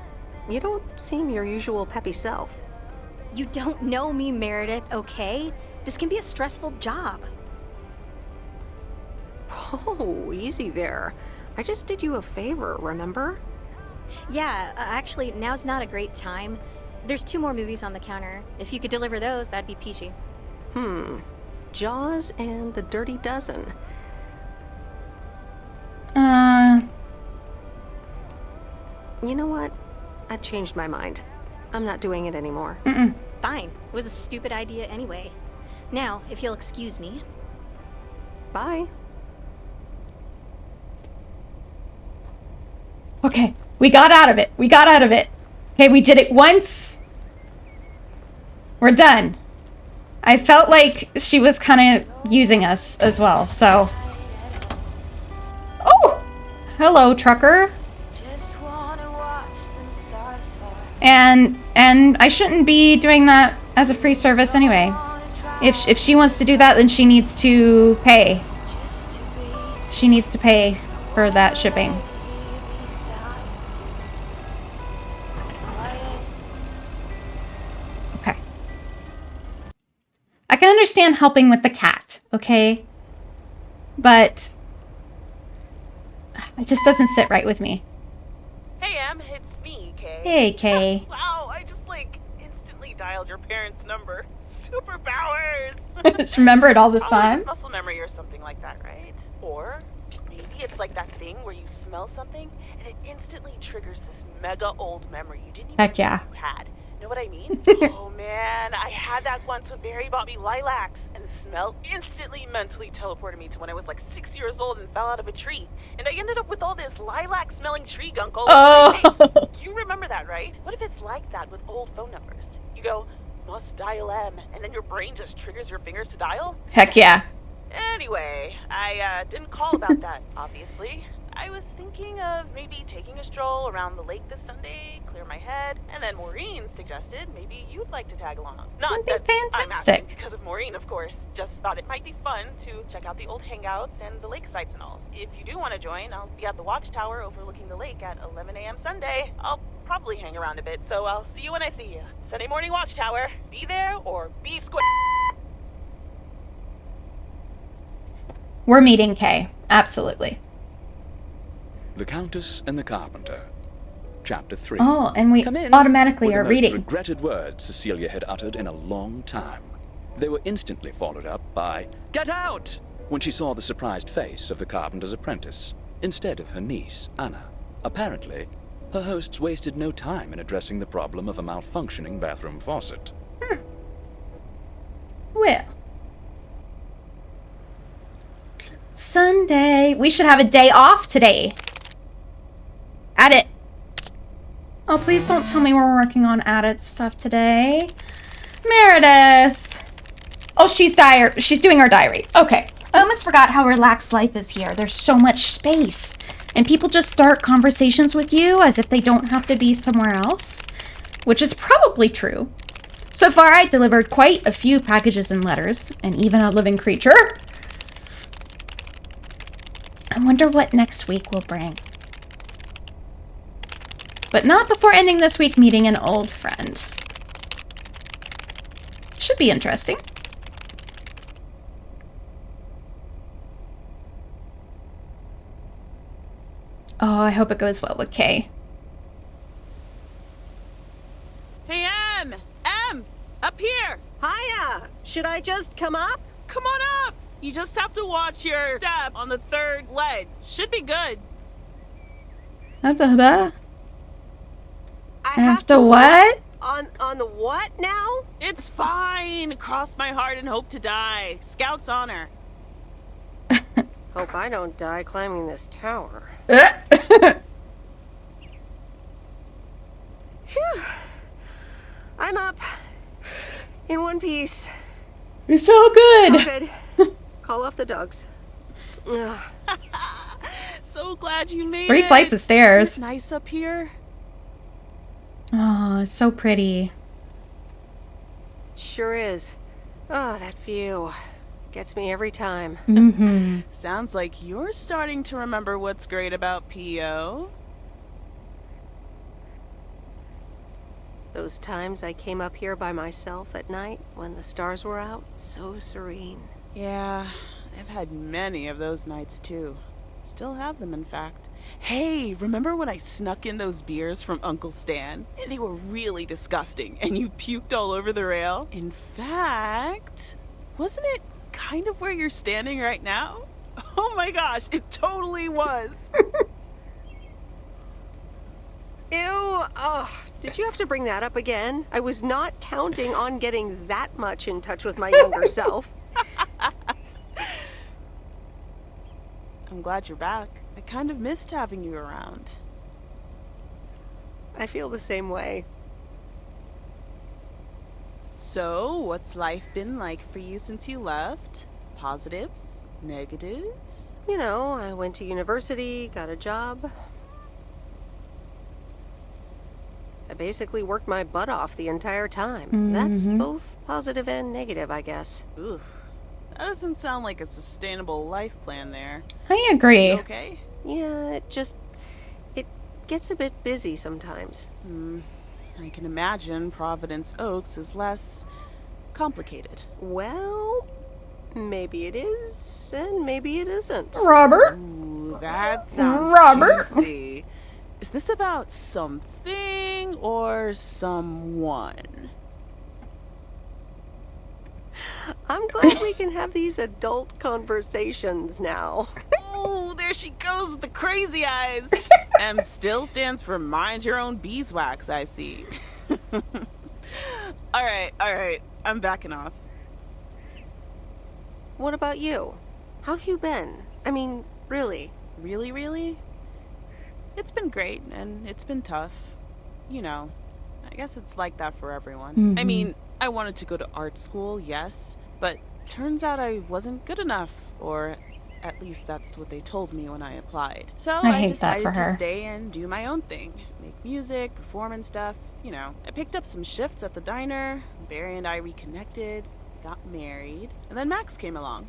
You don't seem your usual peppy self. You don't know me, Meredith, okay? This can be a stressful job. Oh, easy there. I just did you a favor, remember? Yeah, actually, now's not a great time. There's 2 more movies on the counter. If you could deliver those, that'd be peachy. Jaws and The Dirty Dozen. You know what? I've changed my mind. I'm not doing it anymore. Fine. It was a stupid idea anyway. Now, if you'll excuse me. Bye. Okay, we got out of it. Okay, we did it once. We're done. I felt like she was kind of using us as well, so. Oh! Hello, trucker. And I shouldn't be doing that as a free service anyway. If she wants to do that, then she needs to pay. She needs to pay for that shipping. Okay. I can understand helping with the cat, okay? But it just doesn't sit right with me. Hey, Em, it's me, Kay. Hey, Kay. Wow, I just, instantly dialed your parents' number. Superpowers! Just remember it all this time? Muscle memory or something like that, right? Or maybe it's like that thing where you smell something and it instantly triggers this mega old memory you didn't even Heck yeah. know you had. Know what I mean? Oh man, I had that once when Barry bought me lilacs, and the smell instantly mentally teleported me to when I was 6 years old and fell out of a tree. And I ended up with all this lilac-smelling tree gunk all over my face. You remember that, right? What if it's like that with old phone numbers? You go, must dial M, and then your brain just triggers your fingers to dial? Heck yeah. Anyway, I didn't call about that, obviously. I was thinking of maybe taking a stroll around the lake this Sunday, clear my head, and then Maureen suggested maybe you'd like to tag along. Not that I'm asking because of Maureen, of course. Just thought it might be fun to check out the old hangouts and the lake sites and all. If you do want to join, I'll be at the watchtower overlooking the lake at 11 a.m. Sunday. I'll probably hang around a bit, so I'll see you when I see you. Sunday morning watchtower. Be there or be square. We're meeting Kay. Absolutely. The Countess and the Carpenter. Chapter 3. Oh, and we automatically are reading. The most regretted words Cecilia had uttered in a long time. They were instantly followed up by, "Get out!" when she saw the surprised face of the carpenter's apprentice, instead of her niece, Anna. Apparently, her hosts wasted no time in addressing the problem of a malfunctioning bathroom faucet. Well. Sunday. We should have a day off today. Add it. Oh, please don't tell me we're working on added stuff today. Meredith. Oh, she's doing our diary. Okay. I almost forgot how relaxed life is here. There's so much space. And people just start conversations with you as if they don't have to be somewhere else. Which is probably true. So far, I delivered quite a few packages and letters. And even a living creature. I wonder what next week will bring. But not before ending this week meeting an old friend. Should be interesting. Oh, I hope it goes well with Kay. Hey, Em! Em! Up here! Hiya! Should I just come up? Come on up! You just have to watch your step on the third ledge. Should be good. I have to what? On the what now? It's fine. Cross my heart and hope to die. Scout's honor. Hope I don't die climbing this tower. Phew. I'm up. In one piece. It's all good. All good. Call off the dogs. So glad you made it. 3 flights of stairs. Isn't it nice up here? Oh, it's so pretty. Sure is. Oh, that view. Gets me every time. Mm-hmm. Sounds like you're starting to remember what's great about P.O. Those times I came up here by myself at night when the stars were out. So serene. Yeah, I've had many of those nights too. Still have them, in fact. Hey, remember when I snuck in those beers from Uncle Stan? And they were really disgusting, and you puked all over the rail? In fact, wasn't it kind of where you're standing right now? Oh my gosh, it totally was. Ew, oh, did you have to bring that up again? I was not counting on getting that much in touch with my younger self. I'm glad you're back. I kind of missed having you around. I feel the same way. So, what's life been like for you since you left? Positives? Negatives? You know, I went to university, got a job. I basically worked my butt off the entire time. Mm-hmm. That's both positive and negative, I guess. Ooh, that doesn't sound like a sustainable life plan there. I agree. You okay? Yeah, it gets a bit busy sometimes. I can imagine Providence Oaks is less complicated. Well, maybe it is, and maybe it isn't. Robert? Ooh, that sounds juicy. Is this about something or someone? I'm glad we can have these adult conversations now. Oh, there she goes with the crazy eyes. M still stands for mind your own beeswax, I see. All right. I'm backing off. What about you? How have you been? I mean, really? Really? It's been great, and it's been tough. You know, I guess it's like that for everyone. Mm-hmm. I mean, I wanted to go to art school, yes, but turns out I wasn't good enough, or at least that's what they told me when I applied. So I decided to stay and do my own thing. Make music, perform and stuff. You know, I picked up some shifts at the diner. Barry and I reconnected, got married, and then Max came along.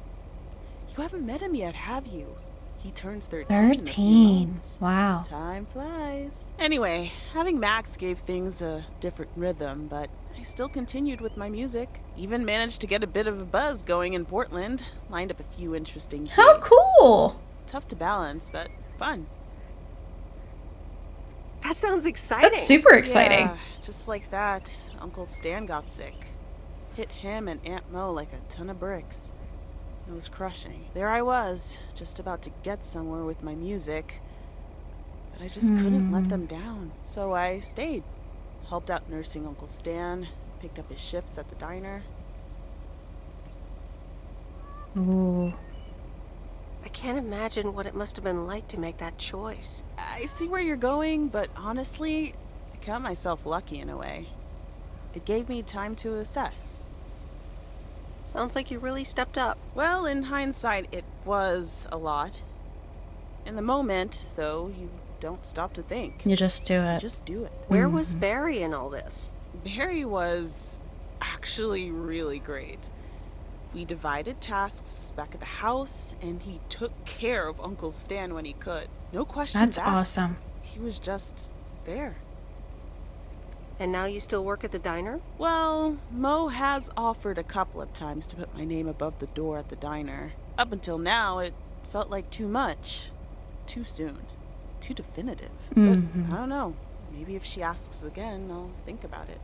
You haven't met him yet, have you? He turns 13 in a few months. Wow. Time flies. Anyway, having Max gave things a different rhythm, but I still continued with my music. Even managed to get a bit of a buzz going in Portland. Lined up a few interesting gigs. How cool! Tough to balance, but fun. That sounds exciting. That's super exciting. Yeah, just like that, Uncle Stan got sick. Hit him and Aunt Mo like a ton of bricks. It was crushing. There I was, just about to get somewhere with my music. But I just couldn't let them down. So I stayed. Helped out nursing Uncle Stan. Picked up his shifts at the diner. Ooh. I can't imagine what it must have been like to make that choice. I see where you're going, but honestly, I count myself lucky in a way. It gave me time to assess. Sounds like you really stepped up. Well, in hindsight, it was a lot. In the moment, though, you don't stop to think. You just do it. You just do it. Where was Barry in all this? Barry was actually really great. We divided tasks back at the house, and he took care of Uncle Stan when he could. No questions asked. That's awesome. He was just there. And now you still work at the diner? Well, Mo has offered a couple of times to put my name above the door at the diner. Up until now, it felt like too much. Too soon. Too definitive. Mm-hmm. But I don't know. Maybe if she asks again, I'll think about it.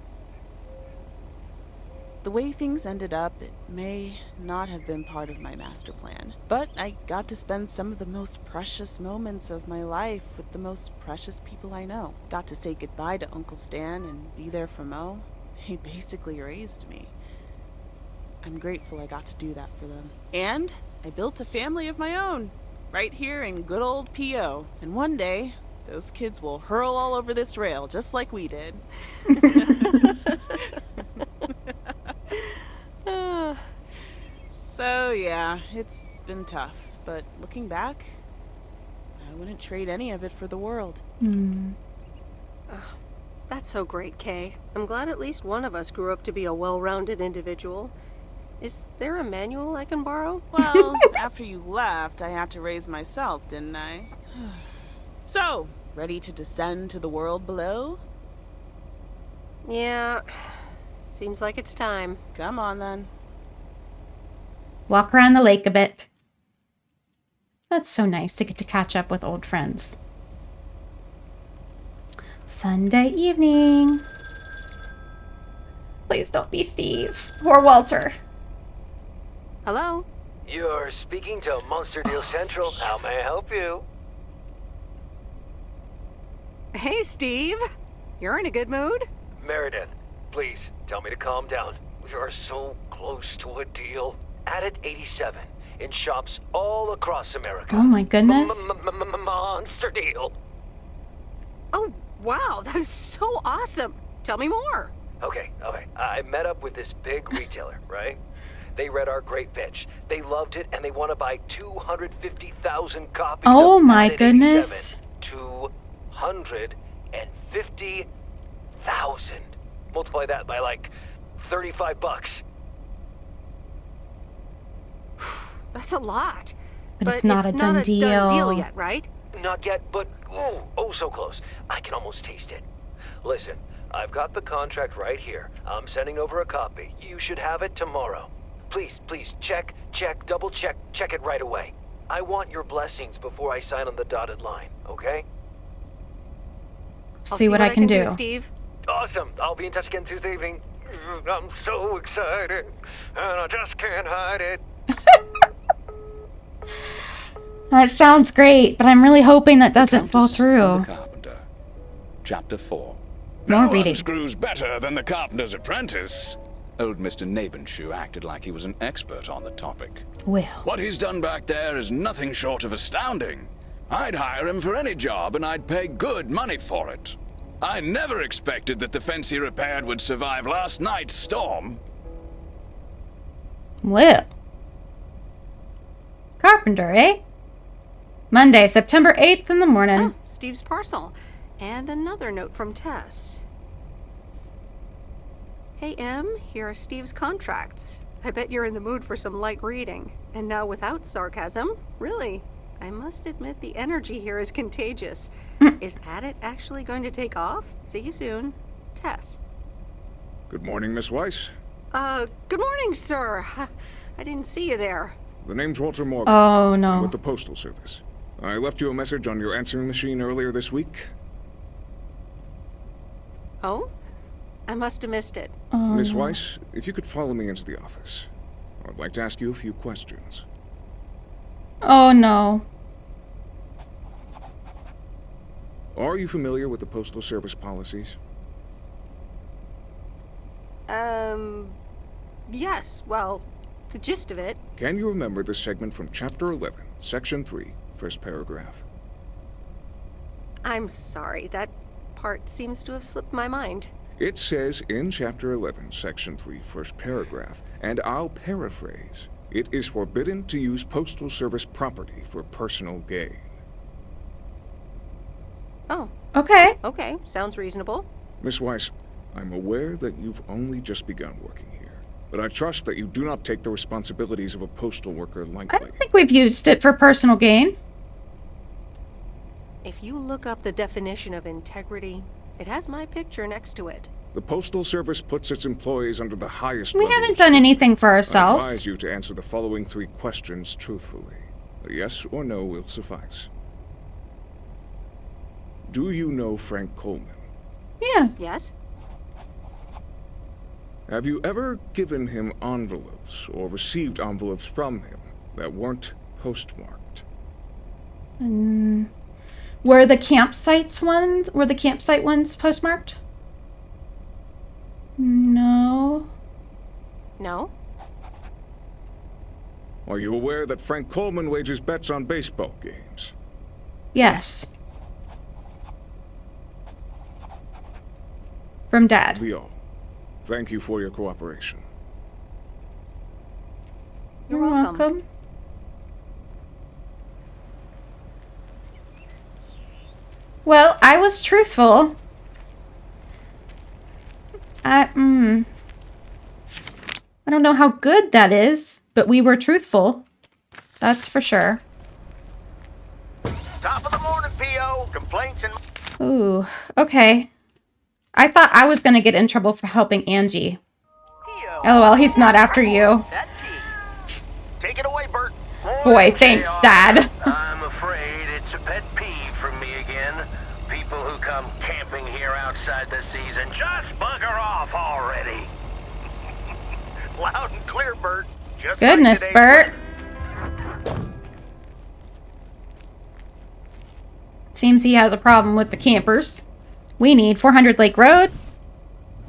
The way things ended up, it may not have been part of my master plan. But I got to spend some of the most precious moments of my life with the most precious people I know. Got to say goodbye to Uncle Stan and be there for Mo. He basically raised me. I'm grateful I got to do that for them. And I built a family of my own, right here in good old P.O. And one day, those kids will hurl all over this rail, just like we did. So, yeah, it's been tough. But looking back, I wouldn't trade any of it for the world. That's so great, Kay. I'm glad at least one of us grew up to be a well-rounded individual. Is there a manual I can borrow? Well, after you left, I had to raise myself, didn't I? So, ready to descend to the world below? Yeah, seems like it's time. Come on, then. Walk around the lake a bit. That's so nice to get to catch up with old friends. Sunday evening. Please don't be Steve or Walter. Hello? You're speaking to Monster Deal Central. How may I help you? Hey, Steve. You're in a good mood? Meredith, please tell me to calm down. We are so close to a deal. Added 87 in shops all across America. Oh my goodness. Monster deal. Oh, wow, that is so awesome. Tell me more. Okay. I met up with this big retailer, right? They read our great pitch. They loved it, and they want to buy 250,000 copies. Oh of my Added goodness. 87. 250,000. Multiply that by like $35. That's a lot. But it's not a done deal yet, right? Not yet, but oh, so close. I can almost taste it. Listen, I've got the contract right here. I'm sending over a copy. You should have it tomorrow. Please, check, double check it right away. I want your blessings before I sign on the dotted line, okay? See what I can do, Steve. Awesome. I'll be in touch again Tuesday evening. I'm so excited, and I just can't hide it. That sounds great, but I'm really hoping that doesn't fall through. The Carpenter. Chapter 4. More reading. One screws better than the carpenter's apprentice. Old Mr. Nabenshoe acted like he was an expert on the topic. Well. What he's done back there is nothing short of astounding. I'd hire him for any job, and I'd pay good money for it. I never expected that the fence he repaired would survive last night's storm. Well. Carpenter, eh? Monday, September 8th in the morning. Oh, Steve's parcel. And another note from Tess. Hey, Em, here are Steve's contracts. I bet you're in the mood for some light reading. And now without sarcasm, really, I must admit the energy here is contagious. Is Addit actually going to take off? See you soon. Tess. Good morning, Miss Weiss. Good morning, sir. I didn't see you there. The name's Walter Morgan. Oh, no. With the Postal Service. I left you a message on your answering machine earlier this week. Oh? I must have missed it. Miss Weiss, if you could follow me into the office. I'd like to ask you a few questions. Oh, no. Are you familiar with the Postal Service policies? Yes, well, the gist of it. Can you remember the segment from Chapter 11, Section 3, first paragraph? I'm sorry, that part seems to have slipped my mind. It says in Chapter 11, Section 3, first paragraph, and I'll paraphrase, it is forbidden to use Postal Service property for personal gain. Oh. Okay. Okay, sounds reasonable. Miss Weiss, I'm aware that you've only just begun working here, but I trust that you do not take the responsibilities of a postal worker lightly. I don't think we've used it for personal gain. If you look up the definition of integrity, it has my picture next to it. The Postal Service puts its employees under the highest We level haven't of done anything for I ourselves. advise you to answer the following 3 questions truthfully. A yes or no will suffice. Do you know Frank Coleman? Yeah. Yes? Have you ever given him envelopes or received envelopes from him that weren't postmarked? Were the campsite ones postmarked? No. No? Are you aware that Frank Coleman wagers bets on baseball games? Yes. From Dad. Be all. Thank you for your cooperation. You're welcome. Well, I was truthful. I don't know how good that is, but we were truthful. That's for sure. Top of the morning, P.O. Complaints and... Ooh, okay. I thought I was gonna get in trouble for helping Angie. LOL, he's not after you. Take it away, Bert. Boy, thanks, Dad. I'm afraid it's a pet peeve for me again. People who come camping here outside the season, just bugger off already. Loud and clear, Bert. Just Goodness, like Bert. Seems he has a problem with the campers. We need 400 Lake Road.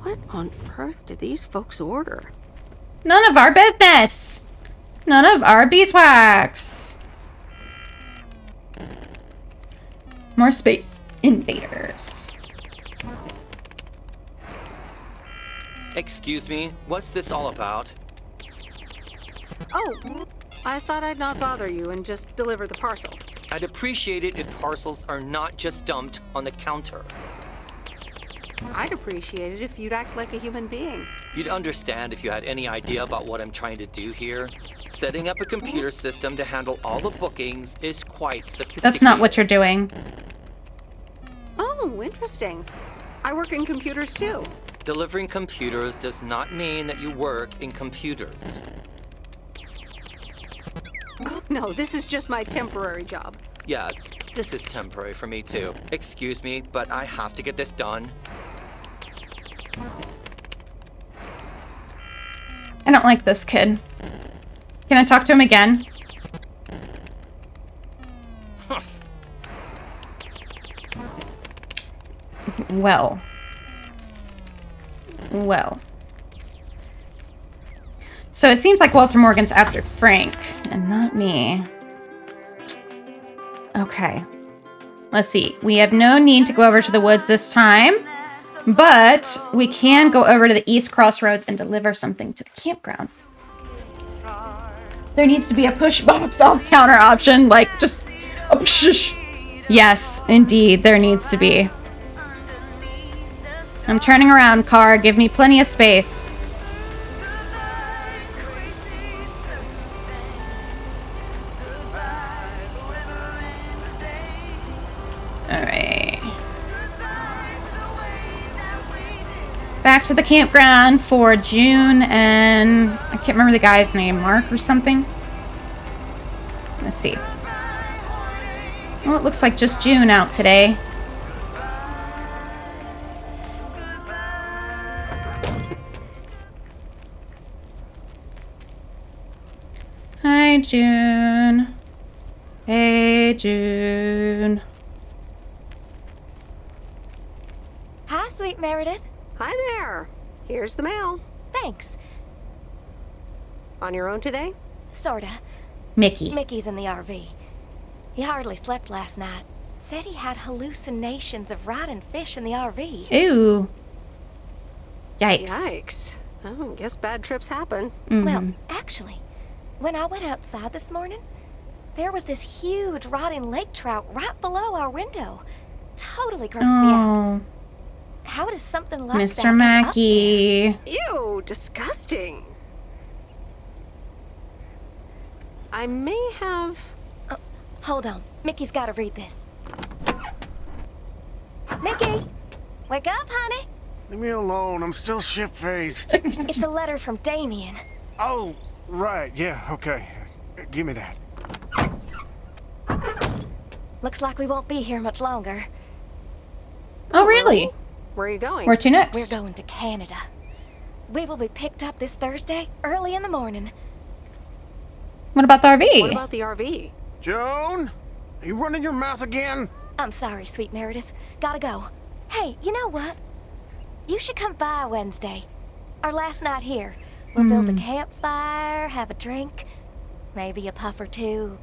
What on earth did these folks order? None of our business. None of our beeswax. More space invaders. Excuse me, what's this all about? Oh, I thought I'd not bother you and just deliver the parcel. I'd appreciate it if parcels are not just dumped on the counter. I'd appreciate it if you'd act like a human being. You'd understand if you had any idea about what I'm trying to do here. Setting up a computer system to handle all the bookings is quite sophisticated. That's not what you're doing. Oh, interesting. I work in computers too. Delivering computers does not mean that you work in computers. Oh, no, this is just my temporary job. Yeah, this is temporary for me too. Excuse me, but I have to get this done. I don't like this kid. Can I talk to him again? Well. So it seems like Walter Morgan's after Frank, and not me. Okay. Let's see. We have no need to go over to the woods this time, but we can go over to the East Crossroads and deliver something to the campground. There needs to be a push box off counter option, like just a push. Yes, indeed, there needs to be. I'm turning around, car. Give me plenty of space. Alright. Back to the campground for June and... I can't remember the guy's name. Mark or something? Let's see. Well, it looks like just June out today. Hi, June. Hey, June. Hi, sweet Meredith. Hi there. Here's the mail. Thanks. On your own today? Sorta. Mickey. Mickey's in the RV. He hardly slept last night. Said he had hallucinations of riding fish in the RV. Ew. Yikes. Yikes. Oh, guess bad trips happen. Well, actually, when I went outside this morning, there was this huge rotting lake trout right below our window. Totally grossed me out. How does something like that Mr. Mackey. Ew, disgusting. I may have... Hold on. Mickey's gotta read this. Mickey! Wake up, honey! Leave me alone. I'm still shit-faced. It's a letter from Damien. Oh, right. Yeah, okay. Give me that. Looks like we won't be here much longer. Oh, really? Where are you going? Where to next? We're going to Canada. We will be picked up this Thursday, early in the morning. What about the RV? What about the RV? Joan? Are you running your mouth again? I'm sorry, sweet Meredith. Gotta go. Hey, you know what? You should come by Wednesday. Our last night here. We'll build a campfire, have a drink, maybe a puff or two.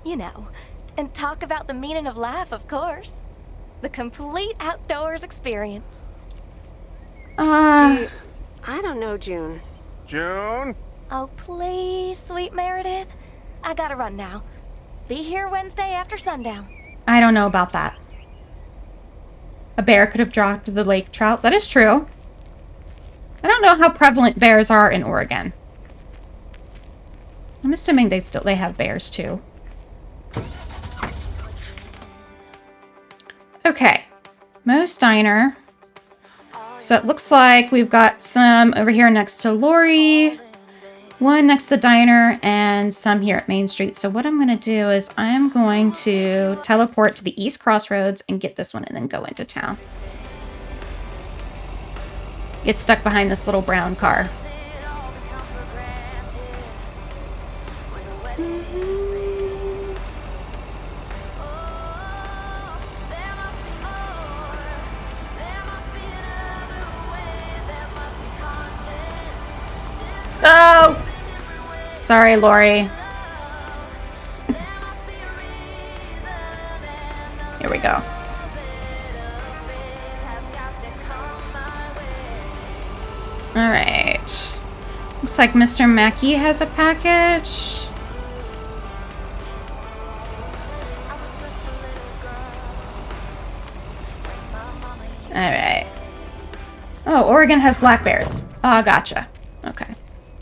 You know. And talk about the meaning of life, of course. The complete outdoors experience. Gee, I don't know, June. June? Oh, please, sweet Meredith. I gotta run now. Be here Wednesday after sundown. I don't know about that. A bear could have dropped the lake trout. That is true. I don't know how prevalent bears are in Oregon. I'm assuming they have bears too. Okay. Moe's Diner. So it looks like we've got some over here next to Lori, one next to the diner, and some here at Main Street. So what I'm going to do is I'm going to teleport to the East Crossroads and get this one and then go into town. Get stuck behind this little brown car. Oh! Sorry, Lori. Here we go. Alright. Looks like Mr. Mackey has a package. Alright. Oh, Oregon has black bears. Oh, gotcha. Okay.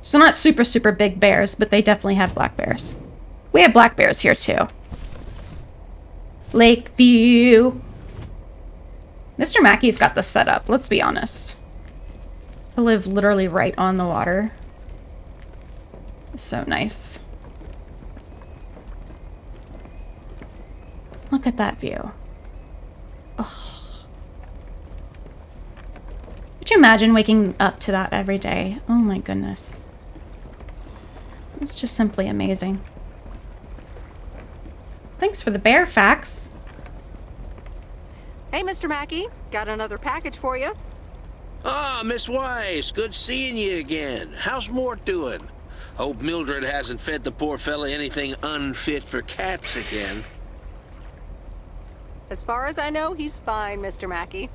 So not super big bears, but they definitely have black bears. We have black bears here too. Lakeview. Mr. Mackey's got this set up, let's be honest. To live literally right on the water. So nice. Look at that view. Oh. Could you imagine waking up to that every day? Oh my goodness. It's just simply amazing. Thanks for the bear facts. Hey, Mr. Mackey. Got another package for you. Ah, Miss Weiss. Good seeing you again. How's Mort doing? Hope Mildred hasn't fed the poor fella anything unfit for cats again. As far as I know, he's fine, Mr. Mackey.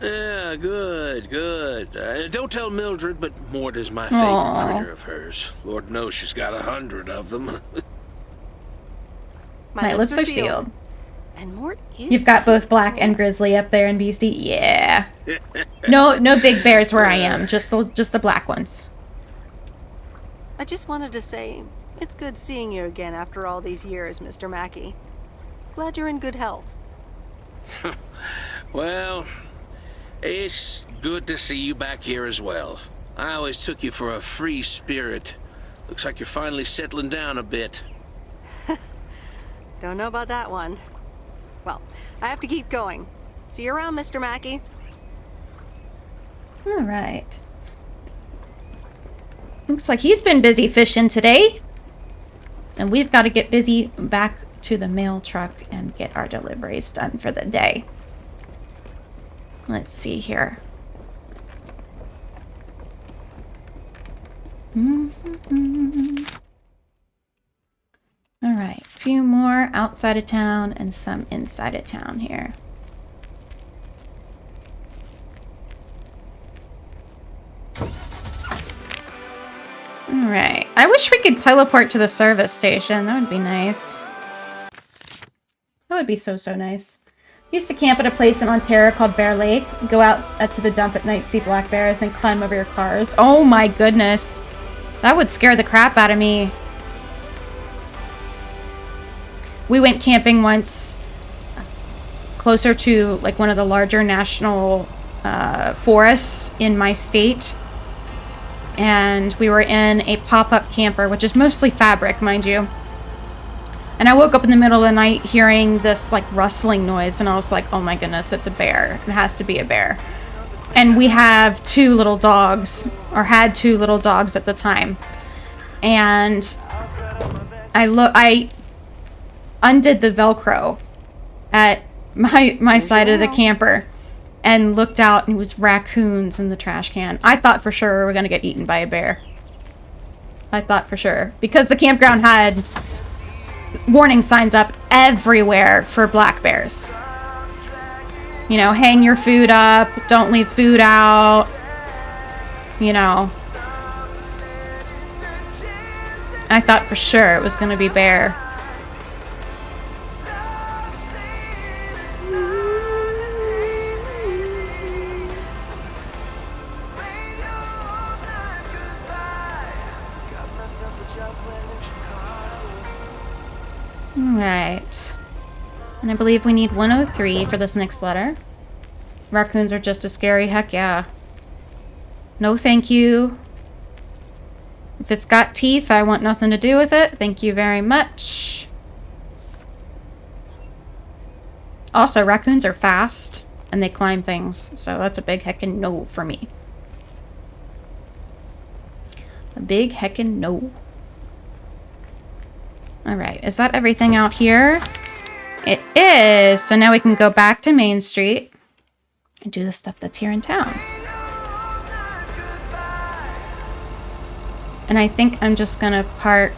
Yeah, good. Don't tell Mildred, but Mort is my favorite critter of hers. Lord knows she's got 100 of them. My lips are sealed. And Mort is... You've got both black and grizzly up there in BC? Yeah. No big bears where I am. Just the black ones. I just wanted to say, it's good seeing you again after all these years, Mr. Mackey. Glad you're in good health. Well... it's good to see you back here as well. I always took you for a free spirit. Looks like you're finally settling down a bit. Don't know about that one. Well, I have to keep going. See you around, Mr. Mackey. All right. Looks like he's been busy fishing today. And we've got to get busy back to the mail truck and get our deliveries done for the day. Let's see here. All right, a few more outside of town and some inside of town here. All right, I wish we could teleport to the service station. That would be nice. That would be so nice. Used to camp at a place in Ontario called Bear Lake. Go out to the dump at night, see black bears, and climb over your cars. Oh my goodness. That would scare the crap out of me. We went camping once closer to like one of the larger national forests in my state. And we were in a pop-up camper, which is mostly fabric, mind you. And I woke up in the middle of the night hearing this like rustling noise, and I was like, oh my goodness, it's a bear. It has to be a bear. And we have 2 little dogs, or had 2 little dogs at the time. And I undid the Velcro at my side of the camper and looked out, and it was raccoons in the trash can. I thought for sure we were going to get eaten by a bear. I thought for sure. Because the campground had warning signs up everywhere for black bears. You know, hang your food up, don't leave food out, you know. I thought for sure it was going to be bear. Alright. And I believe we need 103 for this next letter. Raccoons are just as scary, heck yeah. No thank you. If it's got teeth, I want nothing to do with it. Thank you very much. Also, raccoons are fast, and they climb things, so that's a big heckin' no for me. A big heckin' no. Alright, is that everything out here? It is! So now we can go back to Main Street and do the stuff that's here in town. And I think I'm just gonna park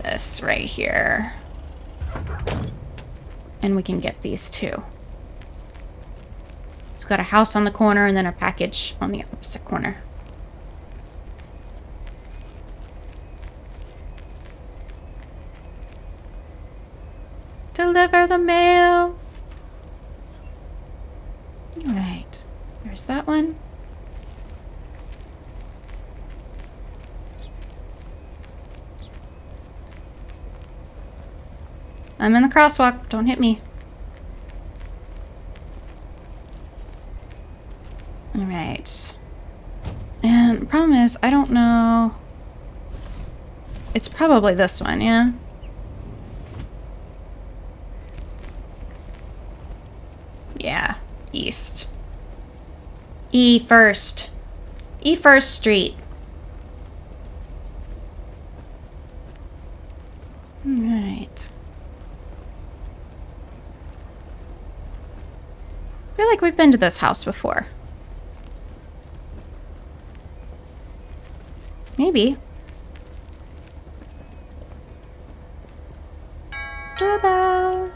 this right here. And we can get these 2. So we've got a house on the corner and then a package on the opposite corner. Deliver the mail. All right. There's that one. I'm in the crosswalk. Don't hit me. All right. And the problem is, I don't know. It's probably this one, yeah? Yeah, east. E first. E First Street. Alright. I feel like we've been to this house before. Maybe. Doorbell.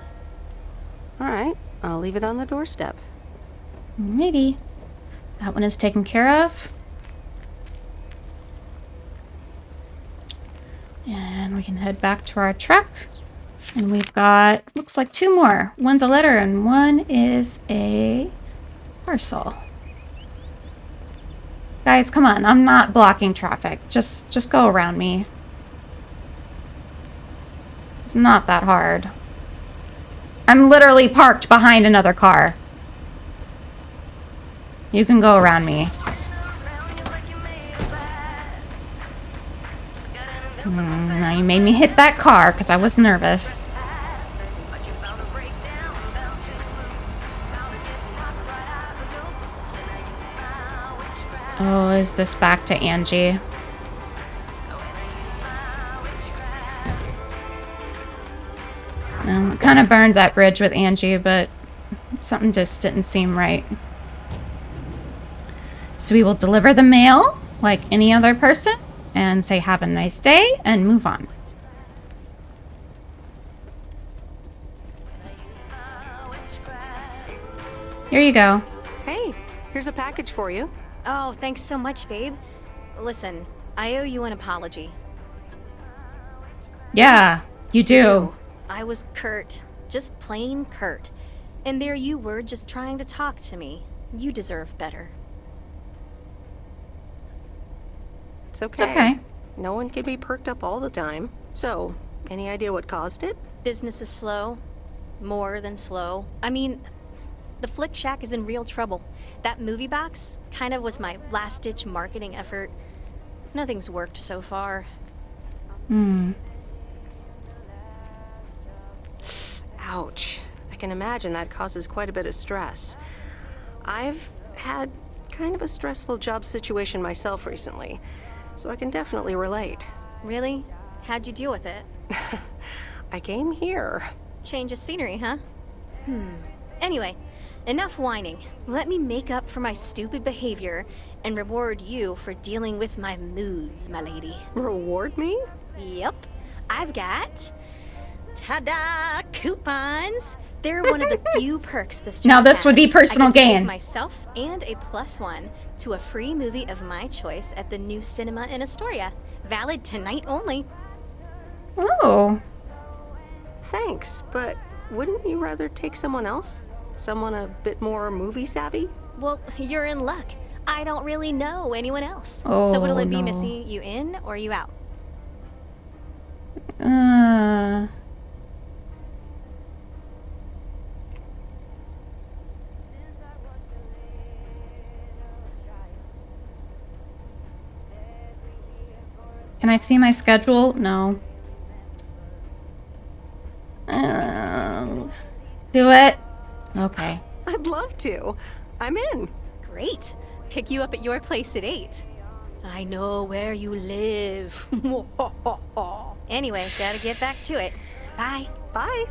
Alright, I'll leave it on the doorstep. Maybe. That one is taken care of. And we can head back to our truck. And we've got, looks like 2 more. One's a letter and one is a parcel. Guys, come on. I'm not blocking traffic. Just go around me. It's not that hard. I'm literally parked behind another car. You can go around me. Now you made me hit that car because I was nervous. Oh, is this back to Angie? Kind of burned that bridge with Angie, but something just didn't seem right. So we will deliver the mail like any other person and say have a nice day and move on. Here you go. Hey, here's a package for you. Oh, thanks so much, babe. Listen, I owe you an apology. Yeah, you do. I was curt. Just plain curt. And there you were just trying to talk to me. You deserve better. It's okay. It's okay. No one can be perked up all the time. So, any idea what caused it? Business is slow. More than slow. I mean, The Flick Shack is in real trouble. That movie box kind of was my last-ditch marketing effort. Nothing's worked so far. Ouch. I can imagine that causes quite a bit of stress. I've had kind of a stressful job situation myself recently, so I can definitely relate. Really? How'd you deal with it? I came here. Change of scenery, huh? Anyway, enough whining. Let me make up for my stupid behavior and reward you for dealing with my moods, my lady. Reward me? Yep. I've got... ta-da! Coupons! They're one of the few perks this job Now this would be has. personal I get to take gain. myself and a +1 to a free movie of my choice at the new cinema in Astoria. Valid tonight only. Oh. Thanks, but wouldn't you rather take someone else? Someone a bit more movie savvy? Well, you're in luck. I don't really know anyone else. Oh, So what'll it be, no. Missy? You in or you out? Can I see my schedule? No. Do it? Okay. I'd love to. I'm in. Great. Pick you up at your place at 8. I know where you live. Anyway, gotta get back to it. Bye. Bye.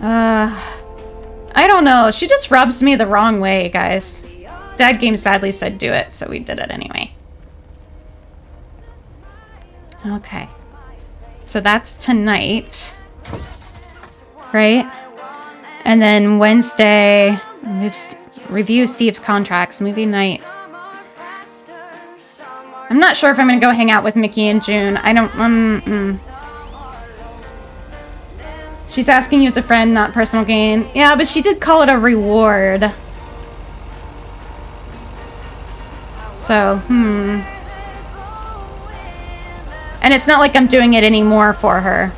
I don't know. She just rubs me the wrong way, guys. Dad Games Badly said do it, so we did it anyway. Okay. So that's tonight. Right? And then Wednesday, review Steve's contracts, movie night. I'm not sure if I'm going to go hang out with Mickey in June. I don't... She's asking you as a friend, not personal gain. Yeah, but she did call it a reward. So, And it's not like I'm doing it anymore for her.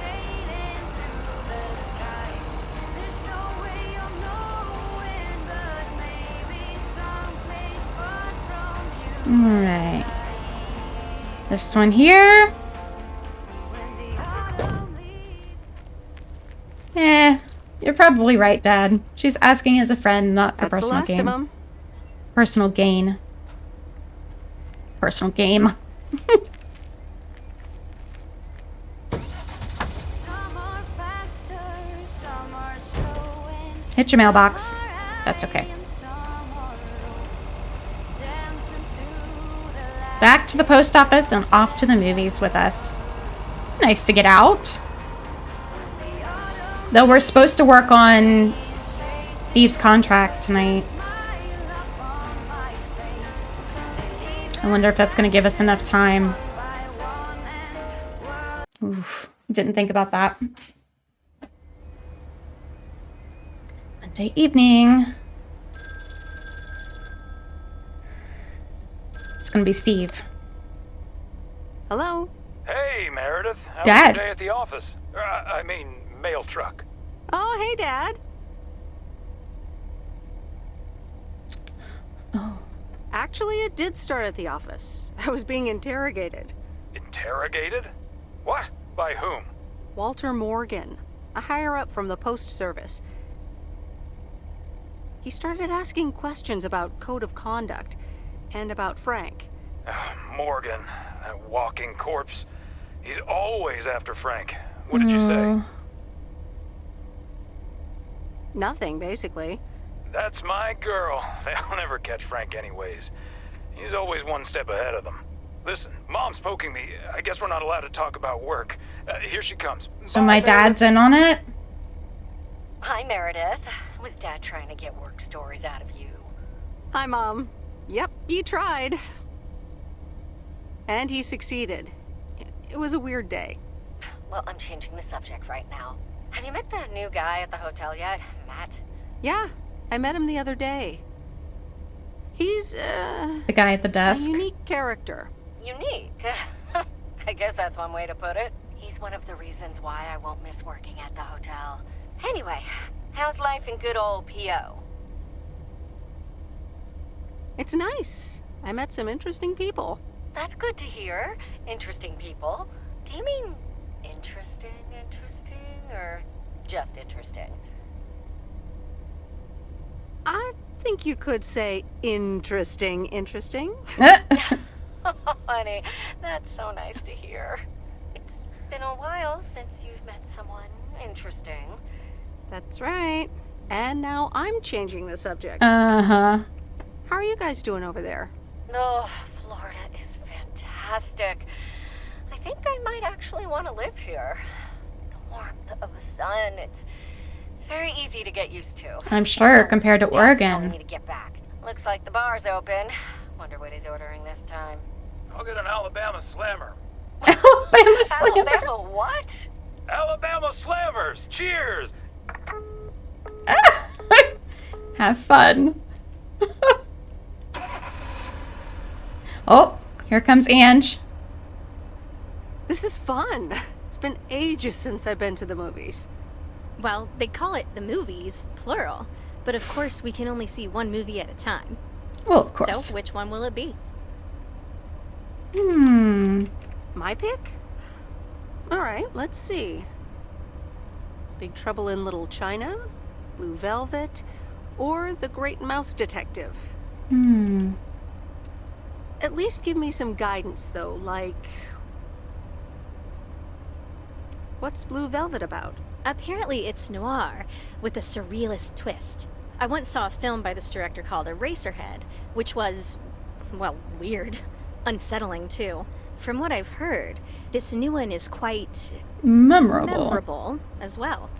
Alright. This one here. You're probably right, Dad. She's asking as a friend, not for personal gain. That's the last of them. Personal gain. Personal game. Hit your mailbox. That's okay. Back to the post office and off to the movies with us. Nice to get out. Though we're supposed to work on Steve's contract tonight. I wonder if that's going to give us enough time. Oof, didn't think about that. Monday evening. It's going to be Steve. Hello? Hey, Meredith. How Dad. was your day at the office? I mean, mail truck. Oh, hey, Dad. Oh. Actually, it did start at the office. I was being interrogated. Interrogated? What? By whom? Walter Morgan, a higher-up from the Post Service. He started asking questions about code of conduct and about Frank. Morgan, that walking corpse. He's always after Frank. What did you say? Nothing, basically. That's my girl. They'll never catch Frank anyways. He's always one step ahead of them. Listen, Mom's poking me. I guess we're not allowed to talk about work. Here she comes. So my dad's in on it? Hi, Meredith. Was Dad trying to get work stories out of you? Hi, Mom. Yep, he tried. And he succeeded. It was a weird day. Well, I'm changing the subject right now. Have you met the new guy at the hotel yet, Matt? Yeah, I met him the other day. He's, the guy at the desk. a unique character. Unique? I guess that's one way to put it. He's one of the reasons why I won't miss working at the hotel. Anyway, how's life in good old P.O.? It's nice. I met some interesting people. That's good to hear. Interesting people. Do you mean interesting, or just interesting? I think you could say interesting. Oh, honey, that's so nice to hear. It's been a while since you've met someone interesting. That's right. And now I'm changing the subject. Uh-huh. How are you guys doing over there? Oh, Florida is fantastic. I think I might actually want to live here. The warmth of the sun, it's very easy to get used to. I'm sure, compared to Telling Oregon. me to get back. Looks like the bar's open. Wonder what he's ordering this time. I'll get an Alabama Slammer. Alabama Slammer. Alabama what? Alabama Slammers! Cheers! Have fun. Oh, here comes Ange. This is fun. It's been ages since I've been to the movies. Well, they call it the movies, plural. But of course, we can only see one movie at a time. Well, of course. So, which one will it be? My pick? Alright, let's see. Big Trouble in Little China, Blue Velvet, or The Great Mouse Detective. At least give me some guidance, though, like... What's Blue Velvet about? Apparently it's noir, with a surrealist twist. I once saw a film by this director called Eraserhead, which was, well, weird. Unsettling, too. From what I've heard, this new one is quite... memorable as well.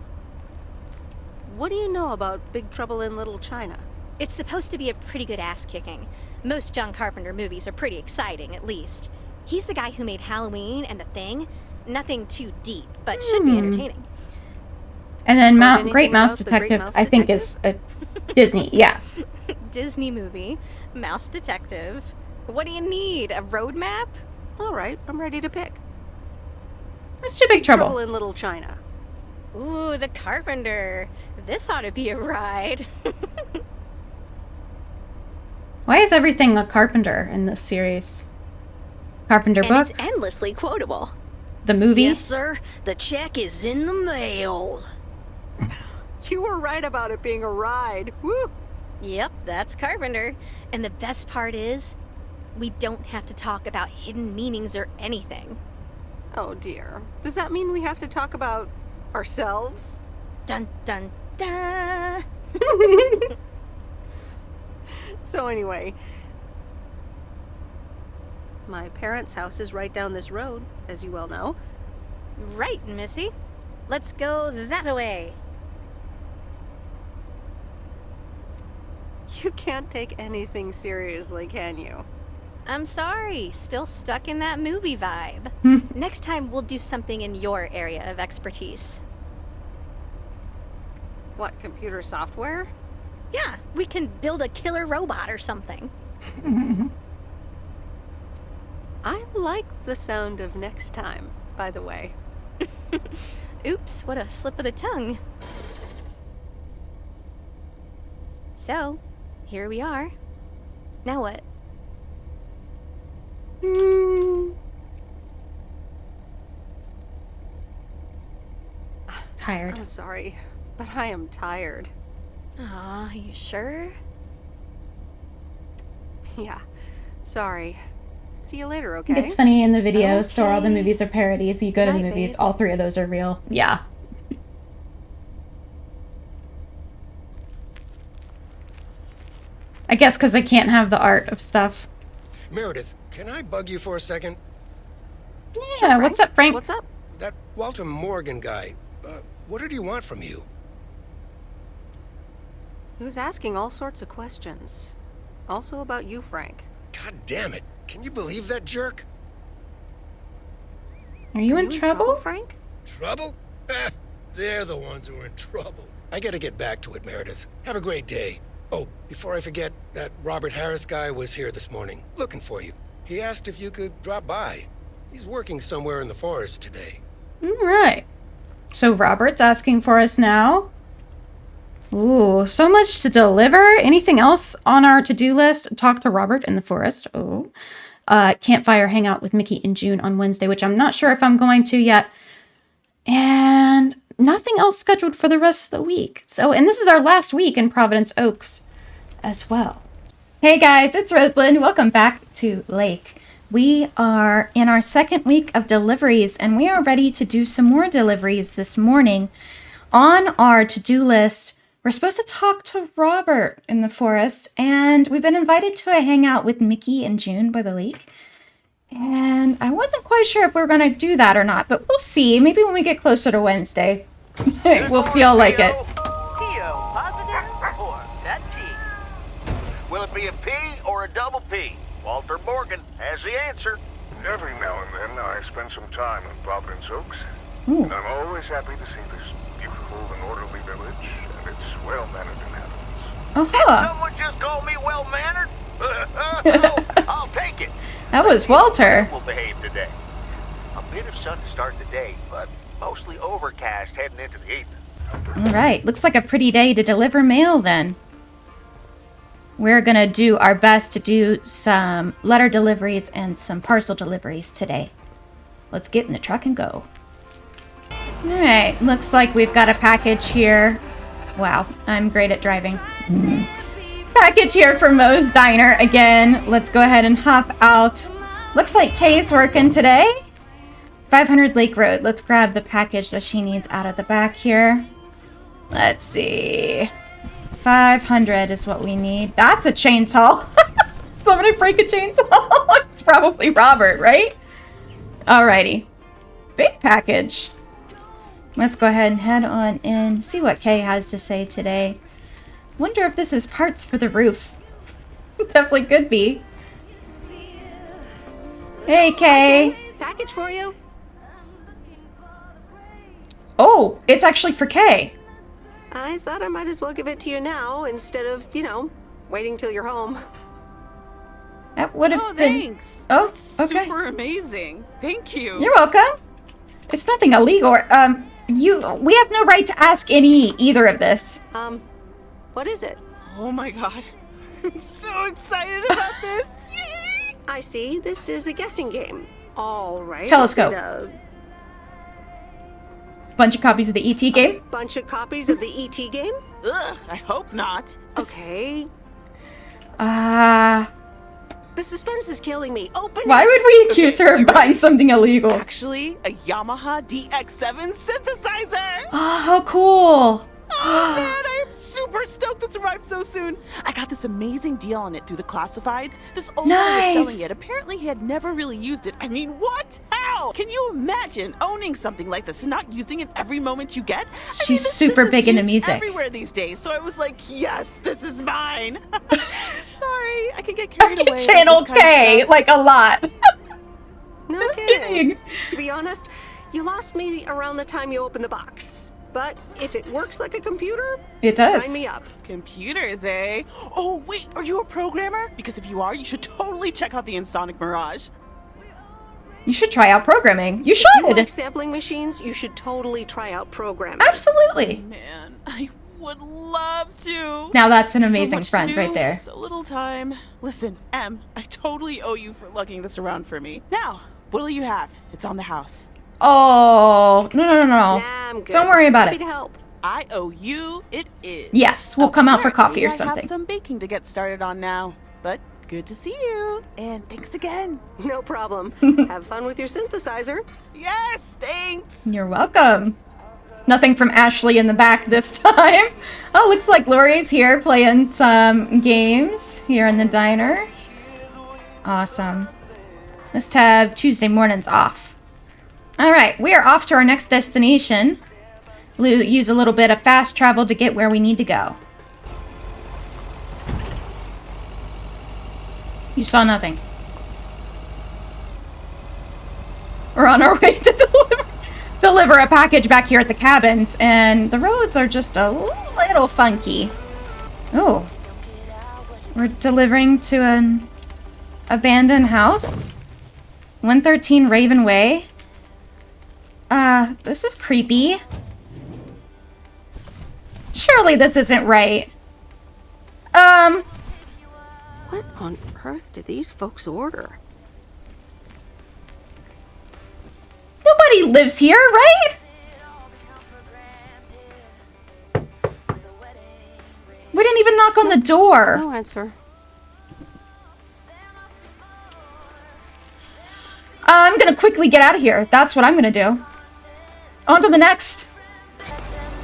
What do you know about Big Trouble in Little China? It's supposed to be a pretty good ass-kicking. Most John Carpenter movies are pretty exciting, at least. He's the guy who made Halloween and The Thing. Nothing too deep, but should be entertaining. And then Great Mouse Detective, I think, is a Disney, yeah. Disney movie, Mouse Detective. What do you need, a roadmap? Alright, I'm ready to pick. Let's do Big Trouble. Trouble in Little China. Ooh, the Carpenter. This ought to be a ride. Why is everything a Carpenter in this series? Carpenter and book? It's endlessly quotable. The movie? Yes, sir. The check is in the mail. You were right about it being a ride. Woo! Yep, that's Carpenter. And the best part is, we don't have to talk about hidden meanings or anything. Oh dear. Does that mean we have to talk about ourselves? Dun dun dun! So anyway, my parents' house is right down this road, as you well know. Right, Missy. Let's go that-a-way. You can't take anything seriously, can you? I'm sorry, still stuck in that movie vibe. Next time, we'll do something in your area of expertise. What, computer software? Yeah, we can build a killer robot or something. I like the sound of next time, by the way. Oops, what a slip of the tongue. So, here we are. Now what? Tired. I'm sorry, but I am tired. Aw, you sure? Yeah, sorry. See you later, okay? It's funny in the video store, all the movies are parodies. You go to the movies, all three of those are real. Yeah. I guess because I can't have the art of stuff. Meredith, can I bug you for a second? Yeah, sure, what's up, Frank? What's up? That Walter Morgan guy, what did he want from you? He was asking all sorts of questions. Also about you, Frank. God damn it. Can you believe that jerk? Are you in trouble, Frank? Trouble? They're the ones who are in trouble. I gotta get back to it, Meredith. Have a great day. Oh, before I forget, that Robert Harris guy was here this morning, looking for you. He asked if you could drop by. He's working somewhere in the forest today. Alright. So Robert's asking for us now. Ooh, so much to deliver. Anything else on our to-do list? Talk to Robert in the forest. Oh. Campfire hangout with Mickey and June on Wednesday, which I'm not sure if I'm going to yet. And nothing else scheduled for the rest of the week. So, and this is our last week in Providence Oaks as well. Hey guys, it's Rosealyn. Welcome back to Lake. We are in our second week of deliveries, and we are ready to do some more deliveries this morning. On our to-do list, we're supposed to talk to Robert in the forest, and we've been invited to a hangout with Mickey and June by the lake. And I wasn't quite sure if we were going to do that or not, but we'll see. Maybe when we get closer to Wednesday, we'll feel like it. P.O. positive or that P? Will it be a P or a double P? Walter Morgan has the answer. Every now and then I spend some time in Providence Oaks. Ooh. And I'm always happy to see this beautiful and orderly village and its well-mannered inhabitants. Did someone just call me well-mannered? I'll take it. That was Walter. We'll behave today. A bit of sun to start the day, but mostly overcast heading into the evening. All right, looks like a pretty day to deliver mail then. We're going to do our best to do some letter deliveries and some parcel deliveries today. Let's get in the truck and go. All right, looks like we've got a package here. Wow, I'm great at driving. Package here for Moe's Diner again. Let's go ahead and hop out. Looks like Kay's working today. 500 Lake Road. Let's grab the package that she needs out of the back here. Let's see. 500 is what we need. That's a chainsaw. Somebody break a chainsaw. It's probably Robert, right? Alrighty. Big package. Let's go ahead and head on in. See what Kay has to say today. Wonder if this is parts for the roof. Definitely could be. Hey, Kay. Okay, package for you. Oh, it's actually for Kay. I thought I might as well give it to you now instead of, waiting till you're home. That would have been... Thanks. Oh, That's okay. super amazing. Thank you. You're welcome. It's nothing illegal. We have no right to ask either of this. What is it? Oh my god. I'm so excited about this. I see. This is a guessing game. All right. Telescope. Bunch of copies of the ET game? Bunch of copies of the ET game? Ugh, I hope not. Okay. The suspense is killing me. Open Why it! would we accuse her of buying something illegal? It's actually a Yamaha DX7 synthesizer. Oh, how cool. Oh man, I am super stoked this arrived so soon. I got this amazing deal on it through the classifieds. This old guy was selling it. Apparently he had never really used it. I mean, what? How? Can you imagine owning something like this and not using it every moment you get? She's super big into music. Everywhere these days, so I was like, yes, this is mine. Sorry, I can get carried away. Channel K, like a lot. No kidding. To be honest, you lost me around the time you opened the box. But if it works like a computer, it does. Sign me up. Computers, eh? Oh, wait, are you a programmer? Because if you are, you should totally check out the Insonic Mirage. You should try out programming. You should. If you like sampling machines, you should totally try out programming. Absolutely. Oh, man, I would love to. Now that's an amazing so much friend to do, right there. So little time. Listen, Em, I totally owe you for lugging this around for me. Now, what'll you have? It's on the house. Oh, no. Nah, I'm good. Don't worry about Happy it. to help. I owe you. It is. Yes, we'll come out for coffee or I something. have some baking to get started on now. But good to see you. And thanks again. No problem. Have fun with your synthesizer. Yes, thanks. You're welcome. Nothing from Ashley in the back this time. Oh, looks like Lori's here playing some games here in the diner. Awesome. Must have Tuesday mornings off. All right, we are off to our next destination. We'll use a little bit of fast travel to get where we need to go. You saw nothing. We're on our way to deliver a package back here at the cabins, and the roads are just a little funky. Oh, we're delivering to an abandoned house. 113 Raven Way. This is creepy. Surely this isn't right. What on earth did these folks order? Nobody lives here, right? We didn't even knock on the door. No answer. I'm gonna quickly get out of here. That's what I'm gonna do. On to the next.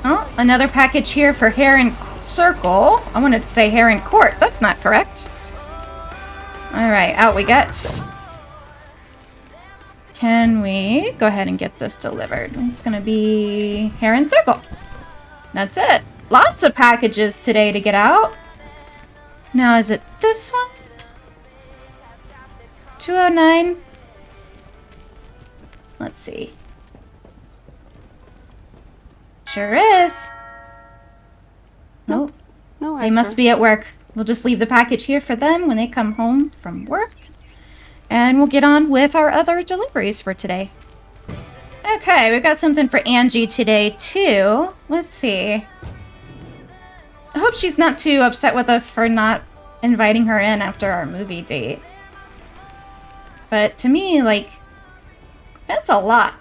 Oh, another package here for Heron Circle. I wanted to say Heron Court. That's not correct. Alright, out we get. Can we go ahead and get this delivered? It's gonna be Heron Circle. That's it. Lots of packages today to get out. Now, is it this one? 209. Let's see. Sure is. Nope. No answer. They must be at work. We'll just leave the package here for them when they come home from work. And we'll get on with our other deliveries for today. Okay, we've got something for Angie today, too. Let's see. I hope she's not too upset with us for not inviting her in after our movie date. But to me, like, that's a lot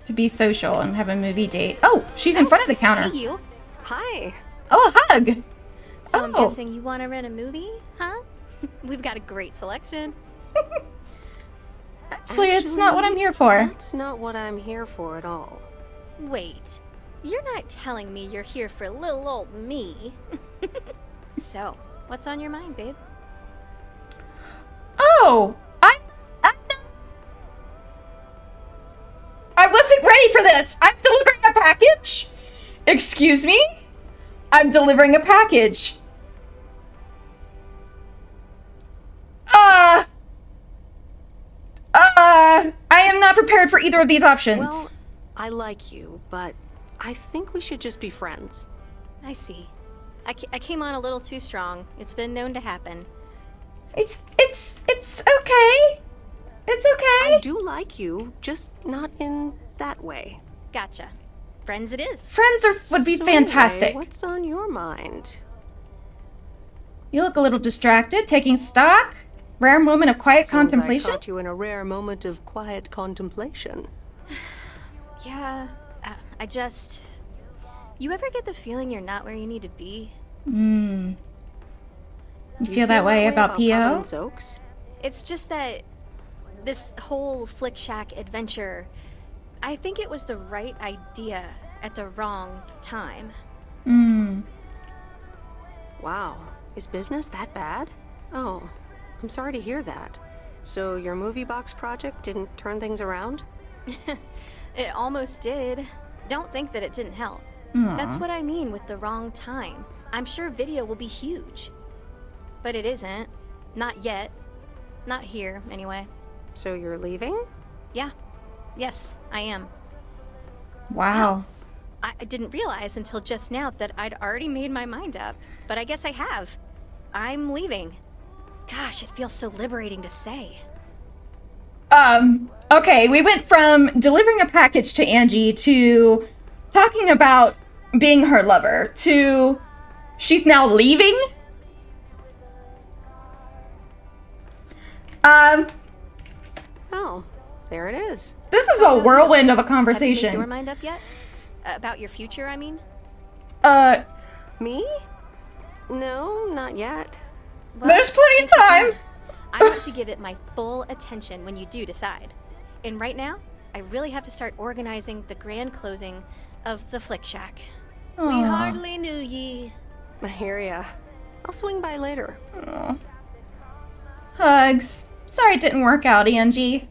to be social and have a movie date. Oh, she's in front of the counter. Hey, you. Hi. Oh, a hug. So I'm guessing you want to rent a movie, huh? We've got a great selection. Actually, it's not what I'm here for. That's not what I'm here for at all. Wait. You're not telling me you're here for little old me. So, what's on your mind, babe? Oh, I wasn't ready for this. I'm delivering a package. Excuse me? I'm delivering a package. I am not prepared for either of these options. Well, I like you, but I think we should just be friends. I see. I came on a little too strong. It's been known to happen. It's okay. It's okay. I do like you, just not in that way. Gotcha. Friends it is. Friends would be fantastic. Ray, what's on your mind? You look a little distracted, taking stock. Rare moment of quiet contemplation. I caught you in a rare moment of quiet contemplation. Yeah, I just... You ever get the feeling you're not where you need to be? You feel that way about P.O.? Providence Oaks? It's just that this whole Flick Shack adventure, I think it was the right idea at the wrong time. Wow. Is business that bad? Oh, I'm sorry to hear that. So your movie box project didn't turn things around? It almost did. Don't think that it didn't help. Aww. That's what I mean with the wrong time. I'm sure video will be huge. But it isn't. Not yet. Not here, anyway. So you're leaving? Yeah. Yes, I am. Wow. I didn't realize until just now that I'd already made my mind up. But I guess I have. I'm leaving. Gosh, it feels so liberating to say. Okay, we went from delivering a package to Angie to talking about being her lover to she's now leaving? Oh, there it is. This is a whirlwind of a conversation. Have you made your mind up yet? About your future, I mean? Me? No, not yet. Well, there's plenty of time. I want to give it my full attention when you do decide. And right now, I really have to start organizing the grand closing of the Flick Shack. Aww. We hardly knew ye. I hear ya. I'll swing by later. Aww. Hugs. Sorry it didn't work out, Angie.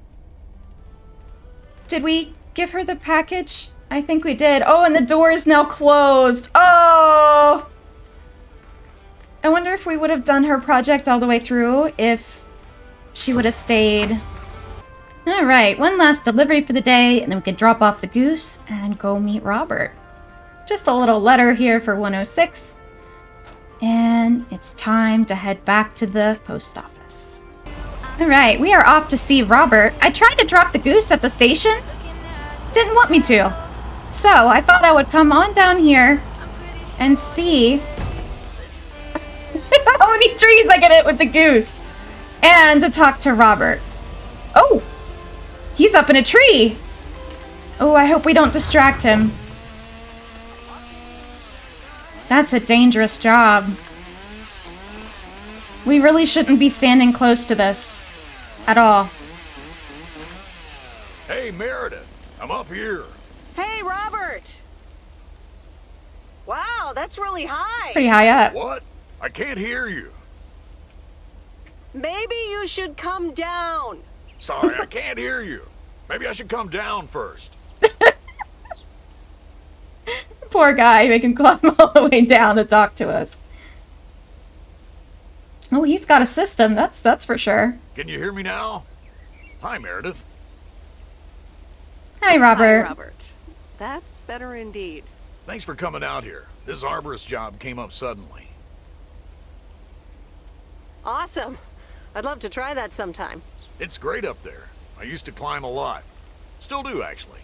Did we give her the package? I think we did. Oh, and the door is now closed. Oh! I wonder if we would have done her project all the way through if she would have stayed. All right, one last delivery for the day, and then we can drop off the goose and go meet Robert. Just a little letter here for 106. And it's time to head back to the post office. All right, we are off to see Robert. I tried to drop the goose at the station, didn't want me to. So I thought I would come on down here and see how many trees I can hit with the goose. And to talk to Robert. Oh, he's up in a tree. Oh, I hope we don't distract him. That's a dangerous job. We really shouldn't be standing close to this at all. Hey, Meredith, I'm up here. Hey, Robert! Wow, that's really high. It's pretty high up. What? I can't hear you. Maybe you should come down. Sorry, I can't hear you. Maybe I should come down first. Poor guy, make him climb all the way down to talk to us. Oh, he's got a system, that's for sure. Can you hear me now? Hi, Meredith. Hi, Robert. Hi, Robert. That's better indeed. Thanks for coming out here. This arborist job came up suddenly. Awesome. I'd love to try that sometime. It's great up there. I used to climb a lot. Still do, actually.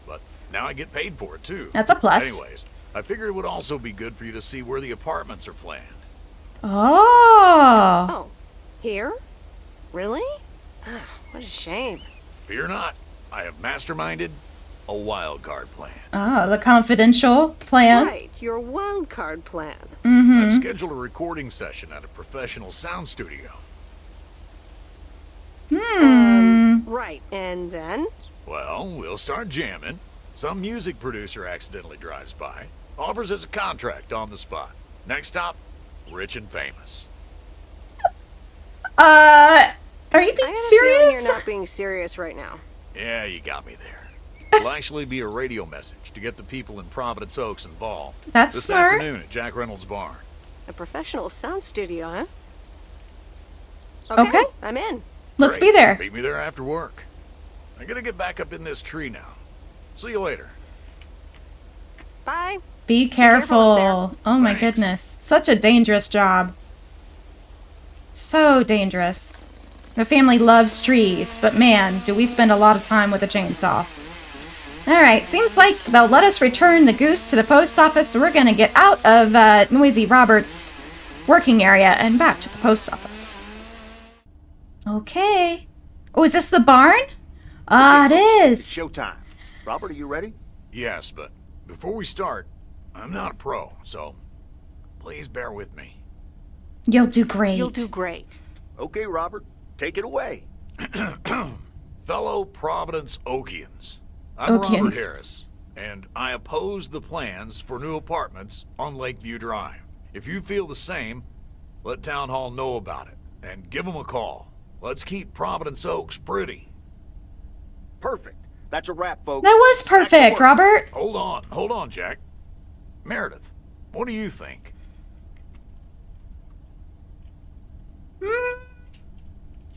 But now I get paid for it, too. That's a plus. Anyways, I figured it would also be good for you to see where the apartments are planned. Oh. Oh, here? Really? What a shame. Fear not. I have masterminded a wild card plan. Oh, the confidential plan. Right, your wild card plan. Mm-hmm. I've scheduled a recording session at a professional sound studio. Right, and then? Well, we'll start jamming. Some music producer accidentally drives by, offers us a contract on the spot. Next stop, rich and famous. Are you being I have a serious? feeling you're not being serious right now. Yeah, you got me there. It'll actually be a radio message to get the people in Providence Oaks involved. That's this smart. afternoon at Jack Reynolds' barn. A professional sound studio, huh? Okay. I'm in. Let's Great. be there. Meet me there after work. I'm gonna get back up in this tree now. See you later. Bye. Be careful. Oh my goodness. Such a dangerous job. So dangerous. The family loves trees, but man, do we spend a lot of time with a chainsaw. Alright, seems like they'll let us return the goose to the post office, so we're gonna get out of Noisy Robert's working area and back to the post office. Okay. Oh, is this the barn? Ah, it is. It's showtime. Robert, are you ready? Yes, but before we start, I'm not a pro, so please bear with me. You'll do great. You'll do great. Okay, Robert, take it away. Fellow Providence Okians, I'm Robert Okians. Harris, and I oppose the plans for new apartments on Lakeview Drive. If you feel the same, let Town Hall know about it, and give them a call. Let's keep Providence Oaks pretty. Perfect. That's a wrap, folks. That was perfect, Robert. Hold on, Jack. Meredith, what do you think?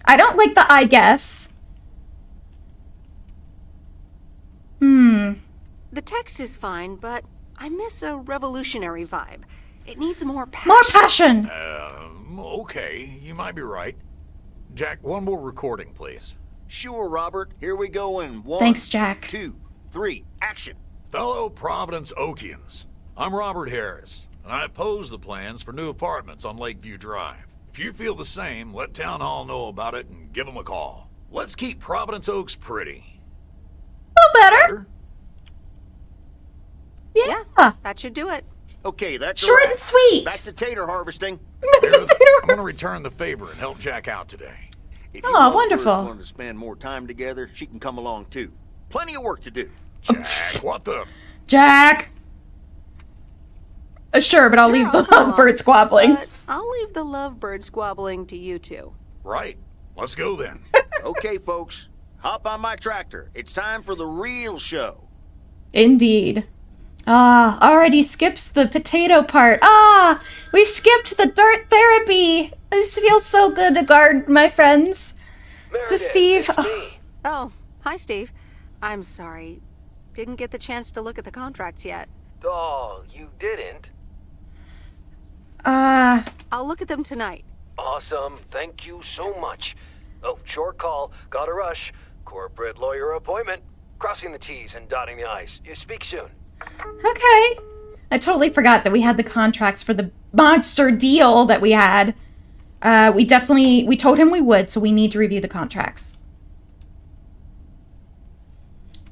I don't like the I guess. The text is fine, but I miss a revolutionary vibe. It needs more passion. More passion. Okay, you might be right. Jack, one more recording, please. Sure, Robert. Here we go in 1, Thanks, Jack. 2, 3, action. Fellow Providence Okians, I'm Robert Harris, and I oppose the plans for new apartments on Lakeview Drive. If you feel the same, let Town Hall know about it and give them a call. Let's keep Providence Oaks pretty. A little better. Yeah. That should do it. Okay, that's Short a wrap. and sweet. Back to tater harvesting. Meredith, I'm going to return the favor and help Jack out today. If you Oh, want wonderful. wanted to spend more time together, she can come along too. Plenty of work to do. Jack, what the? Jack. Sure, but I'll leave the lovebird squabbling. But I'll leave the lovebird squabbling to you two. Right. Let's go then. Okay, folks. Hop on my tractor. It's time for the real show. Indeed. Already skips the potato part. We skipped the dirt therapy. This feels so good to guard my friends. This is Steve. Oh, hi, Steve. I'm sorry. Didn't get the chance to look at the contracts yet. Oh, you didn't? I'll look at them tonight. Awesome. Thank you so much. Oh, short call. Gotta rush. Corporate lawyer appointment. Crossing the T's and dotting the I's. You speak soon. Okay. I totally forgot that we had the contracts for the monster deal that we had. We told him we would, so we need to review the contracts.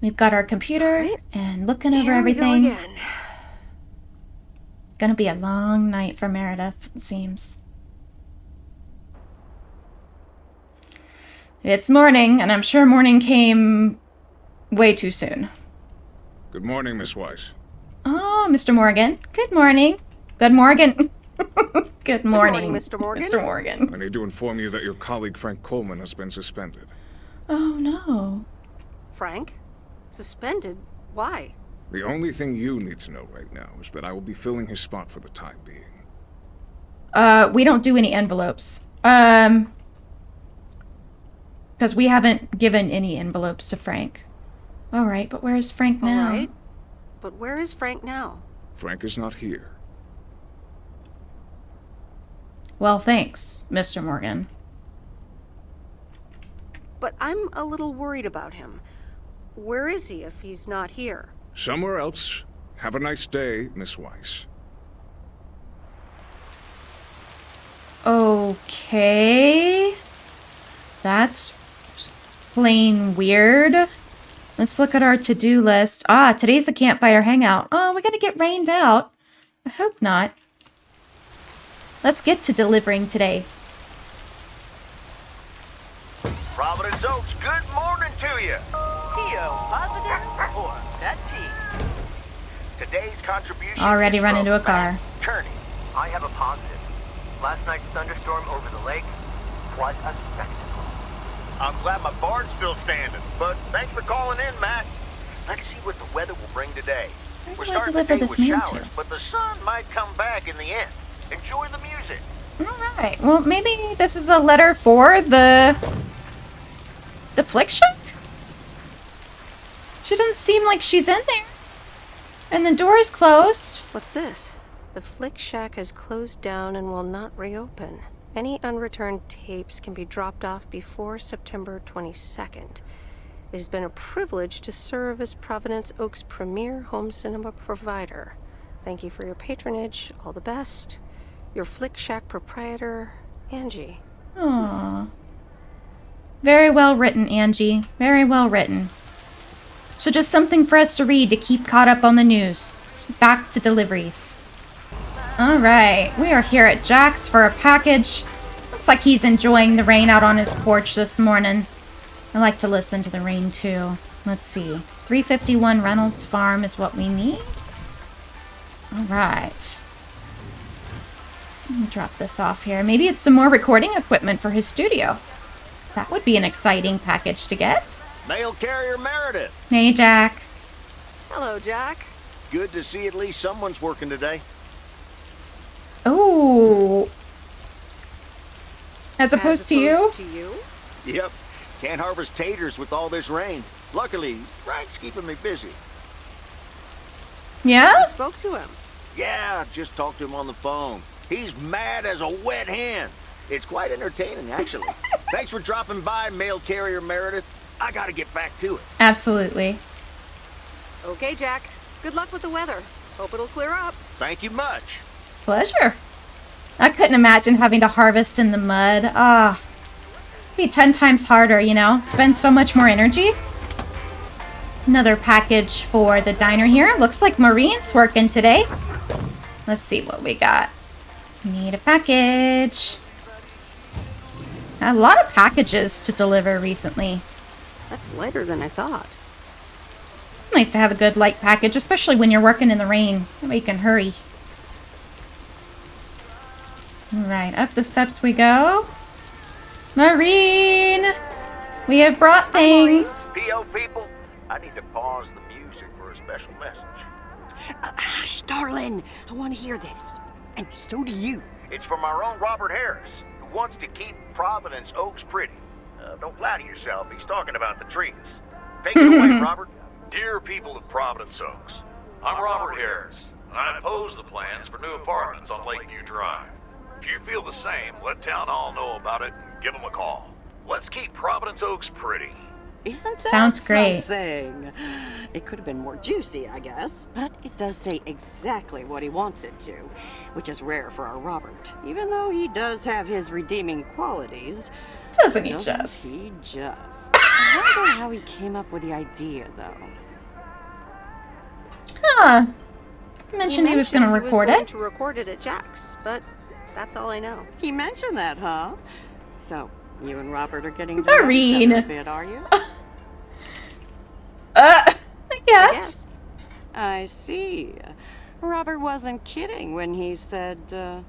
We've got our computer and looking over everything. Here we go again. Gonna be a long night for Meredith, it seems. It's morning, and I'm sure morning came way too soon. Good morning, Miss Weiss. Oh, Mr. Morgan. Good morning. Good Morgan. Good morning, Mr. Morgan. Mr. Morgan. I need to inform you that your colleague Frank Coleman has been suspended. Oh, no. Frank? Suspended? Why? The only thing you need to know right now is that I will be filling his spot for the time being. We don't do any envelopes. Because we haven't given any envelopes to Frank. All right, but where is Frank now? All right. But where is Frank now? Frank is not here. Well, thanks, Mr. Morgan. But I'm a little worried about him. Where is he if he's not here? Somewhere else. Have a nice day, Miss Weiss. Okay. That's plain weird. Let's look at our to-do list. Ah, today's the campfire hangout. Oh, we're gonna get rained out. I hope not. Let's get to delivering today. Providence Oaks, good morning to you. P.O. positive or that P? Today's contribution Already is run from into a car. Matt Kearney. I have a positive. Last night's thunderstorm over the lake was a spectacle. I'm glad my barn's still standing, but thanks for calling in, Matt. Let's see what the weather will bring today. We're do I starting the deliver day this with mail showers, to? but the sun might come back in the end. Enjoy the music. All right. Well, maybe this is a letter for the Flick Shack? She doesn't seem like she's in there. And the door is closed. What's this? The Flick Shack has closed down and will not reopen. Any unreturned tapes can be dropped off before September 22nd. It has been a privilege to serve as Providence Oaks' premier home cinema provider. Thank you for your patronage. All the best. Your Flick Shack proprietor, Angie. Aww. Very well written, Angie. Very well written. So just something for us to read to keep caught up on the news. So back to deliveries. Alright, we are here at Jack's for a package. Looks like he's enjoying the rain out on his porch this morning. I like to listen to the rain too. Let's see. 351 Reynolds Farm is what we need. Alright. Let me drop this off here. Maybe it's some more recording equipment for his studio. That would be an exciting package to get. Mail carrier Meredith. Hey, Jack. Hello, Jack. Good to see at least someone's working today. Oh. As opposed to you? Yep. Can't harvest taters with all this rain. Luckily, Frank's keeping me busy. Yeah? You spoke to him. Yeah, just talked to him on the phone. He's mad as a wet hen. It's quite entertaining, actually. Thanks for dropping by, mail carrier Meredith. I gotta get back to it. Absolutely. Okay, Jack. Good luck with the weather. Hope it'll clear up. Thank you much. Pleasure. I couldn't imagine having to harvest in the mud. Ah. Be 10 times harder, you know? Spend so much more energy. Another package for the diner here. Looks like Maureen's working today. Let's see what we got. Need a package. A lot of packages to deliver recently. That's lighter than I thought. It's nice to have a good light package, especially when you're working in the rain. That way you can hurry. Alright, up the steps we go. Maureen! We have brought things. P.O. people, I need to pause the music for a special message. Hush, darling. I want to hear this. And so do you. It's from our own Robert Harris, who wants to keep Providence Oaks pretty. Don't flatter yourself. He's talking about the trees. Take it away, Robert. Dear people of Providence Oaks, I'm Robert Harris, and I oppose the plans for new apartments on Lakeview Drive. If you feel the same, let town hall know about it and give them a call. Let's keep Providence Oaks pretty. Isn't that Sounds great. something? It could have been more juicy, I guess. But it does say exactly what he wants it to, which is rare for our Robert. Even though he does have his redeeming qualities. Doesn't he just? He just. I wonder how he came up with the idea, though. Huh. Mentioned he was going to record it. To record it at Jack's, but that's all I know. He mentioned that, huh? So, you and Robert are getting to know each other a bit, are you? I guess. I see. Robert wasn't kidding when he said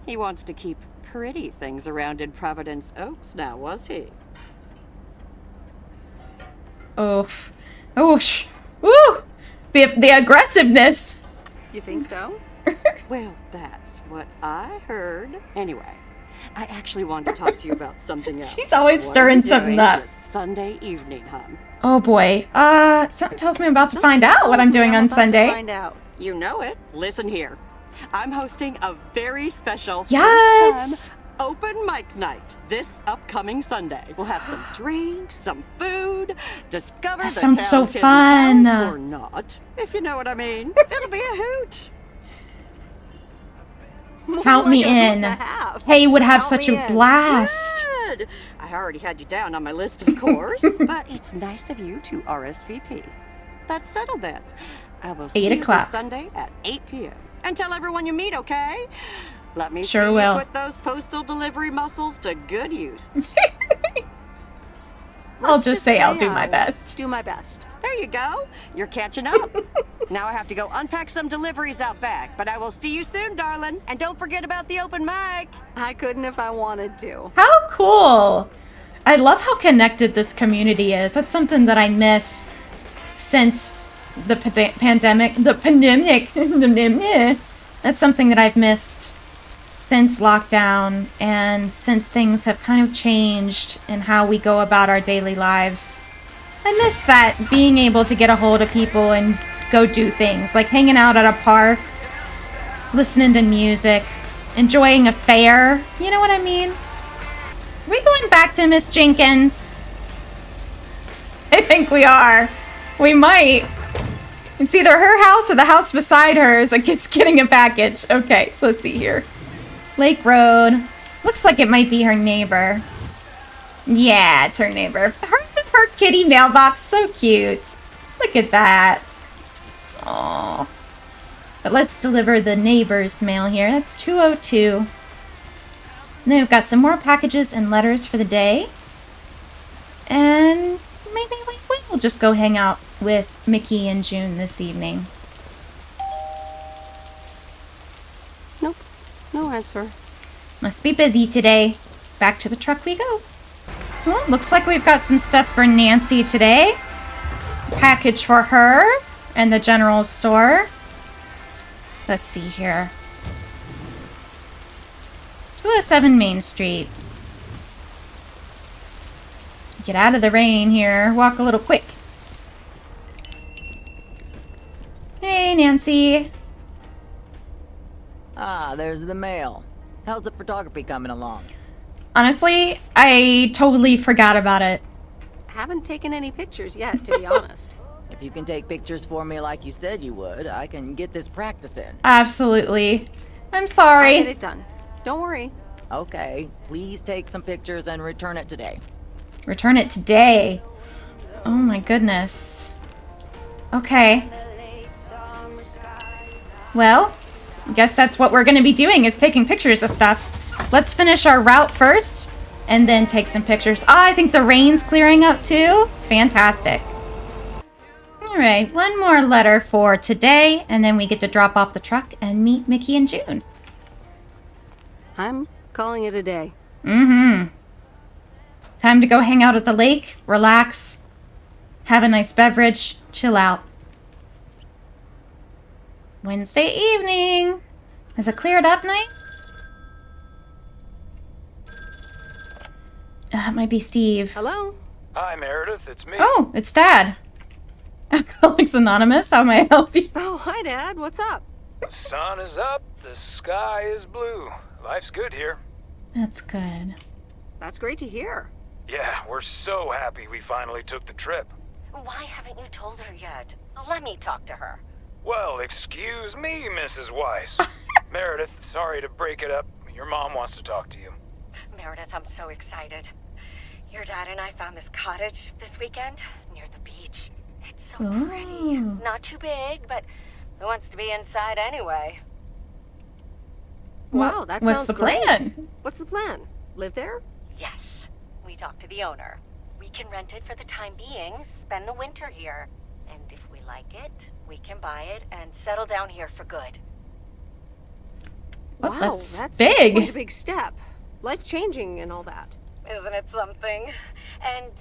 he wants to keep pretty things around in Providence Oaks now, was he? Oof. Oosh. Woo! The aggressiveness. You think so? Well, that's what I heard. Anyway, I actually wanted to talk to you about something else. She's always stirring something up. This Sunday evening, hon. Oh boy. Something tells me I'm about to find out what I'm doing on Sunday. Find out. You know it. Listen here. I'm hosting a very special Yes! first-time open mic night this upcoming Sunday. We'll have some drinks, some food, discover That the sounds so town's hidden fun. talent, or not, if you know what I mean. It'll be a hoot. Count me in. Hey, would have such a blast. Good. I already had you down on my list, of course, but it's nice of you to RSVP. That's settled then. I will see 8 you o'clock. this Sunday at 8 p.m. And tell everyone you meet, okay? Let me Sure see will. you put those postal delivery muscles to good use. I'll just say I'll do my best. Do my best. There you go. You're catching up. Now I have to go unpack some deliveries out back, but I will see you soon, darling. And don't forget about the open mic. I couldn't if I wanted to. How cool. I love how connected this community is. That's something that I miss since the pandemic. That's something that I've missed since lockdown and since things have kind of changed in how we go about our daily lives. I miss that, being able to get a hold of people and go do things, like hanging out at a park, listening to music, enjoying a fair. You know what I mean? Are we going back to Miss Jenkins? I think we are. We might. It's either her house or the house beside hers that gets getting a package. Okay, let's see here. Lake Road. Looks like it might be her neighbor. Yeah, it's her neighbor. Hers and her kitty mailbox. So cute. Look at that. Aww. But let's deliver the neighbor's mail here. That's 202. And then we've got some more packages and letters for the day. And maybe we'll just go hang out with Mickey and June this evening. Nope. No answer. Must be busy today. Back to the truck we go. Well, looks like we've got some stuff for Nancy today. Package for her and the general store. Let's see here. 207 Main Street. Get out of the rain here. Walk a little quick. Hey, Nancy. Ah, there's the mail. How's the photography coming along? Honestly, I totally forgot about it. Haven't taken any pictures yet, to be honest. If you can take pictures for me like you said you would, I can get this practice in. Absolutely. I'm sorry. I'll get it done. Don't worry. Okay, please take some pictures and return it today. Return it today. Oh my goodness. Okay. Well, I guess that's what we're going to be doing, is taking pictures of stuff. Let's finish our route first and then take some pictures. Oh, I think the rain's clearing up too. Fantastic. All right, one more letter for today, and then we get to drop off the truck and meet Mickey and June. I'm calling it a day. Mm-hmm. Time to go hang out at the lake, relax, have a nice beverage, chill out. Wednesday evening. Is it cleared up nice? That might be Steve. Hello? Hi, Meredith. It's me. Oh, it's Dad. Alcoholics Anonymous, how may I help you? Oh, hi, Dad. What's up? The sun is up. The sky is blue. Life's good here. That's good. That's great to hear. Yeah, we're so happy we finally took the trip. Why haven't you told her yet? Let me talk to her. Well, excuse me, Mrs. Weiss. Meredith, sorry to break it up. Your mom wants to talk to you. Meredith, I'm so excited. Your dad and I found this cottage this weekend near the beach. It's so pretty. Not too big, but who wants to be inside anyway? Wow, that sounds great. What's the plan? Live there? Yes. We talked to the owner. We can rent it for the time being, spend the winter here. And if we like it, we can buy it and settle down here for good. Wow, that's big. big. Quite a big step. Life-changing and all that. Isn't it something? And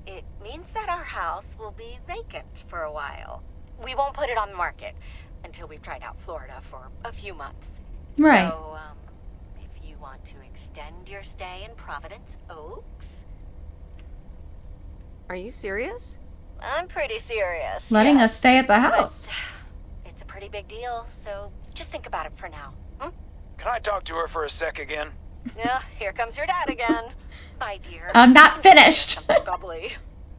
it means that our house will be vacant for a while. We won't put it on the market until we've tried out Florida for a few months. Right. So, if you want to extend your stay in Providence Oaks... Are you serious? I'm pretty serious. Letting us stay at the house. But it's a pretty big deal, so just think about it for now. Can I talk to her for a sec again? Yeah, here comes your dad again. Hi, dear. I'm not finished. Bubbly.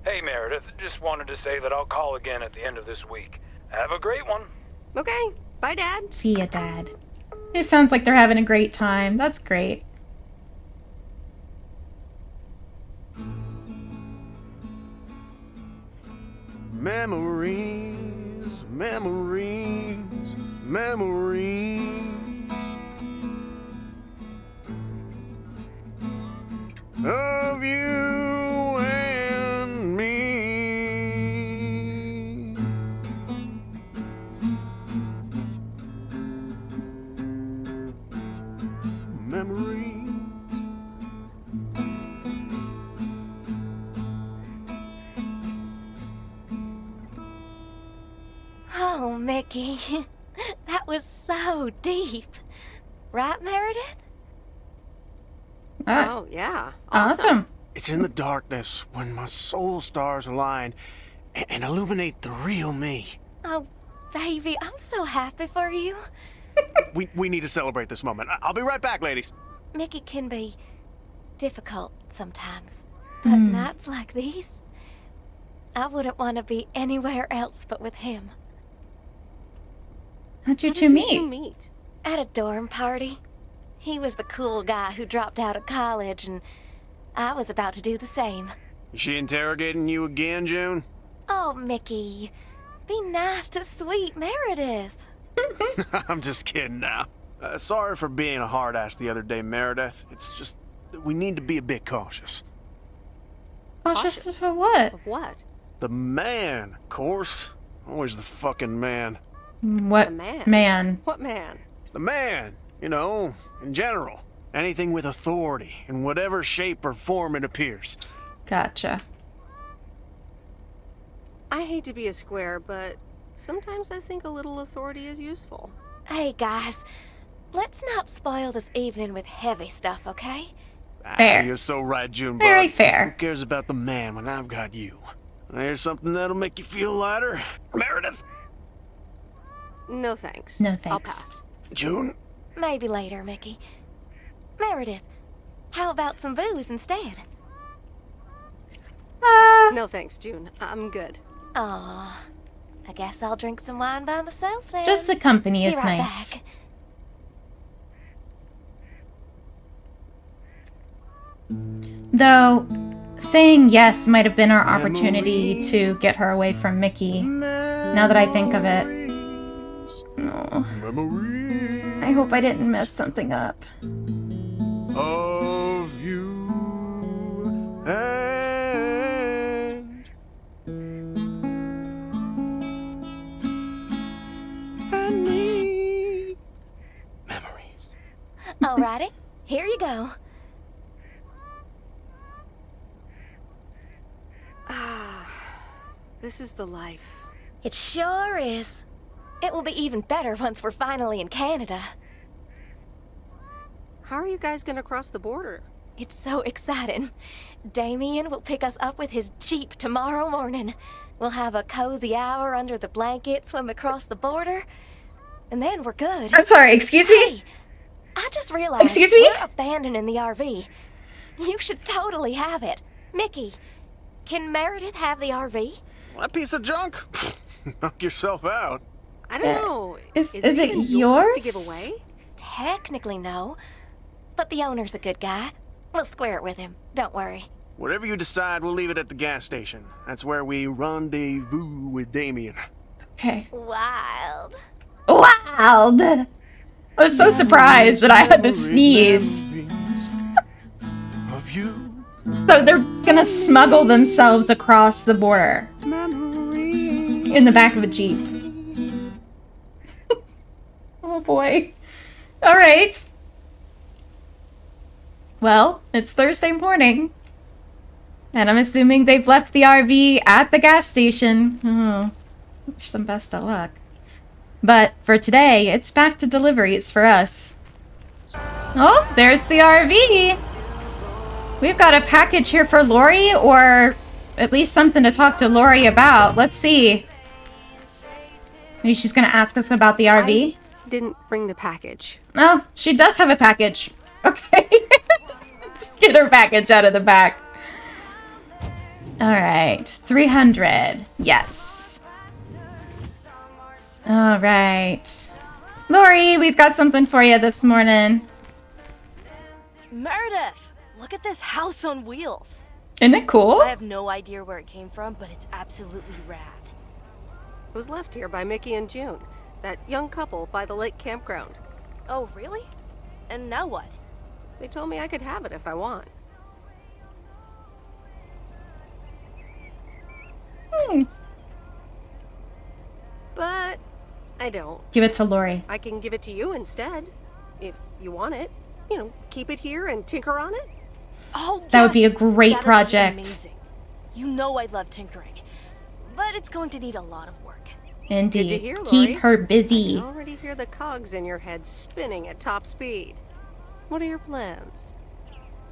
Hey, Meredith, just wanted to say that I'll call again at the end of this week. Have a great one. Okay. Bye, Dad. See ya, Dad. It sounds like they're having a great time. That's great. Memories, memories, memories of you and me. Memories. Oh, Mickey, that was so deep. Right, Meredith? Oh, yeah. Awesome. It's in the darkness when my soul stars align and illuminate the real me. Oh, baby, I'm so happy for you. We need to celebrate this moment. I'll be right back, ladies. Mickey can be difficult sometimes, but nights like these, I wouldn't want to be anywhere else but with him. How'd you two meet? At a dorm party. He was the cool guy who dropped out of college, and I was about to do the same. Is she interrogating you again, June? Oh, Mickey, be nice to sweet Meredith. I'm just kidding now. Sorry for being a hard ass the other day, Meredith. It's just that we need to be a bit cautious. Cautious of what? Of what? The man, of course. Always the fucking man. What man? What man? The man, you know, in general. Anything with authority, in whatever shape or form it appears. Gotcha. I hate to be a square, but sometimes I think a little authority is useful. Hey, guys, let's not spoil this evening with heavy stuff, okay? Fair. You're so right, June. Very fair. Who cares about the man when I've got you? There's something that'll make you feel lighter, Meredith. No thanks. No thanks. I'll pass. June? Maybe later, Mickey. Meredith, how about some booze instead? No thanks, June. I'm good. Aw, I guess I'll drink some wine by myself then. Just the company is Be right nice. back. Though, saying yes might have been our opportunity to get her away from Mickey. Now that I think of it. Oh. I hope I didn't mess something up. Of you and me. Memories. Alrighty, here you go. This is the life. It sure is. It will be even better once we're finally in Canada. How are you guys gonna cross the border? It's so exciting. Damien will pick us up with his Jeep tomorrow morning. We'll have a cozy hour under the blankets when we cross the border, and then we're good. I'm sorry, excuse me? Hey, I just realized Excuse me? we're abandoning the RV. You should totally have it. Mickey, can Meredith have the RV? That piece of junk? Knock yourself out. I don't know. Is it yours to give away? Technically, no. But the owner's a good guy. We'll square it with him. Don't worry. Whatever you decide, we'll leave it at the gas station. That's where we rendezvous with Damien. Okay. Wild. I was so surprised that I had to sneeze. So they're gonna smuggle themselves across the border in the back of a Jeep. Oh boy. All right. Well, it's Thursday morning. And I'm assuming they've left the RV at the gas station. Oh, wish them best of luck. But for today, it's back to deliveries for us. Oh, there's the RV. We've got a package here for Lori, or at least something to talk to Lori about. Let's see. Maybe she's gonna ask us about the RV. I didn't bring the package. Oh, she does have a package. Okay. Let's get her package out of the back. Alright, 300. Yes. Alright. Lori, we've got something for you this morning. Meredith, look at this house on wheels. Isn't it cool? I have no idea where it came from, but it's absolutely rad. It was left here by Mickey and June, that young couple by the lake campground. Oh, really? And now what? They told me I could have it if I want. But I don't. Give it to Lori. I can give it to you instead, if you want it. You know, keep it here and tinker on it. Oh, that would be a great That'd project. Be amazing. You know I love tinkering, but it's going to need a lot of work. Indeed. Good to hear, Lori. Keep her busy. I can already hear the cogs in your head spinning at top speed. What are your plans?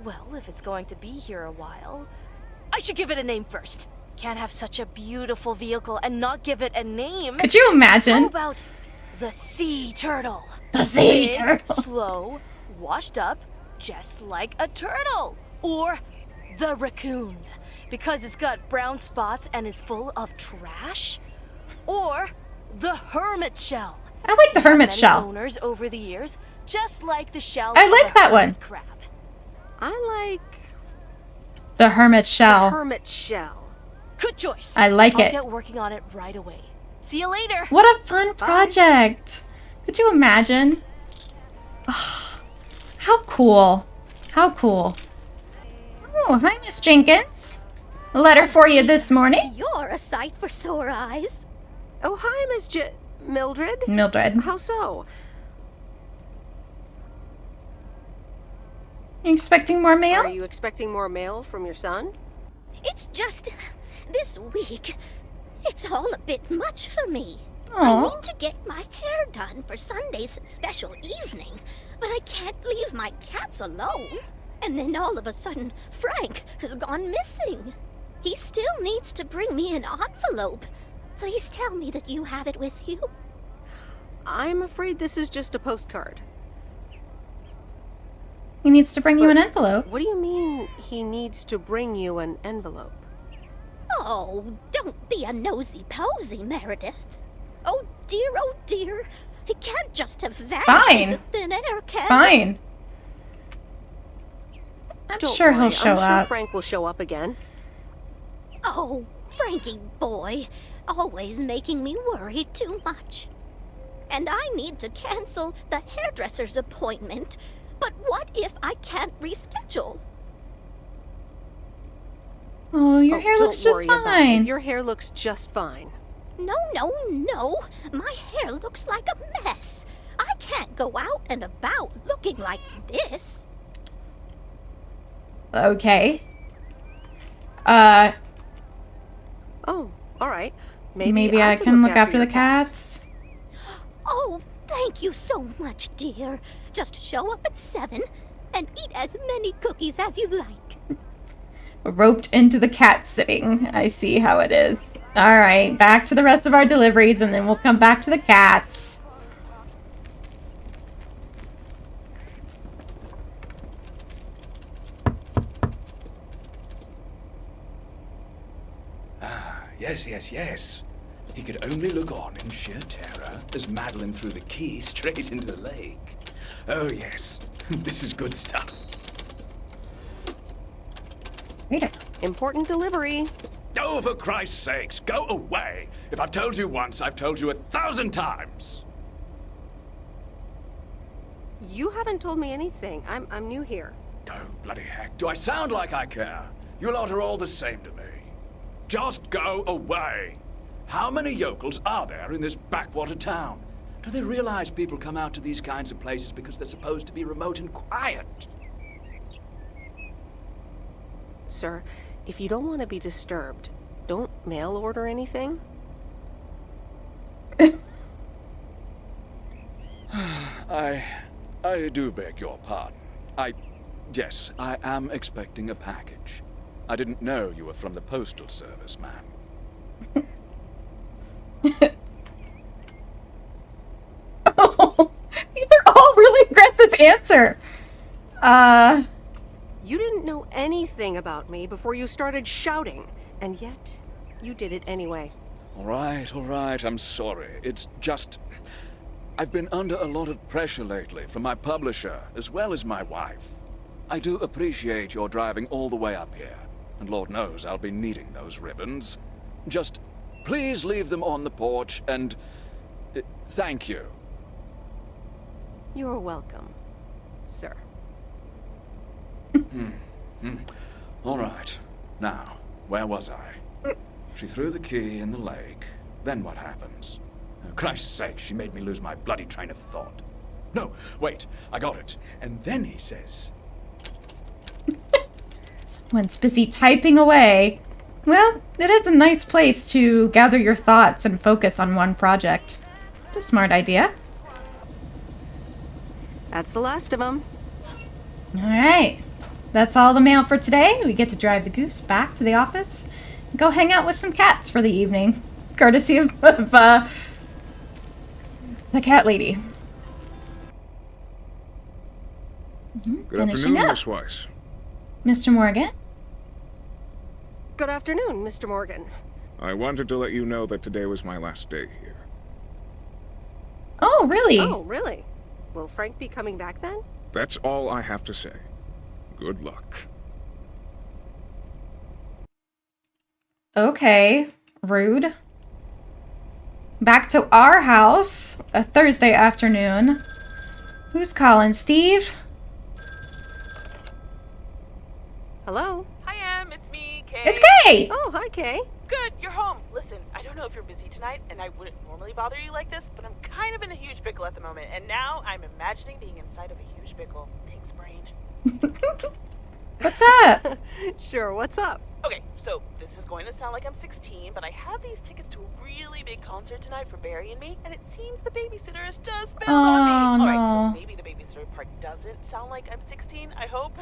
Well, if it's going to be here a while, I should give it a name first. Can't have such a beautiful vehicle and not give it a name. Could you imagine? How about the sea turtle? The sea Big, turtle. Slow, washed up, just like a turtle. Or the raccoon, because it's got brown spots and is full of trash. Or the hermit shell. I like the hermit Many shell. owners over the years, just like the shell. I of like a that one. hermit crab. I like The hermit shell. the hermit shell. Good choice. I like I'll it. get working on it right away. See you later. What a fun project. Could you imagine? Oh, how cool. How cool. Oh, hi, Miss Jenkins. A letter for you this morning. You're a sight for sore eyes. Oh, hi, Miss Mildred. Mildred. How so? Are you expecting more mail? Are you expecting more mail from your son? It's just this week. It's all a bit much for me. Aw. I need to get my hair done for Sunday's special evening, but I can't leave my cats alone. And then all of a sudden, Frank has gone missing. He still needs to bring me an envelope. Please tell me that you have it with you. I'm afraid this is just a postcard. He needs to bring you an envelope. What do you mean he needs to bring you an envelope? Oh, don't be a nosy-posy, Meredith. Oh dear, he can't just have vanished into thin air, can he? Fine. I'm Don't sure worry, he'll show I'm sure up. Frank will show up again. Oh, Frankie boy, always making me worry too much. And I need to cancel the hairdresser's appointment. But what if I can't reschedule? Oh, your hair looks Don't just worry about fine. it. Your hair looks just fine. No. My hair looks like a mess. I can't go out and about looking like this. Okay. Oh, all right. Maybe I can look after the cats. Oh, thank you so much, dear. Just show up at 7 and eat as many cookies as you like. Roped into the cat sitting. I see how it is. Alright, back to the rest of our deliveries and then we'll come back to the cats. Yes. He could only look on in sheer terror as Madeline threw the key straight into the lake. Oh, yes. This is good stuff. Important delivery. Oh, for Christ's sakes, go away! If I've told you once, I've told you 1,000 times! You haven't told me anything. I'm new here. Oh, bloody heck. Do I sound like I care? You lot are all the same to me. Just go away! How many yokels are there in this backwater town? Do they realize people come out to these kinds of places because they're supposed to be remote and quiet? Sir, if you don't want to be disturbed, don't mail order anything. I do beg your pardon. Yes, I am expecting a package. I didn't know you were from the Postal Service, ma'am. Oh, these are all really aggressive answer. You didn't know anything about me before you started shouting, and yet you did it anyway. All right, I'm sorry. It's just... I've been under a lot of pressure lately from my publisher, as well as my wife. I do appreciate your driving all the way up here, and Lord knows I'll be needing those ribbons. Just please leave them on the porch, and thank you. You're welcome, sir. All right. Now, where was I? She threw the key in the lake. Then what happens? Oh, Christ's sake, she made me lose my bloody train of thought. No, wait, I got it. And then he says... Someone's busy typing away. Well, it is a nice place to gather your thoughts and focus on one project. It's a smart idea. That's the last of them. All right. That's all the mail for today. We get to drive the goose back to the office and go hang out with some cats for the evening. Courtesy of the cat lady. Good afternoon, Miss Weiss. Mr. Morgan? Good afternoon, Mr. Morgan. I wanted to let you know that today was my last day here. Oh, really? Oh, really? Will Frank be coming back then? That's all I have to say. Good luck. Okay. Rude. Back to our house. A Thursday afternoon. Who's calling? Steve? Hello? Hi, Em. It's me, Kay. It's Kay! Oh, hi, Kay. Good, you're home. Listen, I don't know if you're busy tonight, and I wouldn't normally bother you like this, but I'm kind of in a huge pickle at the moment, and now I'm imagining being inside of a huge pickle. Thanks, brain. What's up? Sure, what's up? Okay, so this is going to sound like I'm 16, but I have these tickets to a really big concert tonight for Barry and me, and it seems the babysitter has just bailed on me. no. Alright, so maybe the babysitter part doesn't sound like I'm 16, I hope.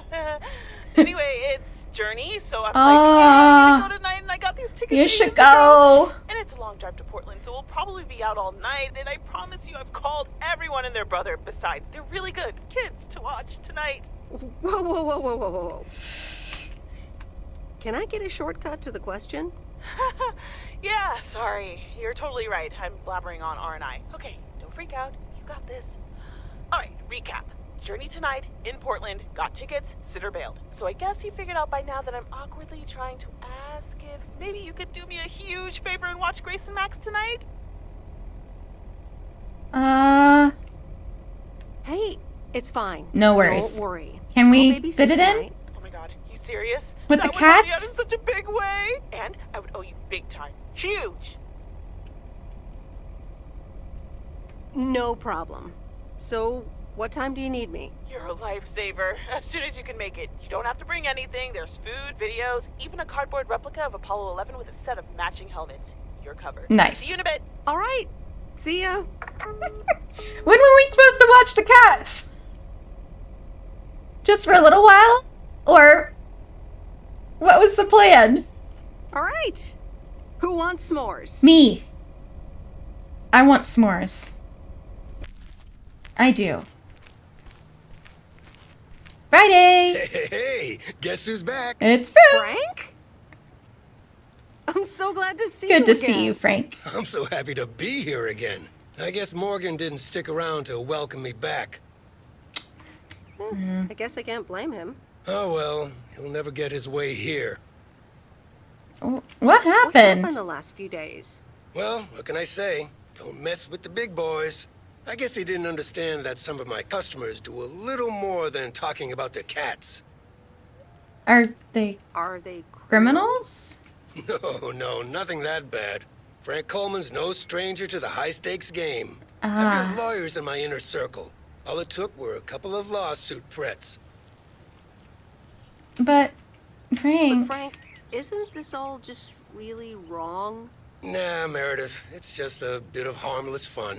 Anyway, it's Journey, so I'm like, I need to go tonight, and I got these tickets. You should go. And it's a long drive to Portland, so we'll probably be out all night, and I promise you I've called everyone and their brother. Besides, they're really good kids to watch tonight. Whoa. Can I get a shortcut to the question? Yeah, sorry. You're totally right. I'm blabbering on, aren't I? Okay, don't freak out. You got this. Alright, recap. Journey tonight, in Portland, got tickets, sitter bailed. So I guess you figured out by now that I'm awkwardly trying to ask if maybe you could do me a huge favor and watch Grace and Max tonight? Hey, it's fine. No worries. Don't worry. Can we fit it in? Oh my god, you serious? With that the would help me cats? out in such a big way! And I would owe you big time. Huge! No problem. So, what time do you need me? You're a lifesaver. As soon as you can make it. You don't have to bring anything. There's food, videos, even a cardboard replica of Apollo 11 with a set of matching helmets. You're covered. Nice. See you in a bit. All right. See ya. When were we supposed to watch the cats? Just for a little while? Or what was the plan? All right. Who wants s'mores? Me. I want s'mores. I do. Friday! Hey, guess who's back? It's Frank! Frank? I'm so glad to see you Good to again. see you, Frank. I'm so happy to be here again. I guess Morgan didn't stick around to welcome me back. I guess I can't blame him. Oh well, he'll never get his way here. What happened? What happened the last few days? Well, what can I say? Don't mess with the big boys. I guess they didn't understand that some of my customers do a little more than talking about their cats. Are they criminals? No, nothing that bad. Frank Coleman's no stranger to the high-stakes game. I've Ah. got lawyers in my inner circle. All it took were a couple of lawsuit threats. But, Frank... But Frank, isn't this all just really wrong? Nah, Meredith. It's just a bit of harmless fun.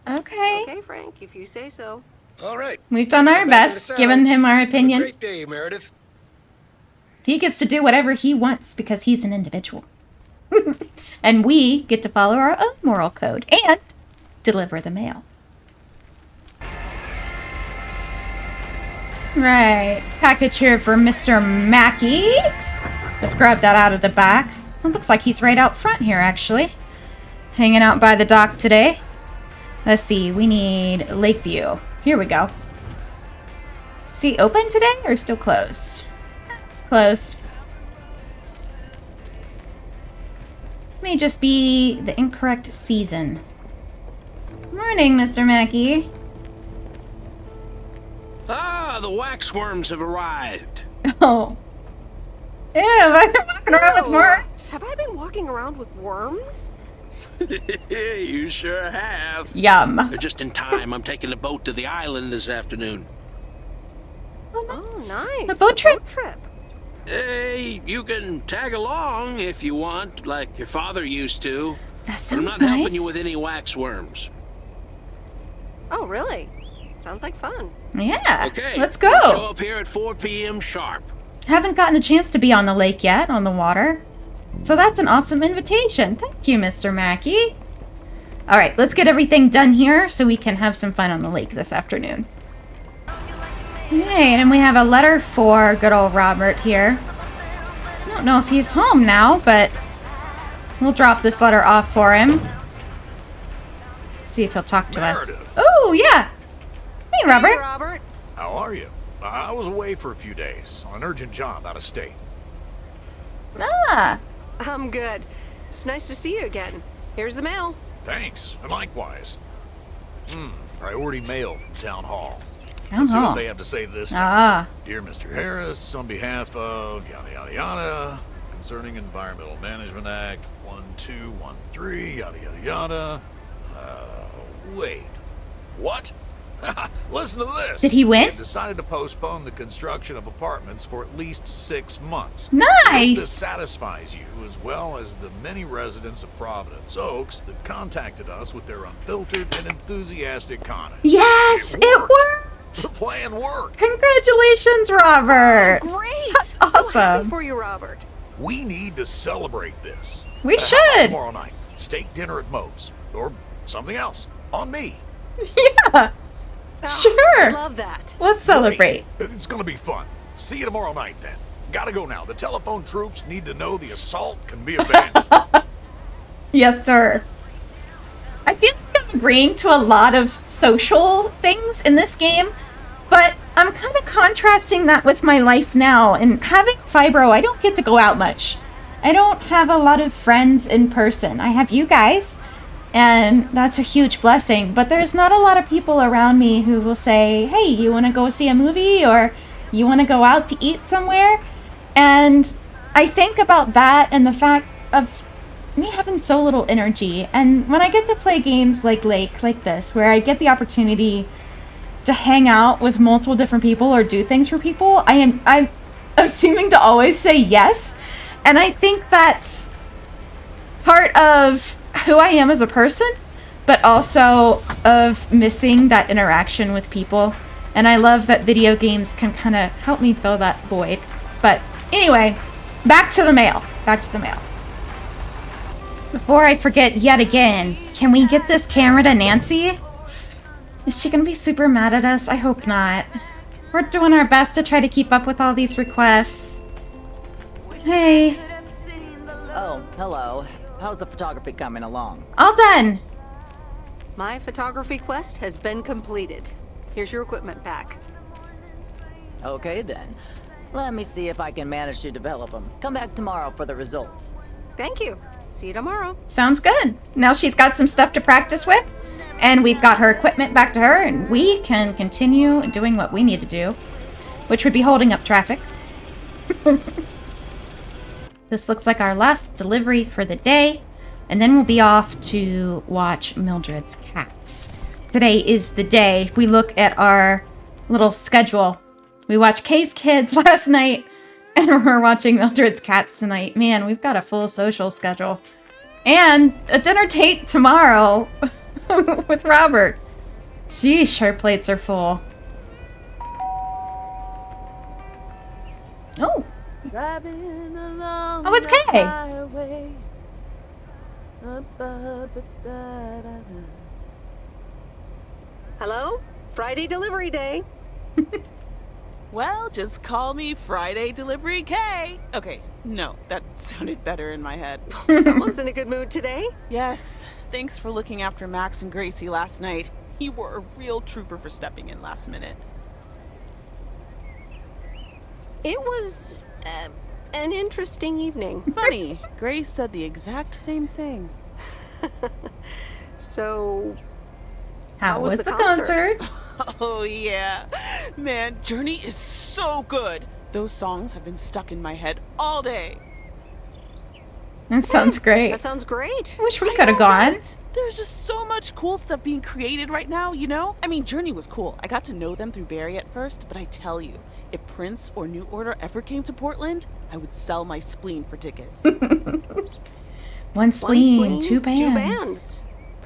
Okay. Okay, Frank, if you say so. All right. We've done our best, given him our opinion. Great day, Meredith. He gets to do whatever he wants because he's an individual. And we get to follow our own moral code and deliver the mail. Right. Package here for Mr. Mackey. Let's grab that out of the back. It looks like he's right out front here, actually. Hanging out by the dock today. Let's see. We need Lakeview. Here we go. Is he open today or still closed? Closed. May just be the incorrect season. Morning, Mr. Mackey. Ah, the waxworms have arrived. Oh. Ew, I've been walking around with worms. Have I been walking around with worms? You sure have. Yum. They're just in time. I'm taking a boat to the island this afternoon. Oh, nice. A boat trip? Hey, you can tag along if you want, like your father used to. That I'm sounds not nice. helping you with any waxworms. Oh, really? Sounds like fun. Yeah. Okay. Let's go. Show up here at 4 p.m. sharp. Haven't gotten a chance to be on the lake yet, on the water. So that's an awesome invitation. Thank you, Mr. Mackey. All right, let's get everything done here so we can have some fun on the lake this afternoon. Alright, and we have a letter for good old Robert here. I don't know if he's home now, but we'll drop this letter off for him. See if he'll talk to us. Oh, yeah. Hey, Robert. Hey, Robert. How are you? I was away for a few days on an urgent job out of state. Ah. I'm good. It's nice to see you again. Here's the mail. Thanks, and likewise. Priority mail from Town Hall. Town Let's see Hall. what they have to say this time. Ah. Dear Mr. Harris, on behalf of yada yada yada, concerning Environmental Management Act 1213, yada yada yada. Wait. What? Listen to this. Did he win? They've decided to postpone the construction of apartments for at least 6 months. Nice. If this satisfies you, as well as the many residents of Providence Oaks that contacted us with their unfiltered and enthusiastic comments. Yes, it worked. The plan worked. Congratulations, Robert. Great. That's So happy awesome. for you, Robert. We need to celebrate this. We How about should. tomorrow night, steak dinner at Moe's, or something else. On me. Yeah. Sure. Love that. Let's celebrate. It's gonna be fun. See you tomorrow night then. Gotta go now. The telephone troops need to know the assault can be abandoned. Yes, sir. I feel like I'm agreeing to a lot of social things in this game, but I'm kind of contrasting that with my life now. And having fibro, I don't get to go out much. I don't have a lot of friends in person. I have you guys, and that's a huge blessing. But there's not a lot of people around me who will say, hey, you want to go see a movie, or you want to go out to eat somewhere? And I think about that and the fact of me having so little energy. And when I get to play games like Lake, like this, where I get the opportunity to hang out with multiple different people or do things for people, I'm seeming to always say yes. And I think that's part of who I am as a person, but also of missing that interaction with people. And I love that video games can kind of help me fill that void. But anyway, back to the mail. Back to the mail. Before I forget yet again, can we get this camera to Nancy? Is she gonna be super mad at us? I hope not. We're doing our best to try to keep up with all these requests. Hey. Oh, hello. How's the photography coming along? All done. My photography quest has been completed. Here's your equipment back. Okay, then. Let me see if I can manage to develop them. Come back tomorrow for the results. Thank you. See you tomorrow. Sounds good. Now she's got some stuff to practice with, and we've got her equipment back to her, and we can continue doing what we need to do, which would be holding up traffic. This looks like our last delivery for the day, and then we'll be off to watch Mildred's cats. Today is the day we look at our little schedule. We watched Kay's kids last night, and we're watching Mildred's cats tonight. Man, we've got a full social schedule. And a dinner date tomorrow with Robert. Sheesh, her plates are full. Oh. Oh, it's Kay. Hello? Friday delivery day. Well, just call me Friday Delivery K. Okay, no, that sounded better in my head. Someone's in a good mood today. Yes, thanks for looking after Max and Gracie last night. You were a real trooper for stepping in last minute. It was an interesting evening. Funny, Grace said the exact same thing. So, how was the concert? Oh, yeah. Man, Journey is so good. Those songs have been stuck in my head all day. That sounds great. That sounds great. I wish we could have gone. Right? There's just so much cool stuff being created right now, you know? I mean, Journey was cool. I got to know them through Barry at first, but I tell you, if Prince or New Order ever came to Portland, I would sell my spleen for tickets. One spleen, two bands. Two bands.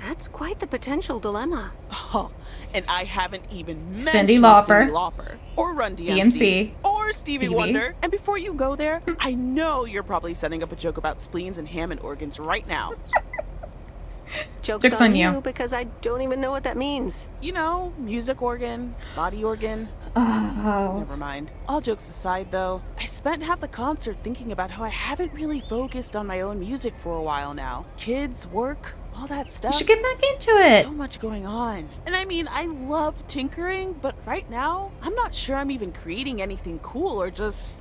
That's quite the potential dilemma. Oh, and I haven't even mentioned Cyndi Lauper. Cyndi Lauper, or Run DMC, or Stevie Wonder. And before you go there, I know you're probably setting up a joke about spleens and Hammond organs right now. Joke's on you, because I don't even know what that means. You know, music organ, body organ. Oh. Never mind. All jokes aside, though, I spent half the concert thinking about how I haven't really focused on my own music for a while now. Kids, work, all that stuff. You should get back into it. So much going on. And I mean, I love tinkering, but right now, I'm not sure I'm even creating anything cool or just,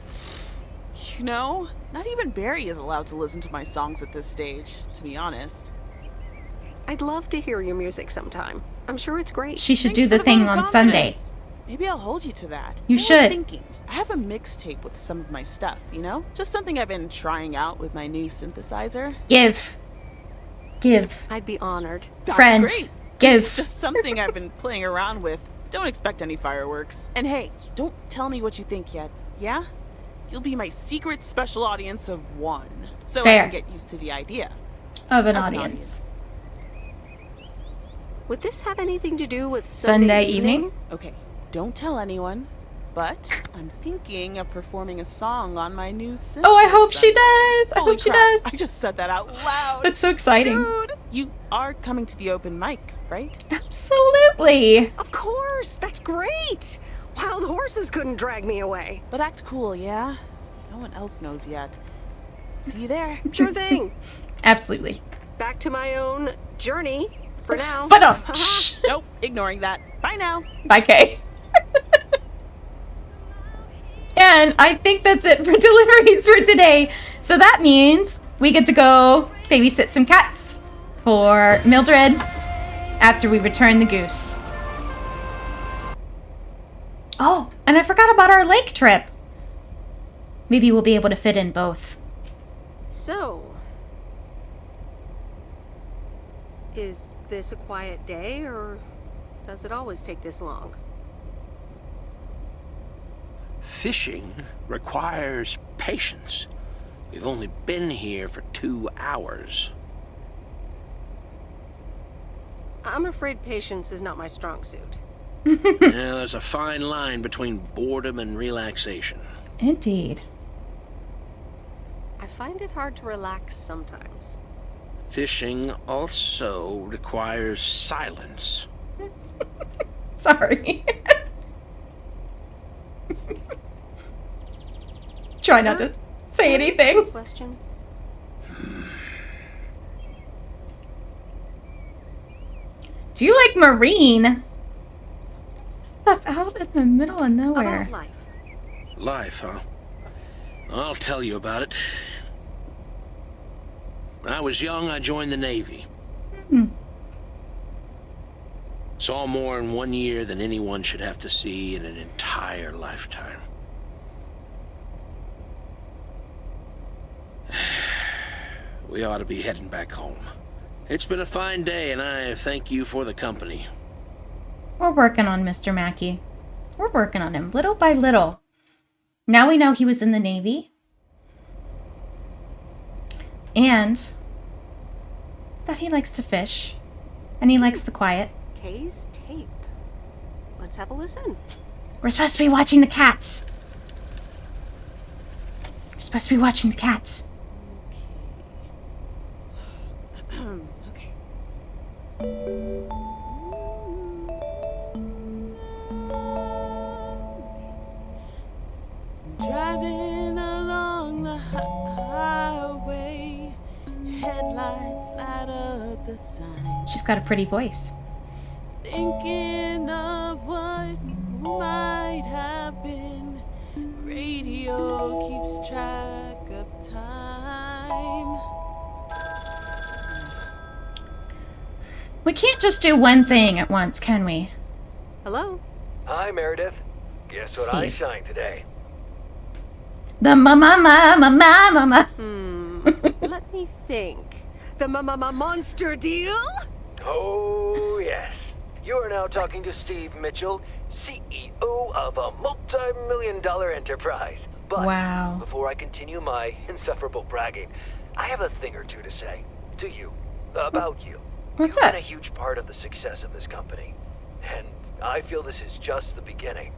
you know, not even Barry is allowed to listen to my songs at this stage, to be honest. I'd love to hear your music sometime. I'm sure it's great. She should do the thing on Sunday. Maybe I'll hold you to that. You should. I was thinking, I have a mixtape with some of my stuff, you know? Just something I've been trying out with my new synthesizer. Give. I'd be honored. Friend. That's great. Give. It's just something I've been playing around with. Don't expect any fireworks. And hey, don't tell me what you think yet, yeah? You'll be my secret special audience of one. So Fair. I can get used to the idea. Of an audience. Would this have anything to do with Sunday evening? Okay, don't tell anyone, but I'm thinking of performing a song on my new synth. Oh, I hope she does. I hope she does. I just said that out loud. That's so exciting. Dude, you are coming to the open mic, right? Absolutely. Of course. That's great. Wild horses couldn't drag me away. But act cool, yeah? No one else knows yet. See you there. Sure thing. Absolutely. Back to my own journey for now. But Nope, ignoring that. Bye now. Bye, Kay. And I think that's it for deliveries for today. So that means we get to go babysit some cats for Mildred after we return the goose. Oh, and I forgot about our lake trip. Maybe we'll be able to fit in both. So, is this a quiet day, or does it always take this long? Fishing requires patience. We've only been here for 2 hours. I'm afraid patience is not my strong suit. Now, there's a fine line between boredom and relaxation. Indeed. I find it hard to relax sometimes. Fishing also requires silence. Sorry. Try not to say anything. Question. Do you like marine? Stuff out in the middle of nowhere. About life. Life, huh? I'll tell you about it. When I was young, I joined the Navy. Saw more in 1 year than anyone should have to see in an entire lifetime. We ought to be heading back home. It's been a fine day, and I thank you for the company. We're working on Mr. Mackey. We're working on him little by little. Now we know he was in the Navy. And that he likes to fish. And he likes the quiet. Kay's tape. Let's have a listen. We're supposed to be watching the cats. We're supposed to be watching the cats. Okay. Driving along the highway, headlights light up the sign. She's got a pretty voice. Thinking of what might have been. Radio keeps track of time. We can't just do one thing at once, can we? Hello? Hi, Meredith. Guess what I Steve. sang today? The mama. Let me think. The monster deal? Oh, yes. You are now talking to Steve Mitchell, CEO of a multi-million-dollar enterprise. But Wow. before I continue my insufferable bragging, I have a thing or two to say to you about you. What's You've that? been a huge part of the success of this company, and I feel this is just the beginning.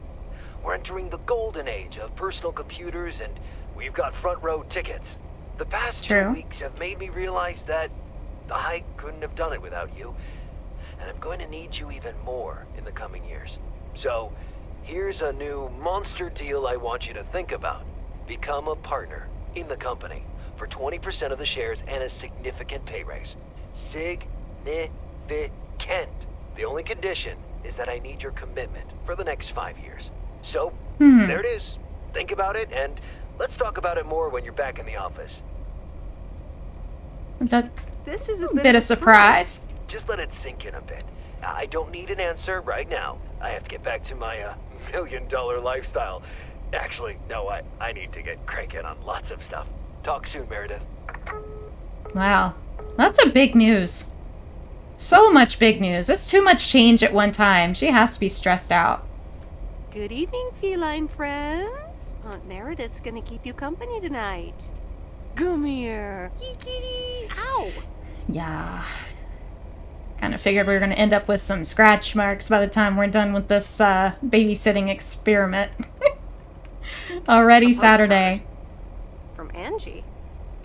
We're entering the golden age of personal computers, and we've got front row tickets. The past True. 2 weeks have made me realize that I couldn't have done it without you, and I'm going to need you even more in the coming years. So, here's a new monster deal I want you to think about. Become a partner in the company for 20% of the shares and a significant pay raise. Significant. The only condition is that I need your commitment for the next 5 years. So, there it is. Think about it, and let's talk about it more when you're back in the office. This is a bit of surprise. Just let it sink in a bit. I don't need an answer right now. I have to get back to my $1 million lifestyle. Actually, no, I need to get cranking on lots of stuff. Talk soon, Meredith. Wow. That's a big news. So much big news. That's too much change at one time. She has to be stressed out. Good evening, feline friends. Aunt Meredith's gonna keep you company tonight. Come here. Kitty. Ow. Yeah. Kind of figured we were going to end up with some scratch marks by the time we're done with this babysitting experiment. Already Saturday. From Angie.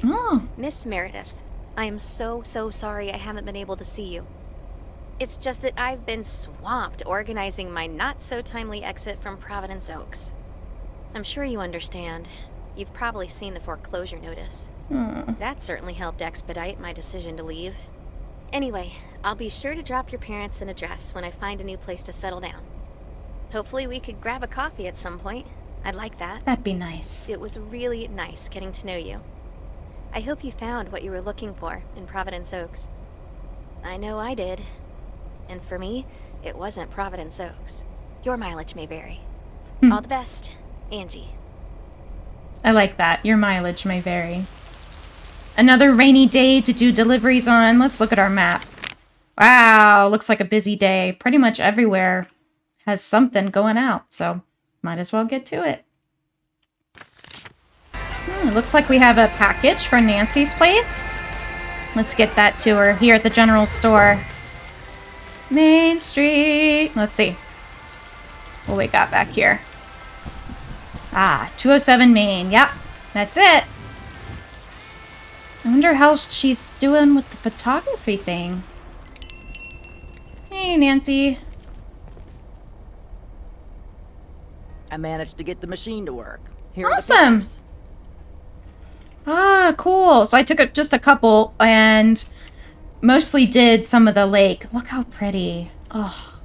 Oh. Miss Meredith, I am so sorry I haven't been able to see you. It's just that I've been swamped organizing my not-so-timely exit from Providence Oaks. I'm sure you understand. You've probably seen the foreclosure notice. That certainly helped expedite my decision to leave. Anyway, I'll be sure to drop your parents an address when I find a new place to settle down. Hopefully we could grab a coffee at some point. I'd like that. That'd be nice. It was really nice getting to know you. I hope you found what you were looking for in Providence Oaks. I know I did. And for me, it wasn't Providence Oaks. Your mileage may vary. All the best, Angie. I like that. Your mileage may vary. Another rainy day to do deliveries on. Let's look at our map. Wow, looks like a busy day. Pretty much everywhere has something going out, so might as well get to it. Looks like we have a package for Nancy's place. Let's get that to her here at the general store. Main Street. Let's see what we got back here. 207 Main. Yep, that's it. I wonder how she's doing with the photography thing. Hey, Nancy. I managed to get the machine to work. Here Awesome. are the pictures. Ah, cool. So I took just a couple and mostly did some of the lake. Look how pretty. Oh.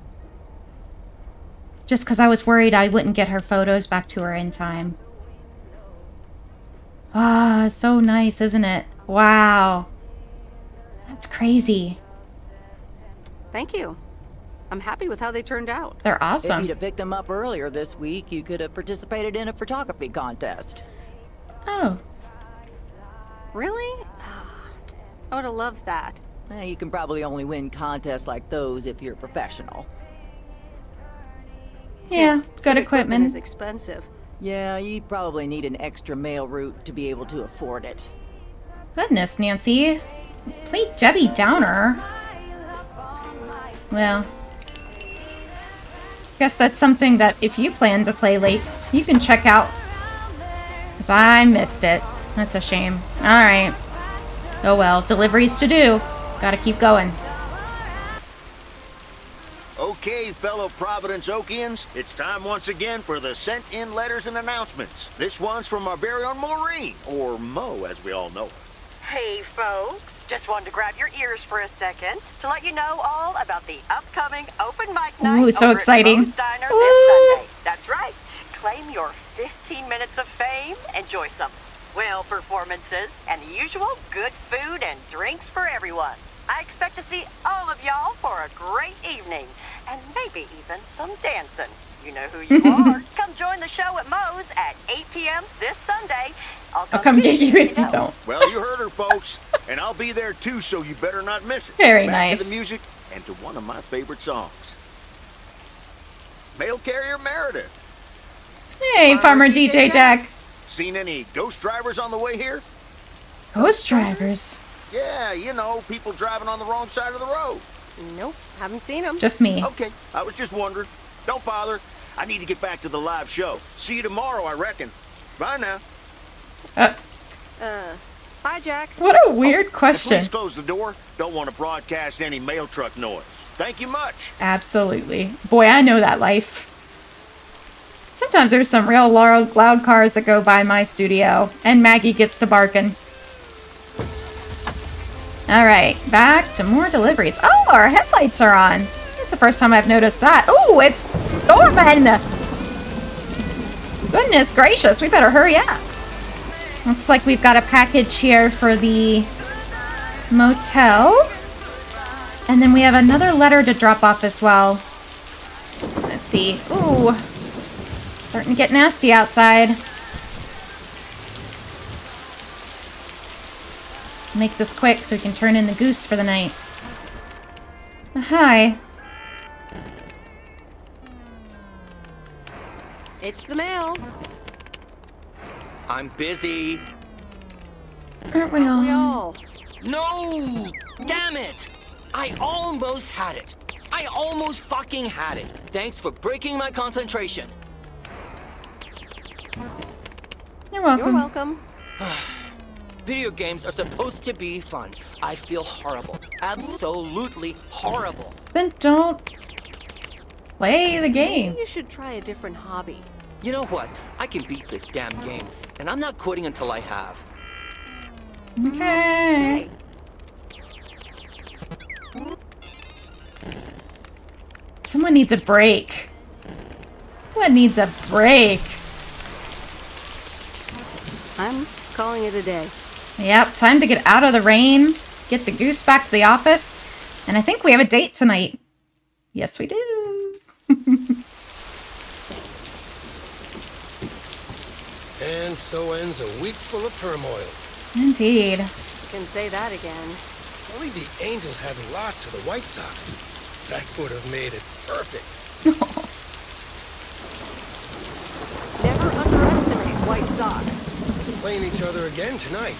Just because I was worried I wouldn't get her photos back to her in time. Ah, so nice, isn't it? Wow. That's crazy. Thank you. I'm happy with how they turned out. They're awesome. If you'd have picked them up earlier this week, you could have participated in a photography contest. Oh. Really? I would have loved that. You can probably only win contests like those if you're a professional. Yeah, good equipment. Is expensive. Yeah, you'd probably need an extra mail route to be able to afford it. Goodness, Nancy. Play Debbie Downer. Well, guess that's something that if you plan to play late, you can check out. Because I missed it. That's a shame. Alright. Oh well, deliveries to do. Gotta keep going. Okay, fellow Providence Oakians, it's time once again for the sent-in letters and announcements. This one's from our very own Maureen, or Mo as we all know her. Hey, folks. Just wanted to grab your ears for a second to let you know all about the upcoming open mic night. Ooh, so exciting. At Moe's Diner this Sunday. That's right. Claim your 15 minutes of fame. Enjoy some whale performances and the usual good food and drinks for everyone. I expect to see all of y'all for a great evening and maybe even some dancing. You know who you are. Come join the show at Moe's at 8 p.m. this Sunday. I'll come get you if you don't. Well, you heard her, folks. And I'll be there too, so you better not miss it. Very Back nice. to the music and to one of my favorite songs. Mail carrier Meredith. Hey, Farmer DJ Jack. Seen any ghost drivers on the way here? Ghost drivers? Yeah, you know, people driving on the wrong side of the road. Nope, haven't seen them. Just me. Okay, I was just wondering. Don't bother. I need to get back to the live show. See you tomorrow, I reckon. Bye now. Hi, Jack. What a weird question. Please close the door. Don't want to broadcast any mail truck noise. Thank you much. Absolutely. Boy, I know that life. Sometimes there's some real loud cars that go by my studio, and Maggie gets to barking. Alright, back to more deliveries. Oh, our headlights are on. It's the first time I've noticed that. Oh, it's storming! Goodness gracious, we better hurry up. Looks like we've got a package here for the motel. And then we have another letter to drop off as well. Let's see. Ooh. Starting to get nasty outside. Make this quick so we can turn in the goose for the night. Hi. It's the mail. I'm busy. Aren't we all? No! Damn it! I almost had it. I almost fucking had it. Thanks for breaking my concentration. You're welcome. You're welcome. Video games are supposed to be fun. I feel horrible. Absolutely horrible. Then don't play the game. Maybe you should try a different hobby. You know what? I can beat this damn game, and I'm not quitting until I have. Okay. Someone needs a break. Someone needs a break. I'm calling it a day. Yep, time to get out of the rain, get the goose back to the office, and I think we have a date tonight. Yes, we do. And so ends a week full of turmoil. Indeed. You can say that again. Only the Angels hadn't lost to the White Sox. That would have made it perfect. Never underestimate White Sox. Playing each other again tonight.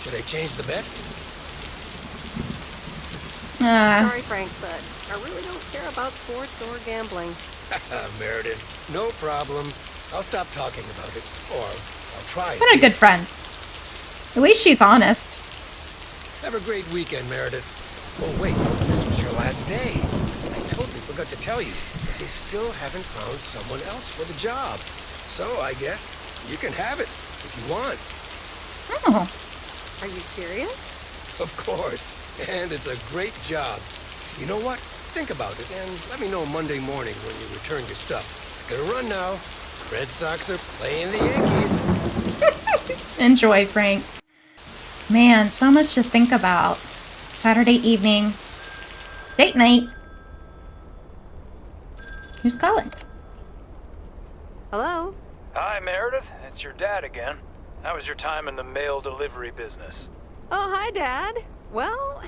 Should I change the bet? Sorry, Frank, but I really don't care about sports or gambling. Meredith, no problem. I'll stop talking about it. Or I'll try. What a good friend. At least she's honest. Have a great weekend, Meredith. Oh, wait. This was your last day. I totally forgot to tell you. But they still haven't found someone else for the job. So I guess you can have it if you want. Oh. Are you serious? Of course. And it's a great job. You know what? Think about it and let me know Monday morning when you return your stuff. Gotta run now. Red Sox are playing the Yankees. Enjoy, Frank. Man, so much to think about. Saturday evening. Date night. Who's calling? Hello? Hi, Meredith. It's your dad again. How was your time in the mail delivery business? Oh, hi, Dad. Well...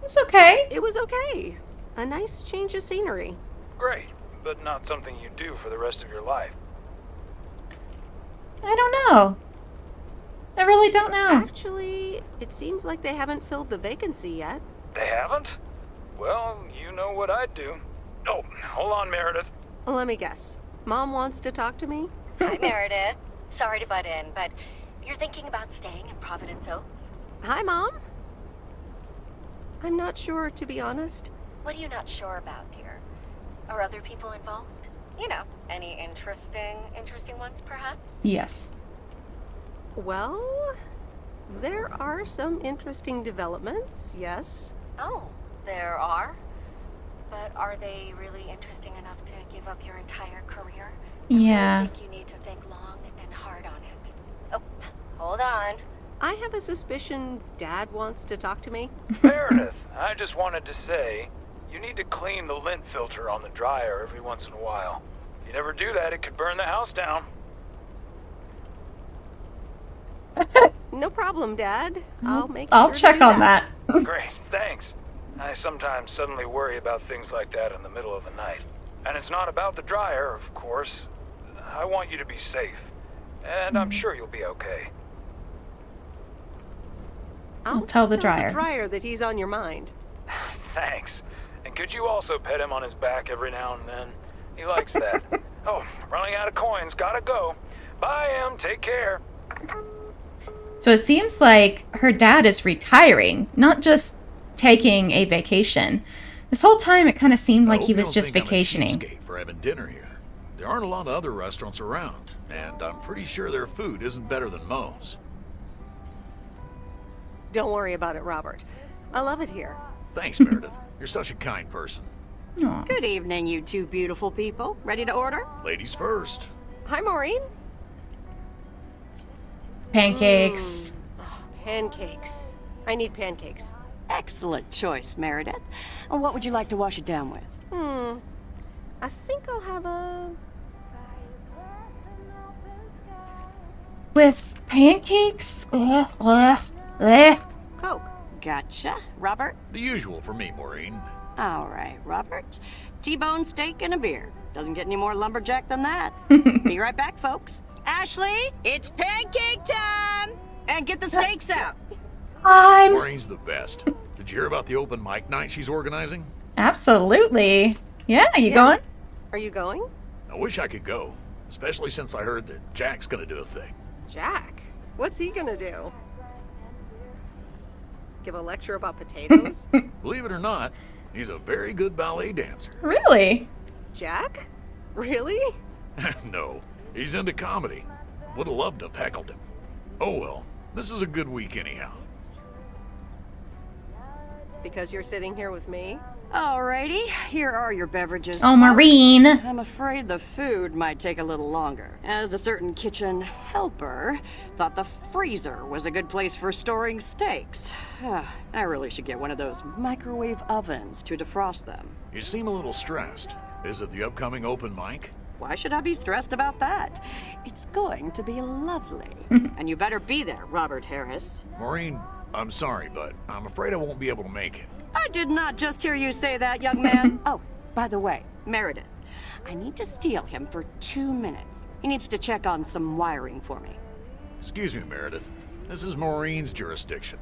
It's okay. It was okay. A nice change of scenery. Great, but not something you do for the rest of your life. I don't know. I really don't know. Actually, it seems like they haven't filled the vacancy yet. They haven't? Well, you know what I'd do. Oh, hold on, Meredith. Let me guess. Mom wants to talk to me? Hi, Meredith. Sorry to butt in, but you're thinking about staying in Providence Oaks? Hi, Mom. I'm not sure, to be honest. What are you not sure about, dear? Are other people involved? You know, any interesting ones, perhaps? Yes. Well, there are some interesting developments, yes. Oh, there are? But are they really interesting enough to give up your entire career? Yeah. I think you need to think long and hard on it. Oh, hold on. I have a suspicion Dad wants to talk to me. Meredith, I just wanted to say, you need to clean the lint filter on the dryer every once in a while. If you never do that, it could burn the house down. No problem, Dad. I'll check on that. Great, thanks. I sometimes suddenly worry about things like that in the middle of the night. And it's not about the dryer, of course. I want you to be safe. And I'm sure you'll be okay. I'll tell the dryer. The dryer that he's on your mind. Thanks. And could you also pet him on his back every now and then? He likes that. Oh, running out of coins. Gotta go. Bye, Em. Take care. So it seems like her dad is retiring, not just taking a vacation. This whole time it kind of seemed like he was just vacationing. For having dinner here. There aren't a lot of other restaurants around, and I'm pretty sure their food isn't better than Moe's. Don't worry about it, Robert. I love it here. Thanks, Meredith. You're such a kind person. Aww. Good evening, you two beautiful people. Ready to order? Ladies first. Hi, Maureen. Pancakes. Oh, pancakes. I need pancakes. Excellent choice, Meredith. And what would you like to wash it down with? I think I'll have a... With pancakes? Coke. Gotcha. Robert? The usual for me, Maureen. All right, Robert. T-bone steak and a beer. Doesn't get any more lumberjack than that. Be right back, folks. Ashley, it's pancake time! And get the steaks out. Maureen's the best. Did you hear about the open mic night she's organizing? Absolutely. Yeah, you going? Are you going? I wish I could go, especially since I heard that Jack's gonna do a thing. Jack? What's he gonna do? Give a lecture about potatoes? Believe it or not, he's a very good ballet dancer. Really? Jack? Really? No, he's into comedy. Would have loved to have heckled him. Oh well, this is a good week anyhow. Because you're sitting here with me? Alrighty, here are your beverages. Oh, Maureen. I'm afraid the food might take a little longer, as a certain kitchen helper thought the freezer was a good place for storing steaks. I really should get one of those microwave ovens to defrost them. You seem a little stressed. Is it the upcoming open mic? Why should I be stressed about that? It's going to be lovely. And you better be there, Robert Harris. Maureen, I'm sorry, but I'm afraid I won't be able to make it. I did not just hear you say that, young man. Oh, by the way, Meredith, I need to steal him for 2 minutes. He needs to check on some wiring for me. Excuse me, Meredith. This is Maureen's jurisdiction.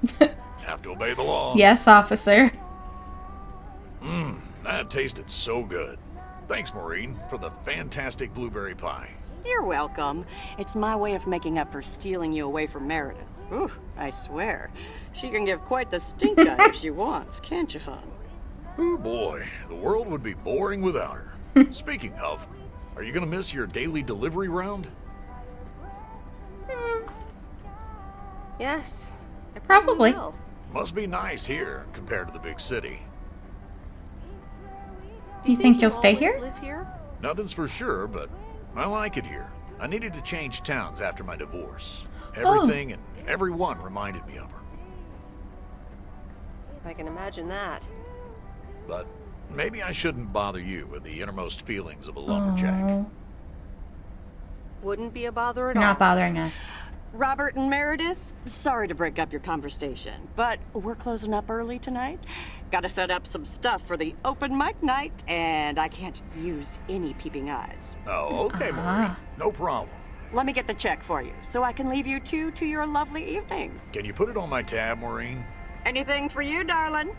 Have to obey the law. Yes, officer. That tasted so good. Thanks, Maureen, for the fantastic blueberry pie. You're welcome. It's my way of making up for stealing you away from Meredith. Ooh, I swear. She can give quite the stink eye if she wants, can't you, hon? Oh boy, the world would be boring without her. Speaking of, are you gonna miss your daily delivery round? Yes. I Probably. will. Must be nice here compared to the big city. Do you think you'll stay here? Live here? Nothing's for sure, but I like it here. I needed to change towns after my divorce. Everything and everyone reminded me of her. I can imagine that. But maybe I shouldn't bother you with the innermost feelings of a lumberjack. Wouldn't be a bother at all. Not bothering us. Robert and Meredith, sorry to break up your conversation, but we're closing up early tonight. Gotta set up some stuff for the open mic night, and I can't use any peeping eyes. Oh, okay, Maureen. No problem. Let me get the check for you, so I can leave you two to your lovely evening. Can you put it on my tab, Maureen? Anything for you, darling.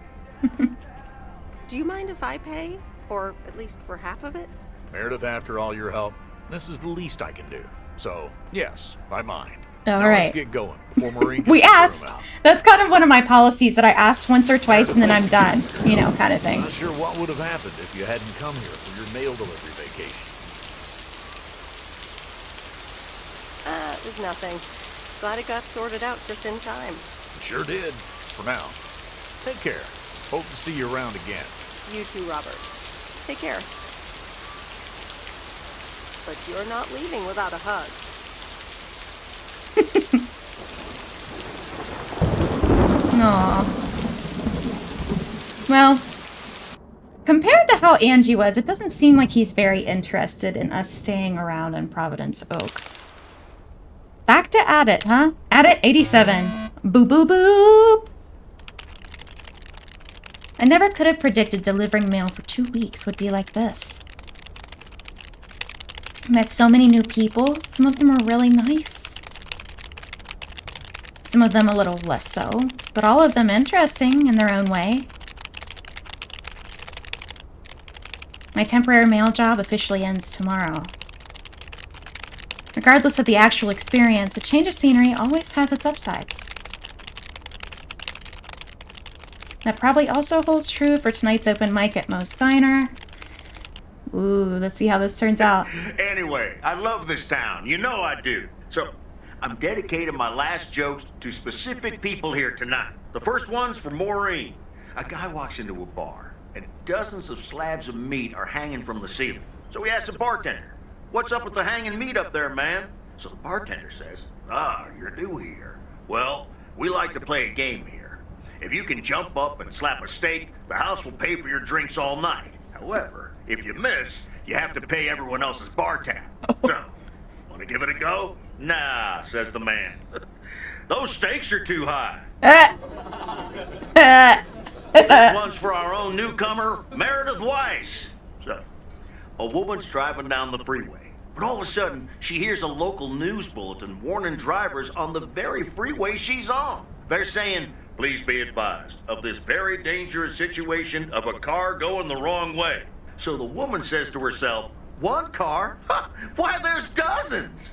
Do you mind if I pay? Or at least for half of it? Meredith, after all your help, this is the least I can do. So, yes, I mind. All now right. Let's get going before Maureen gets We the broom asked. out. That's kind of one of my policies that I ask once or twice and then I'm done. You know, kind of thing. Not sure what would have happened if you hadn't come here for your mail delivery vacation. It was nothing. Glad it got sorted out just in time. Sure did. For now. Take care. Hope to see you around again. You too, Robert. Take care. But you're not leaving without a hug. Aww. Well, compared to how Angie was, it doesn't seem like he's very interested in us staying around in Providence Oaks. Back to Addit, huh? Addit 87. Boop boop boop. I never could have predicted delivering mail for 2 weeks would be like this. I met so many new people. Some of them are really nice. Some of them a little less so, but all of them interesting in their own way. My temporary mail job officially ends tomorrow. Regardless of the actual experience, a change of scenery always has its upsides. That probably also holds true for tonight's open mic at Moe's Diner. Ooh, let's see how this turns out. Anyway, I love this town. You know I do. So, I'm dedicating my last jokes to specific people here tonight. The first one's for Maureen. A guy walks into a bar, and dozens of slabs of meat are hanging from the ceiling. So he asks the bartender, "What's up with the hanging meat up there, man?" So the bartender says, "Ah, you're new here. Well, we like to play a game here. If you can jump up and slap a steak, the house will pay for your drinks all night. However, if you miss, you have to pay everyone else's bar tab. So, want to give it a go?" "Nah," says the man. "Those stakes are too high." This one's for our own newcomer, Meredith Weiss. So, a woman's driving down the freeway, but all of a sudden, she hears a local news bulletin warning drivers on the very freeway she's on. They're saying, "Please be advised of this very dangerous situation of a car going the wrong way." So the woman says to herself, "One car? Ha, why, there's dozens."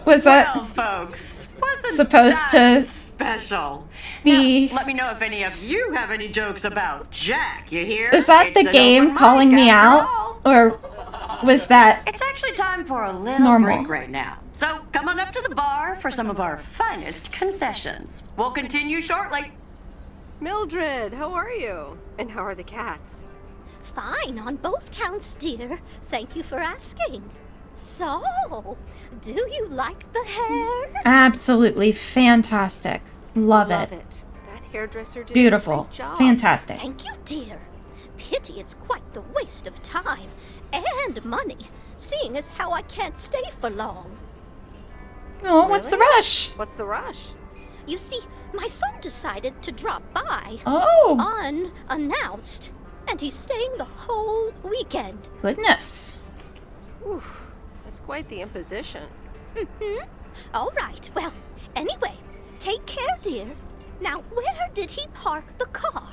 Was that Well, folks, wasn't supposed that to special? be... Now, let me know if any of you have any jokes about Jack, you hear? Is that It's the an game open calling mic me after out? all. Or was that It's actually time for a little normal? break right now. So come on up to the bar for some of our finest concessions. We'll continue shortly. Mildred, how are you? And how are the cats? Fine on both counts, dear. Thank you for asking. So, do you like the hair? Absolutely fantastic. Love it. That hairdresser did Beautiful. a great job. Fantastic. Thank you, dear. Pity it's quite the waste of time and money, seeing as how I can't stay for long. Oh, what's the rush? What's the rush? You see, my son decided to drop by. Oh. Unannounced. And he's staying the whole weekend. Goodness. Oof, that's quite the imposition. Mm-hmm. All right. Well, anyway, take care, dear. Now, where did he park the car?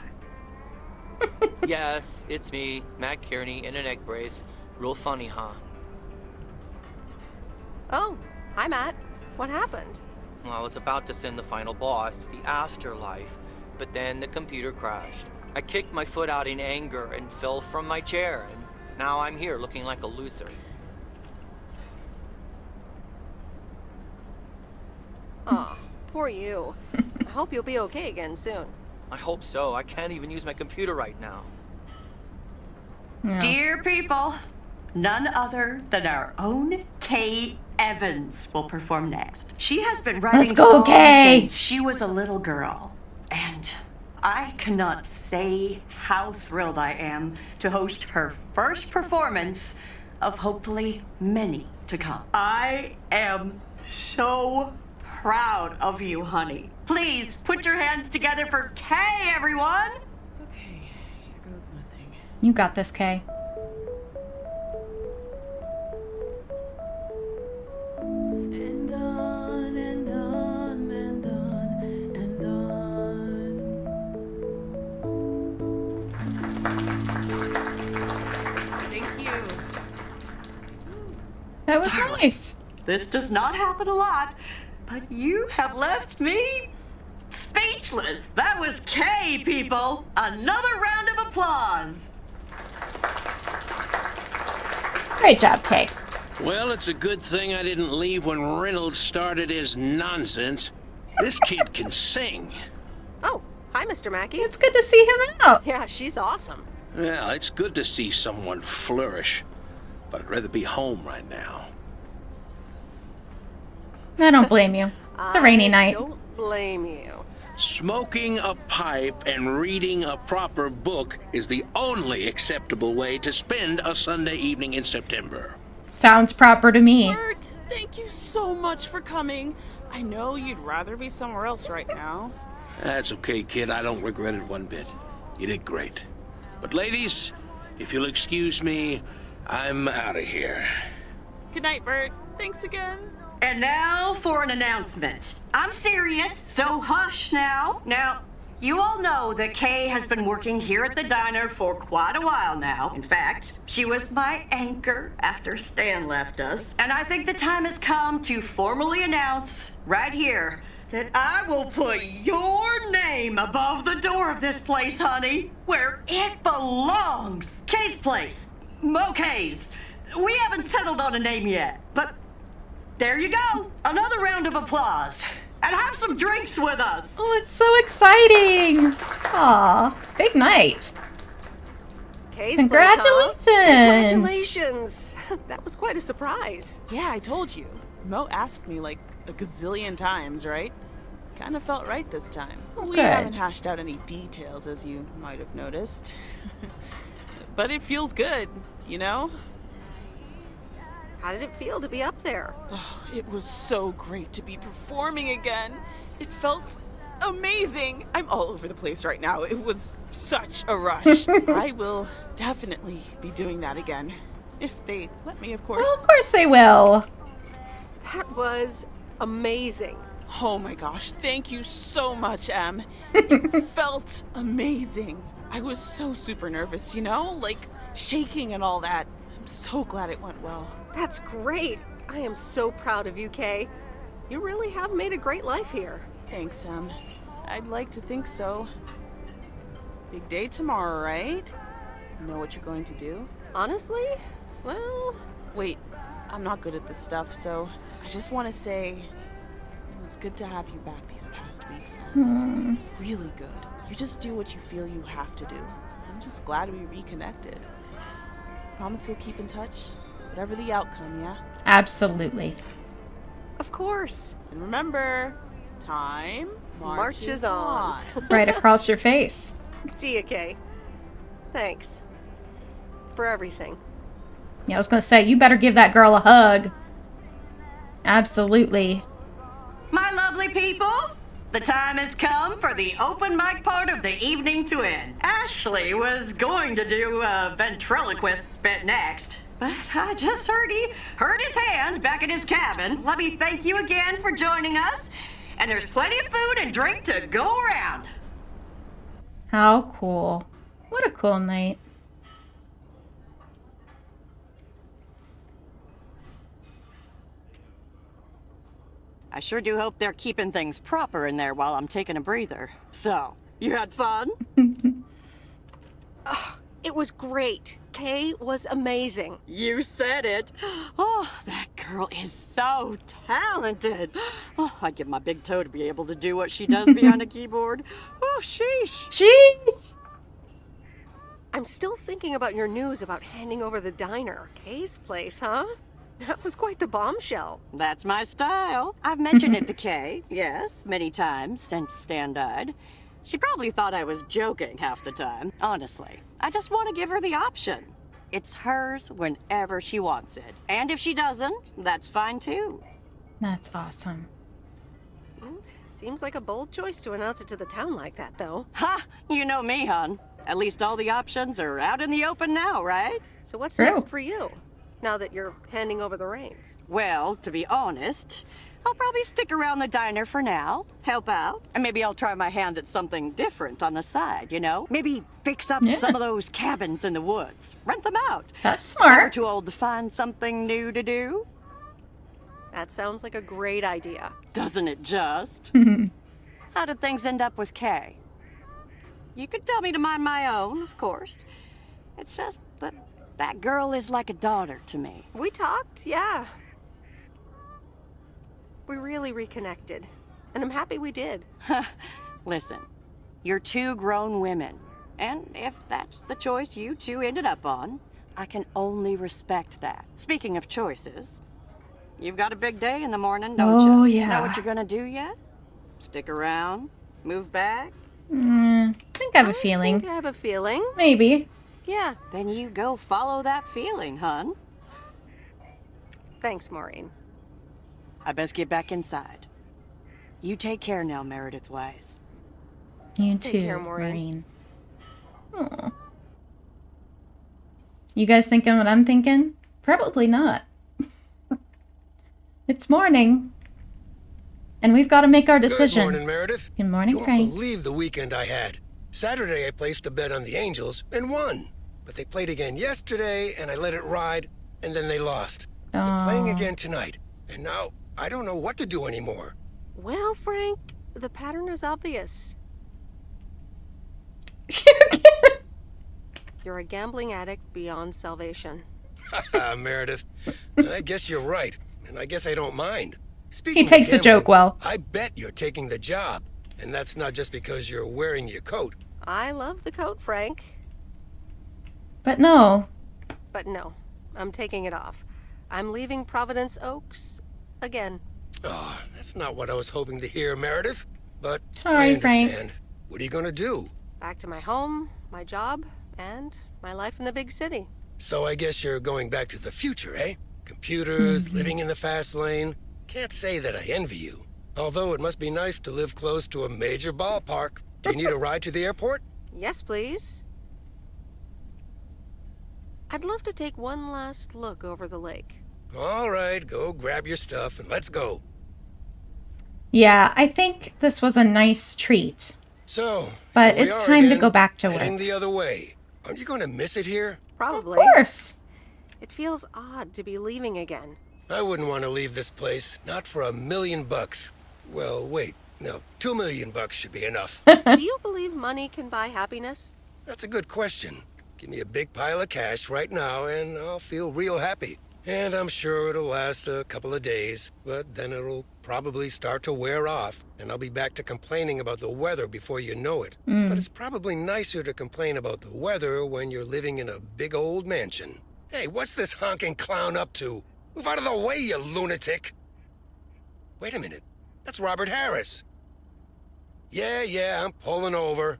Yes, it's me, Matt Kearney, in an egg brace. Real funny, huh? Oh, hi, Matt. What happened? Well, I was about to send the final boss to the afterlife, but then the computer crashed. I kicked my foot out in anger and fell from my chair, and now I'm here looking like a loser. Poor you. I hope you'll be okay again soon. I hope so. I can't even use my computer right now. Yeah. Dear people, none other than our own Kay Evans will perform next. She has been writing Let's go, songs Kay! since she was a little girl. And I cannot say how thrilled I am to host her first performance of hopefully many to come. I am so proud of you, honey. Please put your hands together for Kay, everyone! Okay, here goes nothing. You got this, Kay. And on and on and on and on. Thank you. That was nice. This does not happen a lot, but you have left me speechless. That was Kay, people. Another round of applause. Great job, Kay. Well, it's a good thing I didn't leave when Reynolds started his nonsense. This kid can sing. Oh, hi, Mr. Mackey. It's good to see him out. Yeah, she's awesome. Well, it's good to see someone flourish, but I'd rather be home right now. I don't blame you. It's a rainy night. I don't blame you. Smoking a pipe and reading a proper book is the only acceptable way to spend a Sunday evening in September. Sounds proper to me. Bert, thank you so much for coming. I know you'd rather be somewhere else right now. That's okay, kid. I don't regret it one bit. You did great. But ladies, if you'll excuse me, I'm out of here. Good night, Bert. Thanks again. And now for an announcement. I'm serious, so hush now. Now, you all know that Kay has been working here at the diner for quite a while now. In fact, she was my anchor after Stan left us. And I think the time has come to formally announce right here that I will put your name above the door of this place, honey, where it belongs. Kay's place. Kay's. We haven't settled on a name yet, but there you go. Another round of applause. And have some drinks with us. Oh, it's so exciting. Aw, big night. Kay's Congratulations. place, huh? Congratulations. That was quite a surprise. Yeah, I told you. Mo asked me like a gazillion times, right? Kind of felt right this time. We Good. haven't hashed out any details, as you might have noticed. But it feels good, you know? How did it feel to be up there? Oh, it was so great to be performing again. It felt amazing. I'm all over the place right now. It was such a rush. I will definitely be doing that again. If they let me, of course. Well, of course they will. That was amazing. Oh my gosh, thank you so much, Em. It felt amazing. I was so super nervous, you know? Like, shaking and all that. I'm so glad it went well. That's great. I am so proud of you, Kay. You really have made a great life here. Thanks, Em. I'd like to think so. Big day tomorrow, right? Know what you're going to do? Honestly? Well... Wait, I'm not good at this stuff, so I just want to say it was good to have you back these past weeks, Em. Really good. You just do what you feel you have to do. I'm just glad we reconnected. Promise you'll keep in touch? Whatever the outcome, yeah? Absolutely. Of course. And remember, time marches on. Right across your face. See ya, Kay. Thanks. For everything. Yeah, I was going to say, you better give that girl a hug. Absolutely. My lovely people, the time has come for the open mic part of the evening to end. Ashley was going to do a ventriloquist bit next, but I just heard his hand back in his cabin. Let me thank you again for joining us, and there's plenty of food and drink to go around. How cool. What a cool night. I sure do hope they're keeping things proper in there while I'm taking a breather. So, you had fun? It was great. Kay was amazing. You said it. Oh, that girl is so talented. Oh, I'd give my big toe to be able to do what she does behind a keyboard. Oh, sheesh. Sheesh. I'm still thinking about your news about handing over the diner. Kay's place, huh? That was quite the bombshell. That's my style. I've mentioned it to Kay, yes, many times since Stand Died. She probably thought I was joking half the time. Honestly, I just want to give her the option. It's hers whenever she wants it. And if she doesn't, that's fine too. That's awesome. Seems like a bold choice to announce it to the town like that, though. Ha! You know me, hon. At least all the options are out in the open now, right? So what's next for you, now that you're handing over the reins? Well, to be honest, I'll probably stick around the diner for now, help out, and maybe I'll try my hand at something different on the side, you know? Maybe fix up some of those cabins in the woods, rent them out. That's smart. Never too old to find something new to do. That sounds like a great idea. Doesn't it just? How did things end up with Kay? You could tell me to mind my own, of course. It's just that girl is like a daughter to me. We talked, yeah. We really reconnected, and I'm happy we did. Listen, you're two grown women, and if that's the choice you two ended up on, I can only respect that. Speaking of choices, you've got a big day in the morning, don't you? Oh, yeah. Know what you're gonna do yet? Stick around? Move back? I think I have a feeling. I have a feeling. Maybe. Yeah. Then you go follow that feeling, hun. Thanks, Maureen. I best get back inside. You take care now, Meredith Weiss. You Take too, care, Maureen. Aw. You guys thinking what I'm thinking? Probably not. It's morning. And we've got to make our decision. Good morning, Meredith. Good morning, You Frank. won't believe the weekend I had. Saturday, I placed a bet on the Angels and won. But they played again yesterday, and I let it ride, and then they lost. They're playing again tonight, and now I don't know what to do anymore. Well, Frank, the pattern is obvious. You're a gambling addict beyond salvation. Haha, Meredith. I guess you're right, and I guess I don't mind. Speaking He takes of the joke well. I bet you're taking the job, and that's not just because you're wearing your coat. I love the coat, Frank. But no. But no, I'm taking it off. I'm leaving Providence Oaks again. Oh, that's not what I was hoping to hear, Meredith. But Sorry, I understand. Frank. What are you gonna do? Back to my home, my job, and my life in the big city. So I guess you're going back to the future, eh? Computers, living in the fast lane. Can't say that I envy you. Although it must be nice to live close to a major ballpark. Do you need a ride to the airport? Yes, please. I'd love to take one last look over the lake. All right, go grab your stuff and let's go. Yeah, I think this was a nice treat. So, But here we it's are time to again, go back to heading work. the other way. Aren't you going to miss it here? Probably. Of course. It feels odd to be leaving again. I wouldn't want to leave this place, not for $1 million. Well, wait, no, $2 million should be enough. Do you believe money can buy happiness? That's a good question. Give me a big pile of cash right now and I'll feel real happy. And I'm sure it'll last a couple of days, but then it'll probably start to wear off, and I'll be back to complaining about the weather before you know it. But it's probably nicer to complain about the weather when you're living in a big old mansion. Hey, what's this honking clown up to? Move out of the way, you lunatic! Wait a minute. That's Robert Harris. Yeah, I'm pulling over.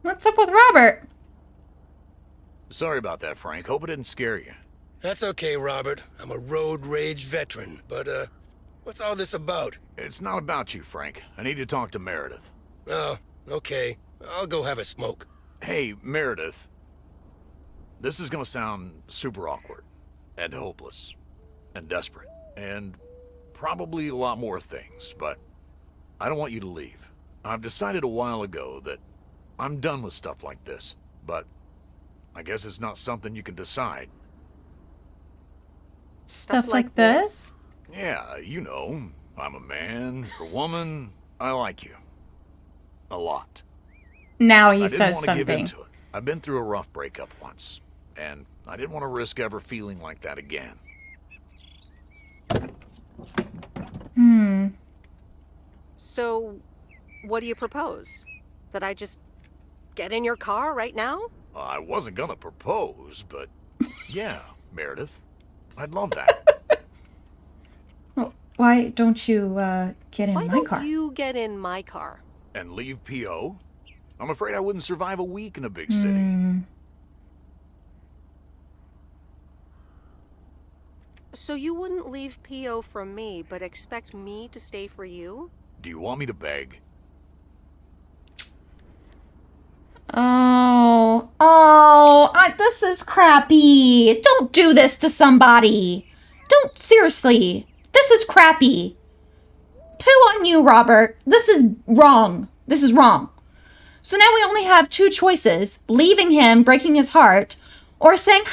What's up with Robert? Sorry about that, Frank. Hope it didn't scare you. That's okay, Robert. I'm a road rage veteran. But, what's all this about? It's not about you, Frank. I need to talk to Meredith. Oh, okay. I'll go have a smoke. Hey, Meredith. This is gonna sound super awkward, and hopeless, and desperate, and probably a lot more things, but I don't want you to leave. I've decided a while ago that I'm done with stuff like this, but I guess it's not something you can decide. Stuff like this? Yeah, you know, I'm a man, a woman, I like you. A lot. Now he I says didn't want to give something. into it. I've been through a rough breakup once, and I didn't want to risk ever feeling like that again. So, what do you propose? That I just get in your car right now? I wasn't gonna propose, but yeah, Meredith. I'd love that. Well, why don't you get in my car? Why don't you get in my car? And leave P.O.? I'm afraid I wouldn't survive a week in a big city. So you wouldn't leave P.O. from me, but expect me to stay for you? Do you want me to beg? This is crappy. Don't do this to somebody. Don't, seriously. This is crappy. Poo on you, Robert. This is wrong. This is wrong. So now we only have two choices. Leaving him, breaking his heart, or saying,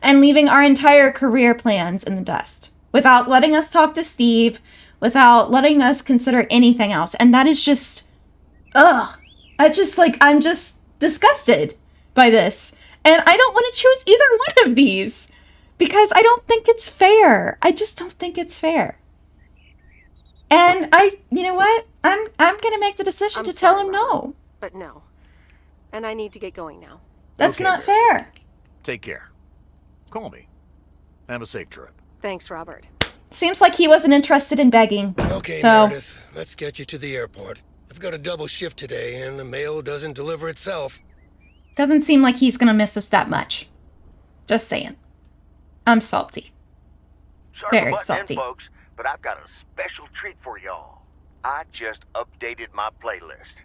and leaving our entire career plans in the dust. Without letting us talk to Steve, without letting us consider anything else. And that is just, I'm just disgusted by this. And I don't want to choose either one of these because I don't think it's fair. I just don't think it's fair. And you know what? I'm going to make the decision to tell him no. But no. And I need to get going now. That's not fair. Take care. Call me. Have a safe trip. Thanks, Robert. Seems like he wasn't interested in begging. Okay, so. Meredith, let's get you to the airport. I've got a double shift today, and the mail doesn't deliver itself. Doesn't seem like he's gonna miss us that much. Just saying. I'm salty. Sorry Very about salty. that, folks, but I've got a special treat for y'all. I just updated my playlist.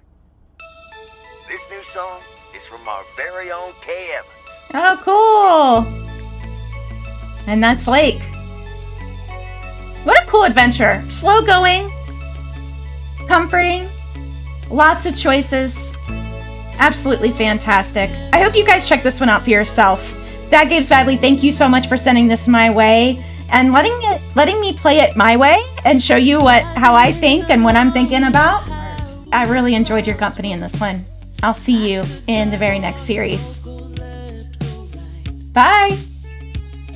This new song is from our very own Kay Evans. Oh, cool. And that's Lake. What a cool adventure. Slow going. Comforting. Lots of choices. Absolutely fantastic. I hope you guys check this one out for yourself. Dad Games Badly, thank you so much for sending this my way and letting me play it my way and show you how I think and what I'm thinking about. I really enjoyed your company in this one. I'll see you in the very next series. Bye.